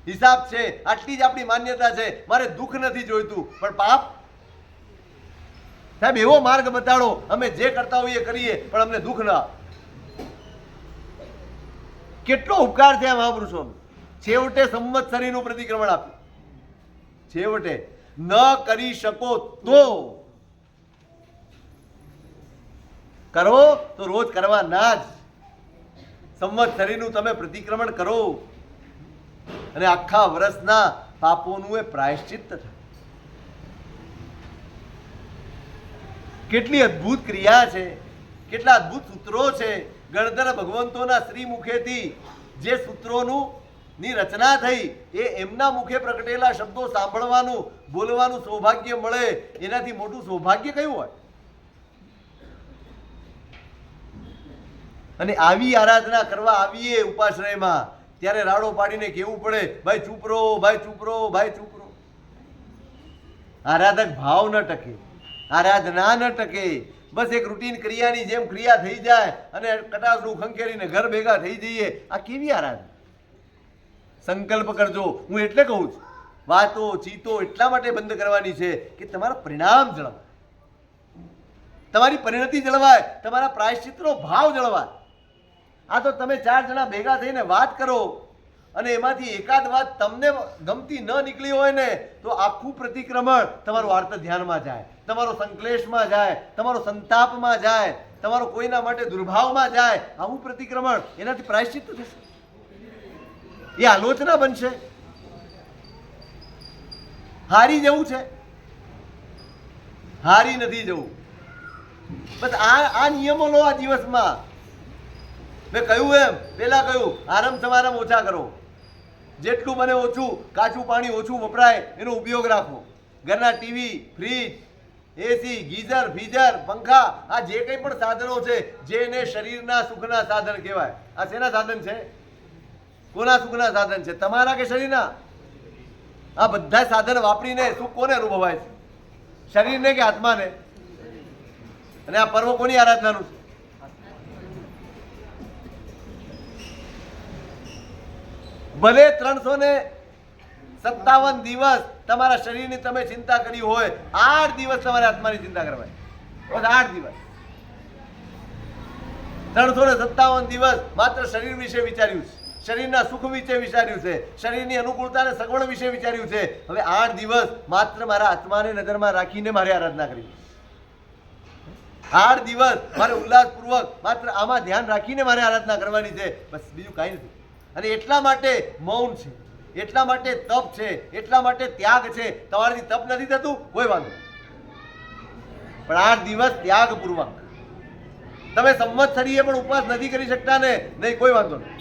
હિસાબ છે, આટલી જ આપણી માન્યતા છે. મારે દુઃખ નથી જોઈતું પણ પાપ. સાહેબ એવો માર્ગ બતાડો, અમે જે કરતા હોઈએ કરીએ પણ અમને દુઃખ ના. કેટલો ઉપકાર છે આ મહાપુરુષોનો. છેવટે સંવત્સરીનું પ્રતિક્રમણ આપ્યું. છેવટે ન કરી શકો તો કરો તો રોજ કરવા ના જ. સંવત્સરીનું તમે પ્રતિક્રમણ કરો અને આખા વર્ષના પાપોનું એ પ્રાયશ્ચિત્ત થાય. કેટલી અદ્ભુત ક્રિયા છે, કેટલા અદ્ભુત સૂત્રો છે. ગણધર ભગવંતોના શ્રી મુખેથી જે સૂત્રોનું ની રચના થઈ, એ એમના મુખે પ્રગટેલા શબ્દો સાંભળવાનું બોલવાનું સૌભાગ્ય મળે, એનાથી મોટું સૌભાગ્ય કયું હોય? અને આવી આરાધના કરવા આવીએ ઉપાશ્રયમાં ત્યારે રાડો પાડીને કહેવું પડે, ભાઈ ચૂપ રહો, ભાઈ ચૂપ રહો, ભાઈ ચૂપ રહો. આરાધક ભાવ ન ટકે, આરાધના ન ટકે. બસ એક રૂટીન ક્રિયાની જેમ ક્રિયા થઈ જાય અને કટાસનું ખંખેરીને ઘર ભેગા થઈ જઈએ. આ કેવી આરાધના? સંકલ્પ કરજો. હું એટલે કહું છું, વાતો ચીતો એટલા માટે બંધ કરવાની છે કે તમારા પરિણામ જળવાય, તમારી પરિણતિ જળવાય, તમારા પ્રાયશ્ચિતનો ભાવ જળવાય. આ તો તમે 4 જણા ભેગા થઈને વાત કરો અને એમાંથી એકાદ વાત તમને ગમતી ન નીકળી હોય ને તો આખું પ્રતિક્રમણ તમારું આર્ત ધ્યાનમાં જાય, તમારો સંક્લેશમાં જાય, તમારો સંતાપમાં જાય, તમારો કોઈના માટે દુર્ભાવમાં જાય. આવું પ્રતિક્રમણ, એનાથી પ્રાયશ્ચિત્ત થશે, એ આલોચના બનશે. હારી જવું છે? હારી નથી જવું. બસ આ નિયમો લો આ દિવસમાં. મેં કહ્યું એમ પેલા કહ્યું, આરામ સમારામ ઓછા કરો, જેટલું બને ઓછું, કાચું પાણી ઓછું વપરાય એનો ઉપયોગ રાખો. ઘરના ટીવી, ફ્રીજ, એસી, ગીઝર, ફીઝર, પંખા, આ જે કંઈ પણ સાધનો છે જેને શરીરના સુખના સાધન કહેવાય, આ શેના સાધન છે? કોના સુખના સાધન છે? તમારા કે શરીરના? આ બધા સાધન વાપરીને સુખ કોને અનુભવાય છે? શરીરને કે આત્માને? અને આ પર્વ કોની આરાધનાનું છે? ભલે 357 દિવસ તમારા શરીરની તમે ચિંતા કરી હોય, 8 દિવસ તમારે આત્માની ચિંતા કરવાની. બસ 8 દિવસ. 357 દિવસ માત્ર શરીર વિશે વિચાર્યું છે, શરીરના સુખ વિશે વિચાર્યું છે, શરીરની અનુકૂળતા અને સગવડ વિશે વિચાર્યું છે. હવે 8 દિવસ માત્ર મારા આત્માને નજરમાં રાખીને મારે આરાધના કરવી. 8 દિવસ મારે ઉલ્લાસપૂર્વક માત્ર આમાં ધ્યાન રાખીને મારે આરાધના કરવાની છે. બસ બીજું કાંઈ નથી. અને એટલા માટે મૌન છે, એટલા માટે તપ છે, એટલા માટે ત્યાગ છે. તમારાથી તપ નથી થતું, કોઈ વાંધો નહીં, પણ 8 દિવસ ત્યાગપૂર્વક. તમે સંવત્સરીએ પણ ઉપવાસ નથી કરી શકતા ને, નહીં, કોઈ વાંધો નહીં.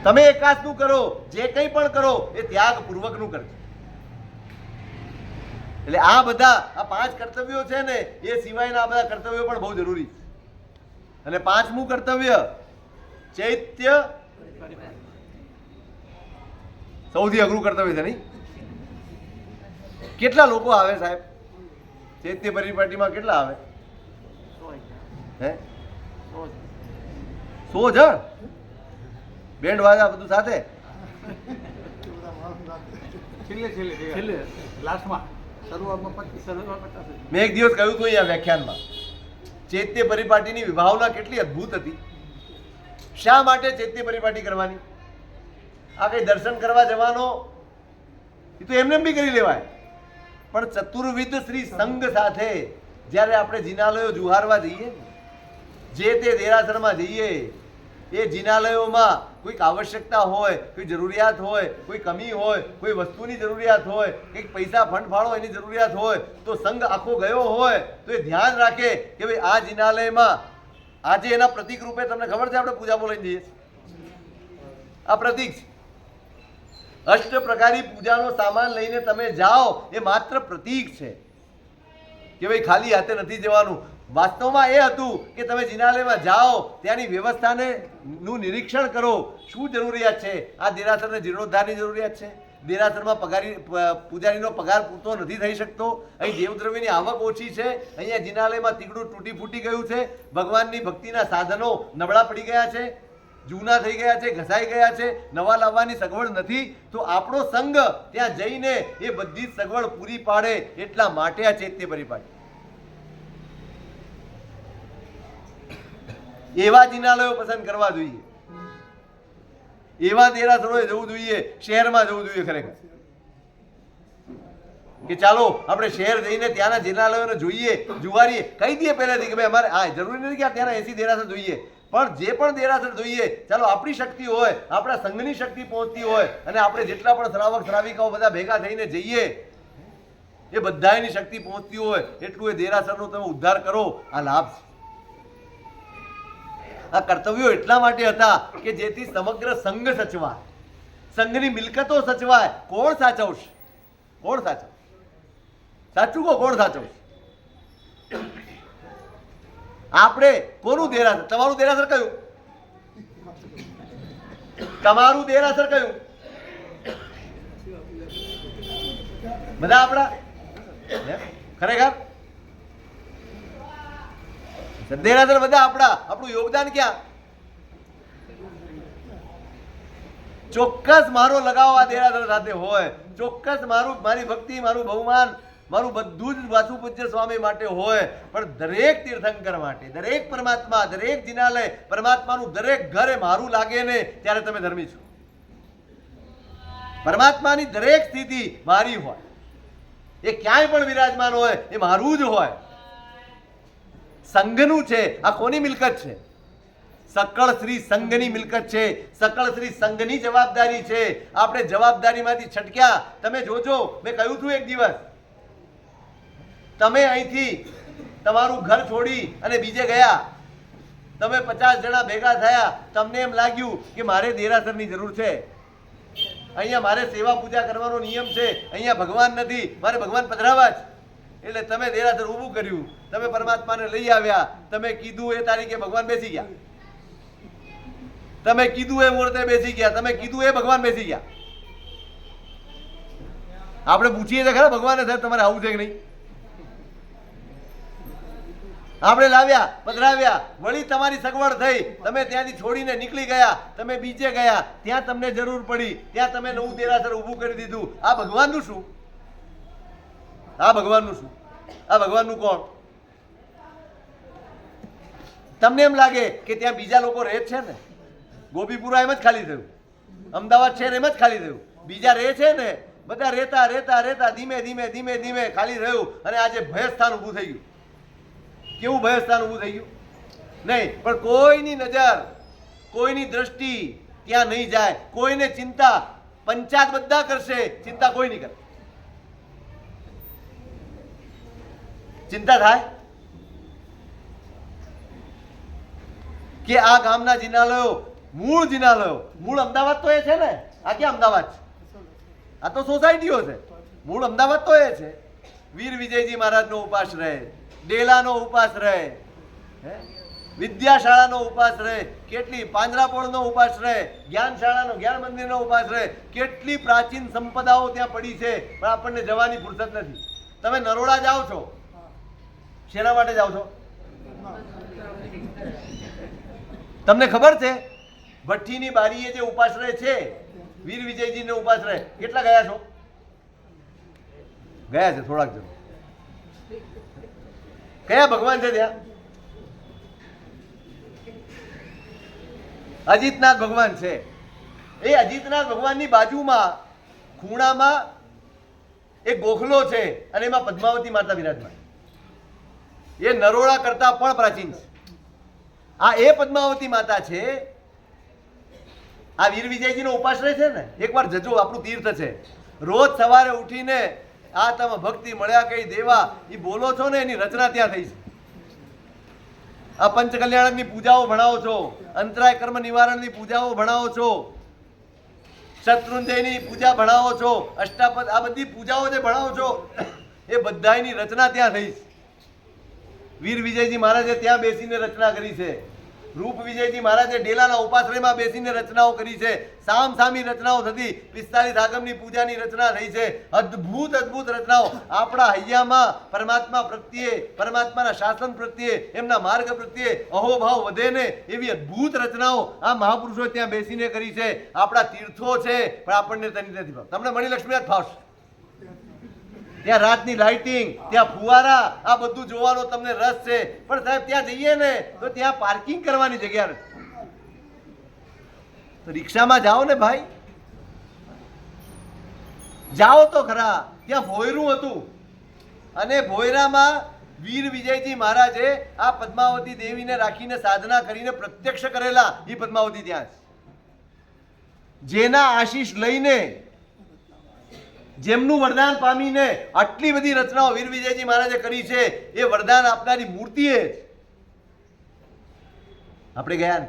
તમે એકાદનું કરો, જે કંઈ પણ કરો એ ત્યાગપૂર્વકનું કરજો. એટલે આ બધા આ 5 કર્તવ્યો છે ને, એ સિવાયના આ બધા કર્તવ્યો પણ બહુ જરૂરી છે. અને 5મું કર્તવ્ય ચૈત્ય, સૌથી અઘરું કર્તવ્ય છે નહીં? કેટલા લોકો આવે સાહેબ ચૈત્ય પરિપાટીમાં? કેટલા આવે? હે, 100 જણ? બેન્ડ વાજા બધું સાથે? છેલ્લે લાસ્ટમાં મેં એક દિવસ કહ્યું હતું અહીંયા વ્યાખ્યાનમાં, ચૈત્ય પરિપાટીની વિભાવના કેટલી અદ્ભુત હતી. શા માટે ચૈત્ય પરિપાટી કરવાની? આ કઈ દર્શન કરવા જવાનો એ તો એમને બી કરી લેવાય, પણ ચતુર્વિધ શ્રી સંઘ સાથે જ્યારે આપણે જિનાલયો જુહારવા જઈએ, જે તે દેરાસરમાં જઈએ, એ જિનાલયોમાં કોઈક આવશ્યકતા હોય, કોઈ જરૂરિયાત હોય, કોઈ કમી હોય, કોઈ વસ્તુની જરૂરિયાત હોય, કંઈક પૈસા ફંડ ફાળો એની જરૂરિયાત હોય, તો સંઘ આખો ગયો હોય તો એ ધ્યાન રાખે કે ભાઈ આ જિનાલયમાં આજે એના પ્રતિક રૂપે, તમને ખબર છે આપણે પૂજા બોલાવીને જઈએ, આ પ્રતિક છે. અષ્ટ પ્રકારી પૂજાનો સામાન લઈને તમે જાઓ એ માત્ર પ્રતીક છે કે ભાઈ ખાલી હાથે નથી જવાનું. વાસ્તવમાં એ હતું કે તમે જિનાલયમાં જાઓ, ત્યાંની વ્યવસ્થાને નું નિરીક્ષણ કરો, શું જરૂરિયાત છે. આ દેરાસરને જીર્ણોદ્ધારની જરૂરિયાત છે, દેરાસરમાં પૂજારીનો પગાર પૂરતો નથી થઈ શકતો, અહીં દેવદ્રવ્યની આવક ઓછી છે, અહીંયા જિનાલયમાં તીકડું તૂટી ફૂટી ગયું છે, ભગવાનની ભક્તિના સાધનો નબળા પડી ગયા છે, જૂના થઈ ગયા છે, ઘસાઈ ગયા છે, નવા લાવવાની સગવડ નથી. તો આપણો સંઘ ત્યાં જઈને એ બધી જ સગવડ પૂરી પાડે, એટલા માટે આ ચૈત્ય પરિપાટી. એવા જિનાલયો પસંદ કરવા જોઈએ, એવા દેરાસરોએ જવું જોઈએ, શહેરમાં જવું જોઈએ. ખરેખર કે ચાલો આપણે શહેર જઈને ત્યાંના જિનાલયોને જોઈએ, જુવારીએ, કહી દઈએ પહેલાથી કે ભાઈ અમારે આ જરૂરી નથી કે ત્યાંના 80 દેરાસર જોઈએ, પણ જે પણ દેરાસર જોઈએ, ચાલો આપણી શક્તિ હોય, આપણા સંઘની શક્તિ પહોંચતી હોય, અને આપણે જેટલા પણ શ્રાવક શ્રાવિકાઓ બધા ભેગા થઈને જઈએ, એ બધાની શક્તિ પહોંચતી હોય એટલું એ દેરાસરનો તમે ઉદ્ધાર કરો. આ લાભ છે. આ કર્તવ્યો એટલા માટે હતા કે જેથી સમગ્ર સંઘ સચવાય, સંઘની મિલકતો સચવાય. કોણ સાચવશે? કોણ સાચવશે? સાચું કહો, કોણ સાચવશે? આપણે કોનું દેરાસર? તમારું દેરાસર કયું? તમારું દેરાસર કયું? બધા આપણા ખરેખર દેરાસર બધા આપણા. આપણું યોગદાન ક્યાં? ચોક્કસ મારો લગાવ આ દેરાસર સાથે હોય, ચોક્કસ મારી ભક્તિ, મારું બહુમાન, મારું બધું જ વાસુ પૂજ્ય સ્વામી માટે હોય, પણ દરેક તીર્થંકર માટે, દરેક પરમાત્મા, દરેક જિનાલય, પરમાત્માનું દરેક ઘર એ મારું લાગે ને ત્યારે તમે ધર્મી છો. પરમાત્માની દરેક સ્થિતિ મારી હોય, એ ક્યાંય પણ વિરાજમાન હોય એ મારું જ હોય. સંઘનું છે. આ કોની મિલકત છે? સકળ શ્રી સંઘની મિલકત છે, સકળ શ્રી સંઘની જવાબદારી છે. આપણે જવાબદારીમાંથી છટક્યા. તમે જોજો, મેં કહ્યું હતું એક દિવસ, તમે અહીંથી તમારું ઘર છોડી અને બીજે ગયા, તમે 50 જણા ભેગા થયા, તમને એમ લાગ્યું કે મારે દેરાસરની જરૂર છે, અહીંયા મારે સેવા પૂજા કરવાનો નિયમ છે, અહીંયા ભગવાન નથી, મારે ભગવાન પધરાવા જ. એટલે તમે દેરાસર ઊભું કર્યું, તમે પરમાત્માને લઈ આવ્યા, તમે કીધું એ તારીખે ભગવાન બેસી ગયા, તમે કીધું એ મુહૂર્તે બેસી ગયા, તમે કીધું એ ભગવાન બેસી ગયા. આપણે પૂછીએ તો ખરા ભગવાને, સાહેબ તમારે આવું છે કે નહીં? આપણે લાવ્યા, પધરાવ્યા, વળી તમારી સગવડ થઈ, તમે ત્યાંથી છોડીને નીકળી ગયા, તમે બીજે ગયા, ત્યાં તમને જરૂર પડી, ત્યાં તમે નવું દેરાસર ઊભું કરી દીધું. આ ભગવાનનું શું? આ ભગવાનનું શું? આ ભગવાનનું કોણ? તમને એમ લાગે કે ત્યાં બીજા લોકો રહે જ છે ને? ગોપીપુરા એમ જ ખાલી થયું, અમદાવાદ શહેર એમ જ ખાલી થયું, બીજા રહે છે ને? બધા રહેતા રહેતા રહેતા ધીમે ધીમે ધીમે ધીમે ખાલી રહ્યું અને આજે ભયસ્થાન ઊભું થઈ ગયું. કેવું ભયસ્થાન ઊભું થઈ ગયું? નહીં, પણ કોઈની નજર, કોઈની દ્રષ્ટિ ત્યાં નહીં જાય, કોઈને ચિંતા, પંચાયત બધા કરશે, ચિંતા કોઈ નહીં કરે. ચિંતા થાય કે આ ગામના જિનાલયો, મૂળ જિનાલયો, મૂળ અમદાવાદ તો એ છે ને? આ ક્યાં અમદાવાદ છે? આ તો સોસાયટીઓ છે. મૂળ અમદાવાદ તો એ છે. વીર વિજયજી મહારાજનો ઉપાસ રહે, ડેલાનો ઉપાસ રહે, વિદ્યાશાળાનો ઉપાસ રહે, કેટલી પાંજરાપોળનો ઉપાસ રહે, જ્ઞાનશાળાનો, જ્ઞાન મંદિરનો ઉપાસ રહે, કેટલી પ્રાચીન સંપદાઓ ત્યાં પડી છે, પણ આપણને જવાની ફુરસત નથી. તમે નરોડા જાઓ છો, શેના માટે જાઓ છો? તમને ખબર છે ભઠ્ઠીની બારીએ જે ઉપાશ્રય છે, વીર વિજયજીને ઉપાશ્રય, કેટલા ગયા છો? ગયા છે થોડાક જણ. કયા ભગવાન છે ત્યાં? અજીતનાથ ભગવાન છે. એ અજીતનાથ ભગવાનની બાજુમાં ખૂણામાં એક ગોખલો છે અને એમાં પદ્માવતી માતા વિરાજમાન. એ નરોડા કરતા પણ પ્રાચીન છે. આ એ પદ્માવતી માતા છે. આ વીર વિજયજીનો ઉપાશ્રય છે ને, એકવાર જજો, આપણું તીર્થ છે. રોજ સવારે ઉઠીને આ તમે ભક્તિ મળ્યા કઈ દેવા એ બોલો છો ને, એની રચના ત્યાં થઈ છે. આ પંચકલ્યાણકની પૂજાઓ ભણાવો છો, અંતરાય કર્મ નિવારણની પૂજાઓ ભણાવો છો, શત્રુંજયની પૂજા ભણાવો છો, અષ્ટાપદ, આ બધી પૂજાઓ જે ભણાવો છો એ બધાની રચના ત્યાં થઈ છે. વીર વિજયજી મહારાજે ત્યાં બેસીને રચના કરી છે. રૂપ વિજયજી મહારાજે ડેલાના ઉપાશ્રયમાં બેસીને રચનાઓ કરી છે. સામ સામી રચનાઓ થતી, 45 આગમની પૂજાની રચના થઈ છે. અદ્ભુત અદ્ભુત રચનાઓ. આપણા હૈયામાં પરમાત્મા પ્રત્યે, પરમાત્માના શાસન પ્રત્યે, એમના માર્ગ પ્રત્યે અહોભાવ વધે ને એવી અદ્ભુત રચનાઓ આ મહાપુરુષો ત્યાં બેસીને કરી છે. આપણા તીર્થો છે, પણ આપણને તેની નથી ભાવ. તમને મણિલક્ષ્મી ફાવશે. ત્યાં રાતની લાઇટિંગ, ત્યાં ફુવારા, આ બધું જોવાનો તમને રસ છે, પણ સાહેબ ત્યાં જઈએ ને તો ત્યાં પાર્કિંગ કરવાની જગ્યા નથી. તો રિક્ષામાં જાઓ ને ભાઈ, જાઓ તો ખરા. ત્યાં ભોયરું હતું અને ભોયરામાં વીર વિજયજી મહારાજે આ પદ્માવતી દેવીને રાખીને સાધના કરીને પ્રત્યક્ષ કરેલા એ પદ્માવતી ત્યાં છે. જેના આશીષ લઈને, જેમનું વરદાન પામીને આટલી બધી રચનાઓ વીર વિજયજી મહારાજે કરી છે, એ વરદાન આપનારી મૂર્તિ એ આપણે ગયા ને.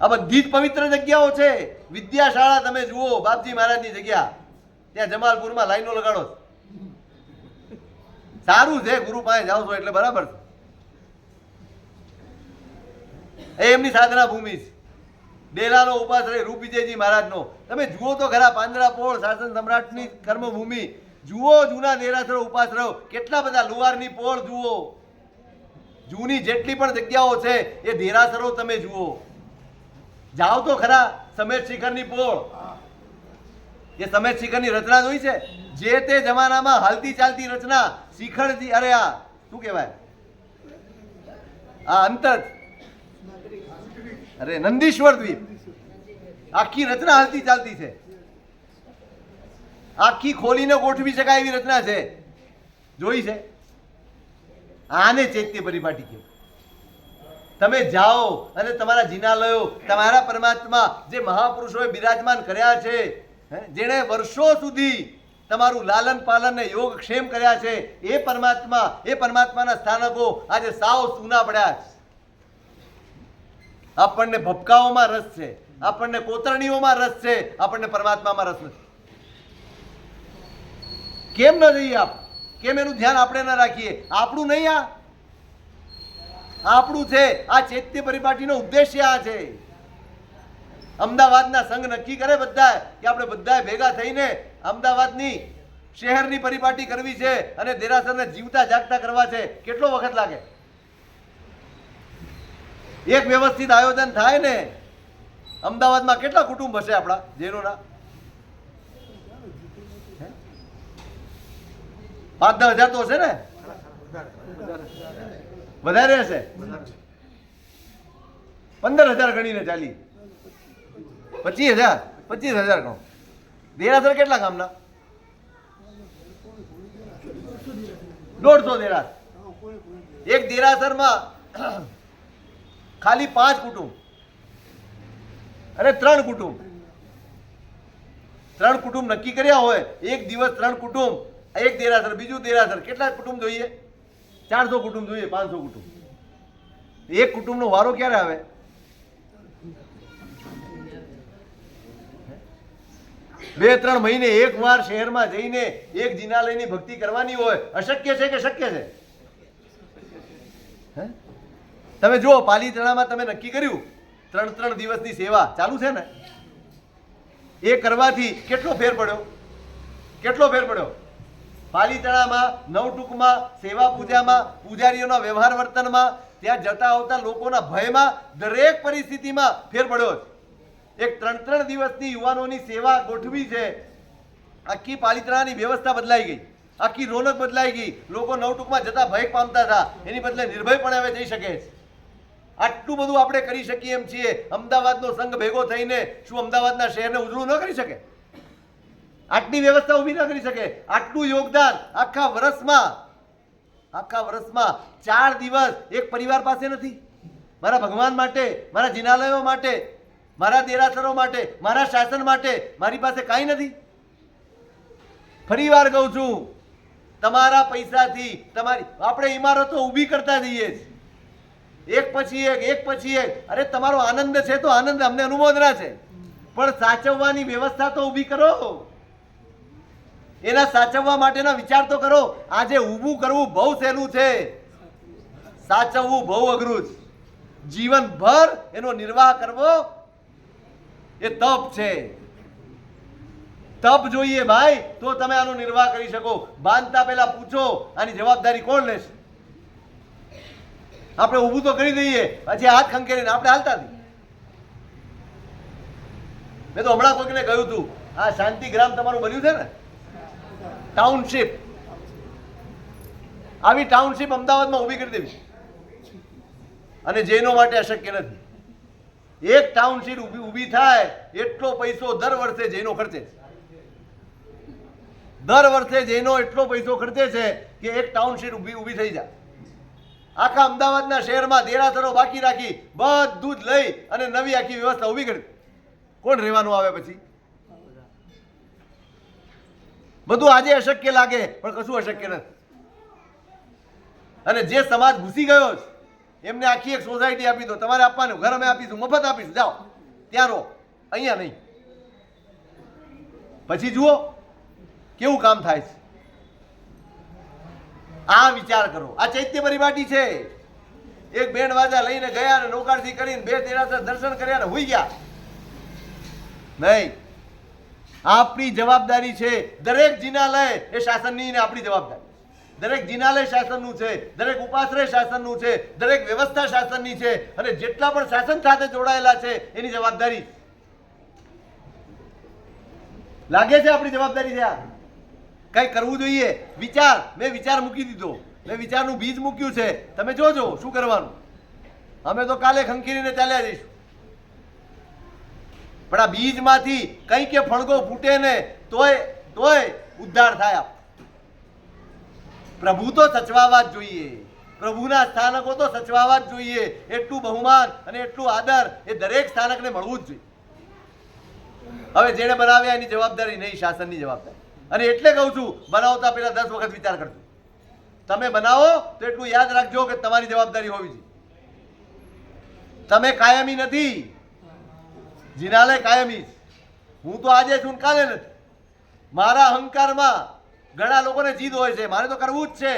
આ બધી જ પવિત્ર જગ્યાઓ છે. વિદ્યાશાળા તમે જુઓ, બાપજી મહારાજની જગ્યા, ત્યાં જમાલપુરમાં લાઈનો લગાડો. સારું છે, ગુરુ પાસે જાઓ છો એટલે બરાબર છે. એમની સાધના ભૂમિ છે. ડેલાનો ઉપાશ્રય રૂપ વિજયજી મહારાજનો તમે જુઓ તો ખરા. પાંજરાપોળ શાસન સમ્રાટની કર્મભૂમિ જુઓ, જૂના દેરાસરો ઉપાશ્રયો, કેટલા બધા લુહારની પોળ જુઓ, જૂની જેટલી પણ જગ્યાઓ છે એ દેરાસરો તમે જુઓ. જાઓ તો ખરા. સમેત શિખરની પોળ, એ સમેત શિખરની રચના જોઈ છે? જે તે જમાનામાં હાલતી ચાલતી રચના. શિખરજી, અરે આ શું કહેવાય, આ અંતર, અરે નંદીશ્વર દ્વીપ, આખી રચના હાલતી ચાલતી છે. આખી ખોલીને ગોઠવી શકાય એવી રચના છે. જોઈ છે? આને ચૈત્ય પરિપાટી કહેવાય. તમે જાઓ અને તમારા જિનાલયો તમારા પરમાત્મા જે મહાપુરુષોએ બિરાજમાન કર્યા છે, જેણે વર્ષો સુધી તમારું લાલન પાલન ને યોગક્ષેમ કર્યા છે, એ પરમાત્માના સ્થાનકો આજે સાવ સૂના પડ્યા છે. આપણને ભપકાઓમાં રસ છે, આપણને કોતરણીઓમાં રસ છે, આપણને પરમાત્મામાં રસ નથી. કેમ ન જઈએ આપ? કેમ એનું ધ્યાન આપણે ન રાખીએ? આપણું નહીં, આ આપણું છે. આ ચૈત્ય પરિપાટીનો ઉદ્દેશ્ય આ છે. અમદાવાદના સંઘ નક્કી કરે બધા કે આપણે બધા ભેગા થઈને અમદાવાદની શહેરની પરિપાટી કરવી છે અને દેરાસરને જીવતા જાગતા કરવા છે. કેટલો વખત લાગે? એક વ્યવસ્થિત આયોજન થાય ને. અમદાવાદમાં કેટલા કુટુંબ હશે આપણા જૈનોના? 5-10 હજાર તો હશે ને? વધારે હશે? 15,000 ગણીને ચાલી. 25,000 ગણો. દેરાસર કેટલા ગામના? 150 દેરાસર. એક દેરાસરમાં ખાલી 5 કુટુંબ અને 3 કુટુંબ. 3 કુટુંબ નક્કી કર્યા હોય, એક દિવસ 3 કુટુંબ, એક દેરાસર, બીજું દેરાસર. કેટલા કુટુંબ જોઈએ? 400 કુટુંબ જોઈએ, 500 કુટુંબ. એક કુટુંબનો વારો ક્યારે આવે? બે 3 મહિને એક વાર શહેરમાં જઈને એક જિનાલયની ભક્તિ કરવાની હોય. અશક્ય છે કે શક્ય છે? તમે જુઓ, પાલીતાણામાં તમે નક્કી કર્યું 3 દિવસની સેવા ચાલુ છે ને, એ કરવાથી કેટલો ફેર પડ્યો? કેટલો ફેર પડ્યો? પાલીતાણામાં નવટૂંકમાં, સેવા પૂજામાં, પૂજારીઓના વ્યવહાર વર્તનમાં, ત્યાં જતા આવતા લોકોના ભયમાં, દરેક પરિસ્થિતિમાં ફેર પડ્યો. એક 3 દિવસની યુવાનોની સેવા ગોઠવી છે. આખી પાલીતાણાની વ્યવસ્થા બદલાઈ ગઈ, આખી રોનક બદલાઈ ગઈ. લોકો નવટૂંકમાં જતા ભય પામતા હતા, એની બદલે નિર્ભયપણે હવે જઈ શકે છે. આટલું બધું આપણે કરી શકીએ એમ છીએ. અમદાવાદનો સંઘ ભેગો થઈને શું અમદાવાદના શહેરને ઉજળું ન કરી શકે? આટલી વ્યવસ્થા ઊભી ન કરી શકે? આટલું યોગદાન આખા વર્ષમાં 4 દિવસ એક પરિવાર પાસે નથી? મારા ભગવાન માટે, મારા જિનાલયો માટે, મારા દેરાસરો માટે, મારા શાસન માટે મારી પાસે કાંઈ નથી? ફરી વાર કહું છું, તમારા પૈસાથી આપણે ઇમારતો ઊભી કરતા જઈએ છીએ, એક પછી એક. અરે તમારો આનંદ છે તો આનંદ, અમને અનુમોદના છે, પણ સાચવવાની વ્યવસ્થા તો ઊભી કરો. એના સાચવવા માટેના વિચાર તો કરો. આજે ઊભું કરવું બહુ સહેલું છે, સાચવવું બહુ અઘરું છે. જીવનભર એનો નિર્વાહ કરવો એ તપ છે. તપ જોઈએ ભાઈ, તો તમે આનો નિર્વાહ કરી શકો. બાંધતા પહેલા પૂછો આની જવાબદારી કોણ લેશે? આપણે ઊભું તો કરી દઈએ, પછી હાથ ખંખેરીને આપણે હાલતા નથી. મેં તો હમણાં કોઈકને કહ્યું હતું, આ શાંતિગ્રામ તમારું બન્યું છે ને, ટાઉનશીપ, આવી ટાઉનશીપ અમદાવાદમાં ઊભી કરી દેવી, અને જૈનો માટે અશક્ય નથી. એક ટાઉનશીપ ઊભી થાય એટલો પૈસો દર વર્ષે જૈનો ખર્ચે છે. દર વર્ષે જૈનો એટલો પૈસો ખર્ચે છે કે એક ટાઉનશીપ ઊભી થઈ જાય. આખા અમદાવાદના શહેરમાં દેરાસરો બાકી રાખી બધું જ લઈ અને નવી આખી વ્યવસ્થા ઊભી કરી. કોણ રહેવાનું આવે પછી? બધું આજે અશક્ય લાગે, પણ કશું અશક્ય નથી. અને જે સમાજ ઘૂસી ગયો છે એમને આખી એક સોસાયટી આપી દો, તમારે આપવાનું, ઘર અમે આપીશું, મફત આપીશું, જાઓ ત્યાં રહો, અહીંયા નહીં. પછી જુઓ કેવું કામ થાય છે. આ વિચાર કરો. આ ચૈત્ય પરિપાટી છે. એક બેન્ડ વાજા લઈને ગયા ને નૌકારથી કરીને 2 દેરાસર દર્શન કર્યા ને હોઈ ગયા નહીં. આપણી જવાબદારી છે. દરેક જિનાલય એ શાસનની ને આપણી જવાબદારી. દરેક જિનાલય શાસનનું છે, દરેક ઉપાશ્રય શાસનનું છે, દરેક વ્યવસ્થા શાસનની છે, અને જેટલા પણ શાસન સાથે જોડાયેલા છે એની જવાબદારી. લાગે છે આપણી જવાબદારી છે આ? કઈ કરવું જોઈએ. મેં વિચાર મૂકી દીધો, મેં વિચારનું બીજ મૂક્યું છે. તમે જોજો શું કરવાનું. અમે તો કાલે ખંખીરીને ચાલ્યા જઈશું, પણ આ બીજમાંથી કઈ કે ફણગો ફૂટે ને તોય ઉદ્ધાર થાય. પ્રભુ તો સચવાવા જ જોઈએ. પ્રભુના સ્થાનકો તો સચવાવા જ જોઈએ. એટલું બહુમાન અને એટલું આદર એ દરેક સ્થાનકને મળવું જ જોઈએ. હવે જેણે બનાવ્યા એની જવાબદારી નહીં, શાસનની જવાબદારી. અને એટલે કહું છું, બનાવતા પહેલા 10 વખત વિચાર કરજો. તમે બનાવો તો એટલું યાદ રાખજો કે તમારી જવાબદારી હોવી જોઈએ. તમે કાયમી નથી, જિનાલય કાયમી છે. હું તો આજે છું કાલે નથી. મારા અહંકારમાં ઘણા લોકોને જીદ હોય છે, મારે તો કરવું જ છે.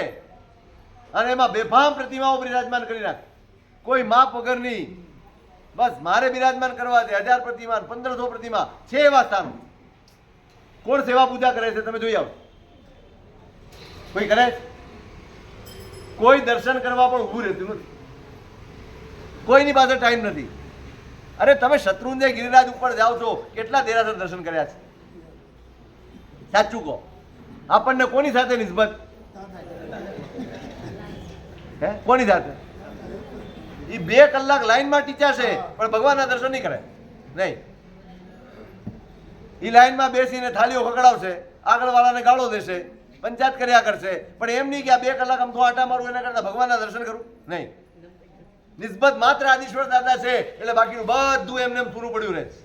અને એમાં બેફામ પ્રતિમાઓ બિરાજમાન કરી નાખે, કોઈ માપ વગરની. બસ મારે બિરાજમાન કરવા છે. 1000 પ્રતિમા, 1500 પ્રતિમા છે એવા સ્થાનો. કોણ સેવા પૂજા કરે છે તમે જોઈ આવો. કોઈ કરે? કોઈ દર્શન કરવા પણ ઊભું રહેતું નથી. કોઈની પાસે ટાઈમ નથી. અરે તમે શત્રુંજય ગિરિરાજ ઉપર જાઓ છો, કેટલા દેરાસર દર્શન કર્યા છે? સાચું કહો, આપણને કોની સાથે નિસ્બત? હે, કોની સાથે? એ 2 કલાક લાઈનમાં ટીચાશે પણ ભગવાનના દર્શન નહીં કરે. નહીં, એ લાઈનમાં બેસીને થાળીઓ ખકડાવશે, આગળવાળાને ગાળો દેશે, પંચાયત કર્યા કરશે. પણ એમ નહીં કે આ 2 કલાક આમ તો આટા મારું, એના કરતા ભગવાનના દર્શન કરું. નહીં, નિસ્બત માત્ર આદિશ્વર દાદા છે એટલે બાકીનું બધું એમને એમ પૂરું પડ્યું રહે છે.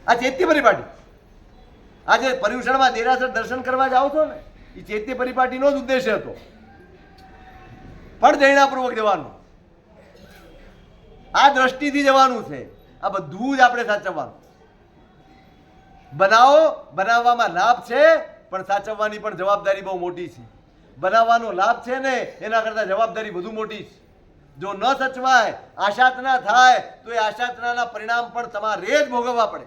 આ ચૈત્ય પરિપાટી, આજે પર્યુષણમાં દેરાસર દર્શન કરવા જાઓ છો ને, એ ચૈત્ય પરિપાટીનો જ ઉદ્દેશ્ય હતો. પણ જૈનાપૂર્વક જવાનું, આ દ્રષ્ટિથી જવાનું છે. આ બધું જ આપણે સાચવવાનું. બનાવો, બનાવવામાં લાભ છે, પણ સાચવવાની પણ જવાબદારી બહુ મોટી છે. બનાવવાનો લાભ છે ને એના કરતાં જવાબદારી વધુ મોટી છે. જો ન સચવાય, આશાતના થાય તો એ આશાતનાના પરિણામ પણ તમારે જ ભોગવવા પડે.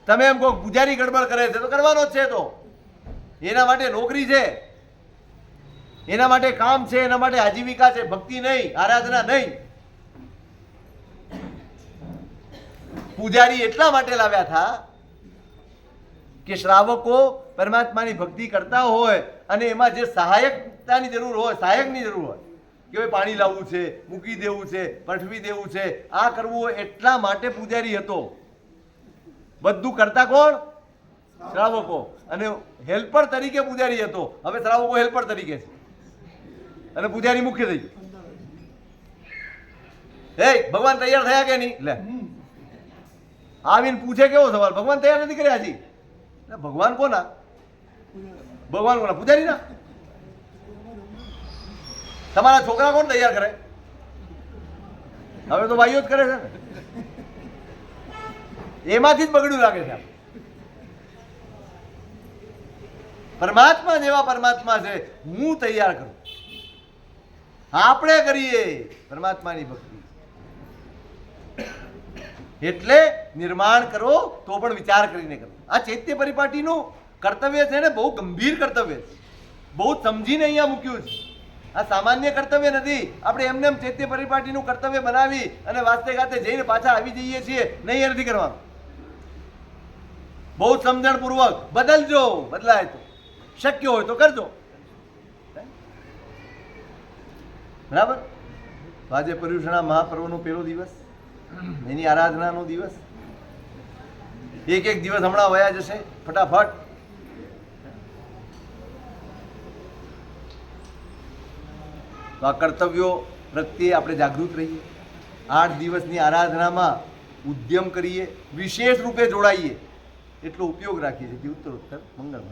તમે એમ કહો પૂજારી ગડબડ કરે છે તો કરવાનો જ છે. તો એના માટે નોકરી છે, એના માટે કામ છે, એના માટે આજીવિકા છે. ભક્તિ નહીં, આરાધના નહીં. પૂજારી એટલા માટે લાવ્યા હતા કે શ્રાવકો પરમાત્માની ભક્તિ કરતા હોય અને એમાં જે સહાયકતાની જરૂર હોય, સહાયકની જરૂર હોય, કે ભાઈ પાણી લાવવું છે, મૂકી દેવું છે, પઠવી દેવું છે, આ કરવું હોય, એટલા માટે પૂજારી હતો. બધું કરતા કોણ? શ્રાવકો. અને હેલ્પર તરીકે પૂજારી હતો. હવે શ્રાવકો હેલ્પર તરીકે છે અને પૂજારી મુખ્ય થઈ ગયો. હે, ભગવાન તૈયાર થયા કે નહીં? લે, આવીને પૂછે કેવો સવાલ, ભગવાન તૈયાર નથી કર્યા હજી. ભગવાન કોના? ભગવાન કોના? પૂજારી ના. તમારા છોકરા કોણ તૈયાર કરે? હવે તો ભાઈઓ જ કરે છે ને. એમાંથી જ બગડ્યું લાગે છે. પરમાત્મા જેવા પરમાત્મા છે, હું તૈયાર કરું. આપણે કરીએ પરમાત્માની ભક્તિ. એટલે નિર્માણ કરો તો પણ વિચાર કરીને કરો. આ ચૈત્ય પરિપાટીનું કર્તવ્ય છે ને, બહુ ગંભીર કર્તવ્ય છે. બહુ સમજીને અહીંયા મૂક્યું છે. આ સામાન્ય કર્તવ્ય નથી. આપણે એમને એમ ચૈત્ય પરિપાટીનું કર્તવ્ય બનાવી અને વાસ્તે ગાતે જઈને પાછા આવી જઈએ છીએ, નહીં, એ નથી કરવાનું. બહુ સમજણપૂર્વક બદલજો, બદલાય તો શક્ય હોય તો કરજો. બરાબર. તો આજે પર્યુષણા મહાપર્વનો પહેલો દિવસ, એની આરાધનાનો દિવસ. એક એક દિવસ હમણાં વયા જશે ફટાફટ. તો આ કર્તવ્યો પ્રત્યે આપણે જાગૃત રહીએ. 8 દિવસની આરાધનામાં ઉદ્યમ કરીએ, વિશેષ રૂપે જોડાઈએ, એટલો ઉપયોગ રાખીએ છીએ. ઉત્તરોત્તર મંગળમય.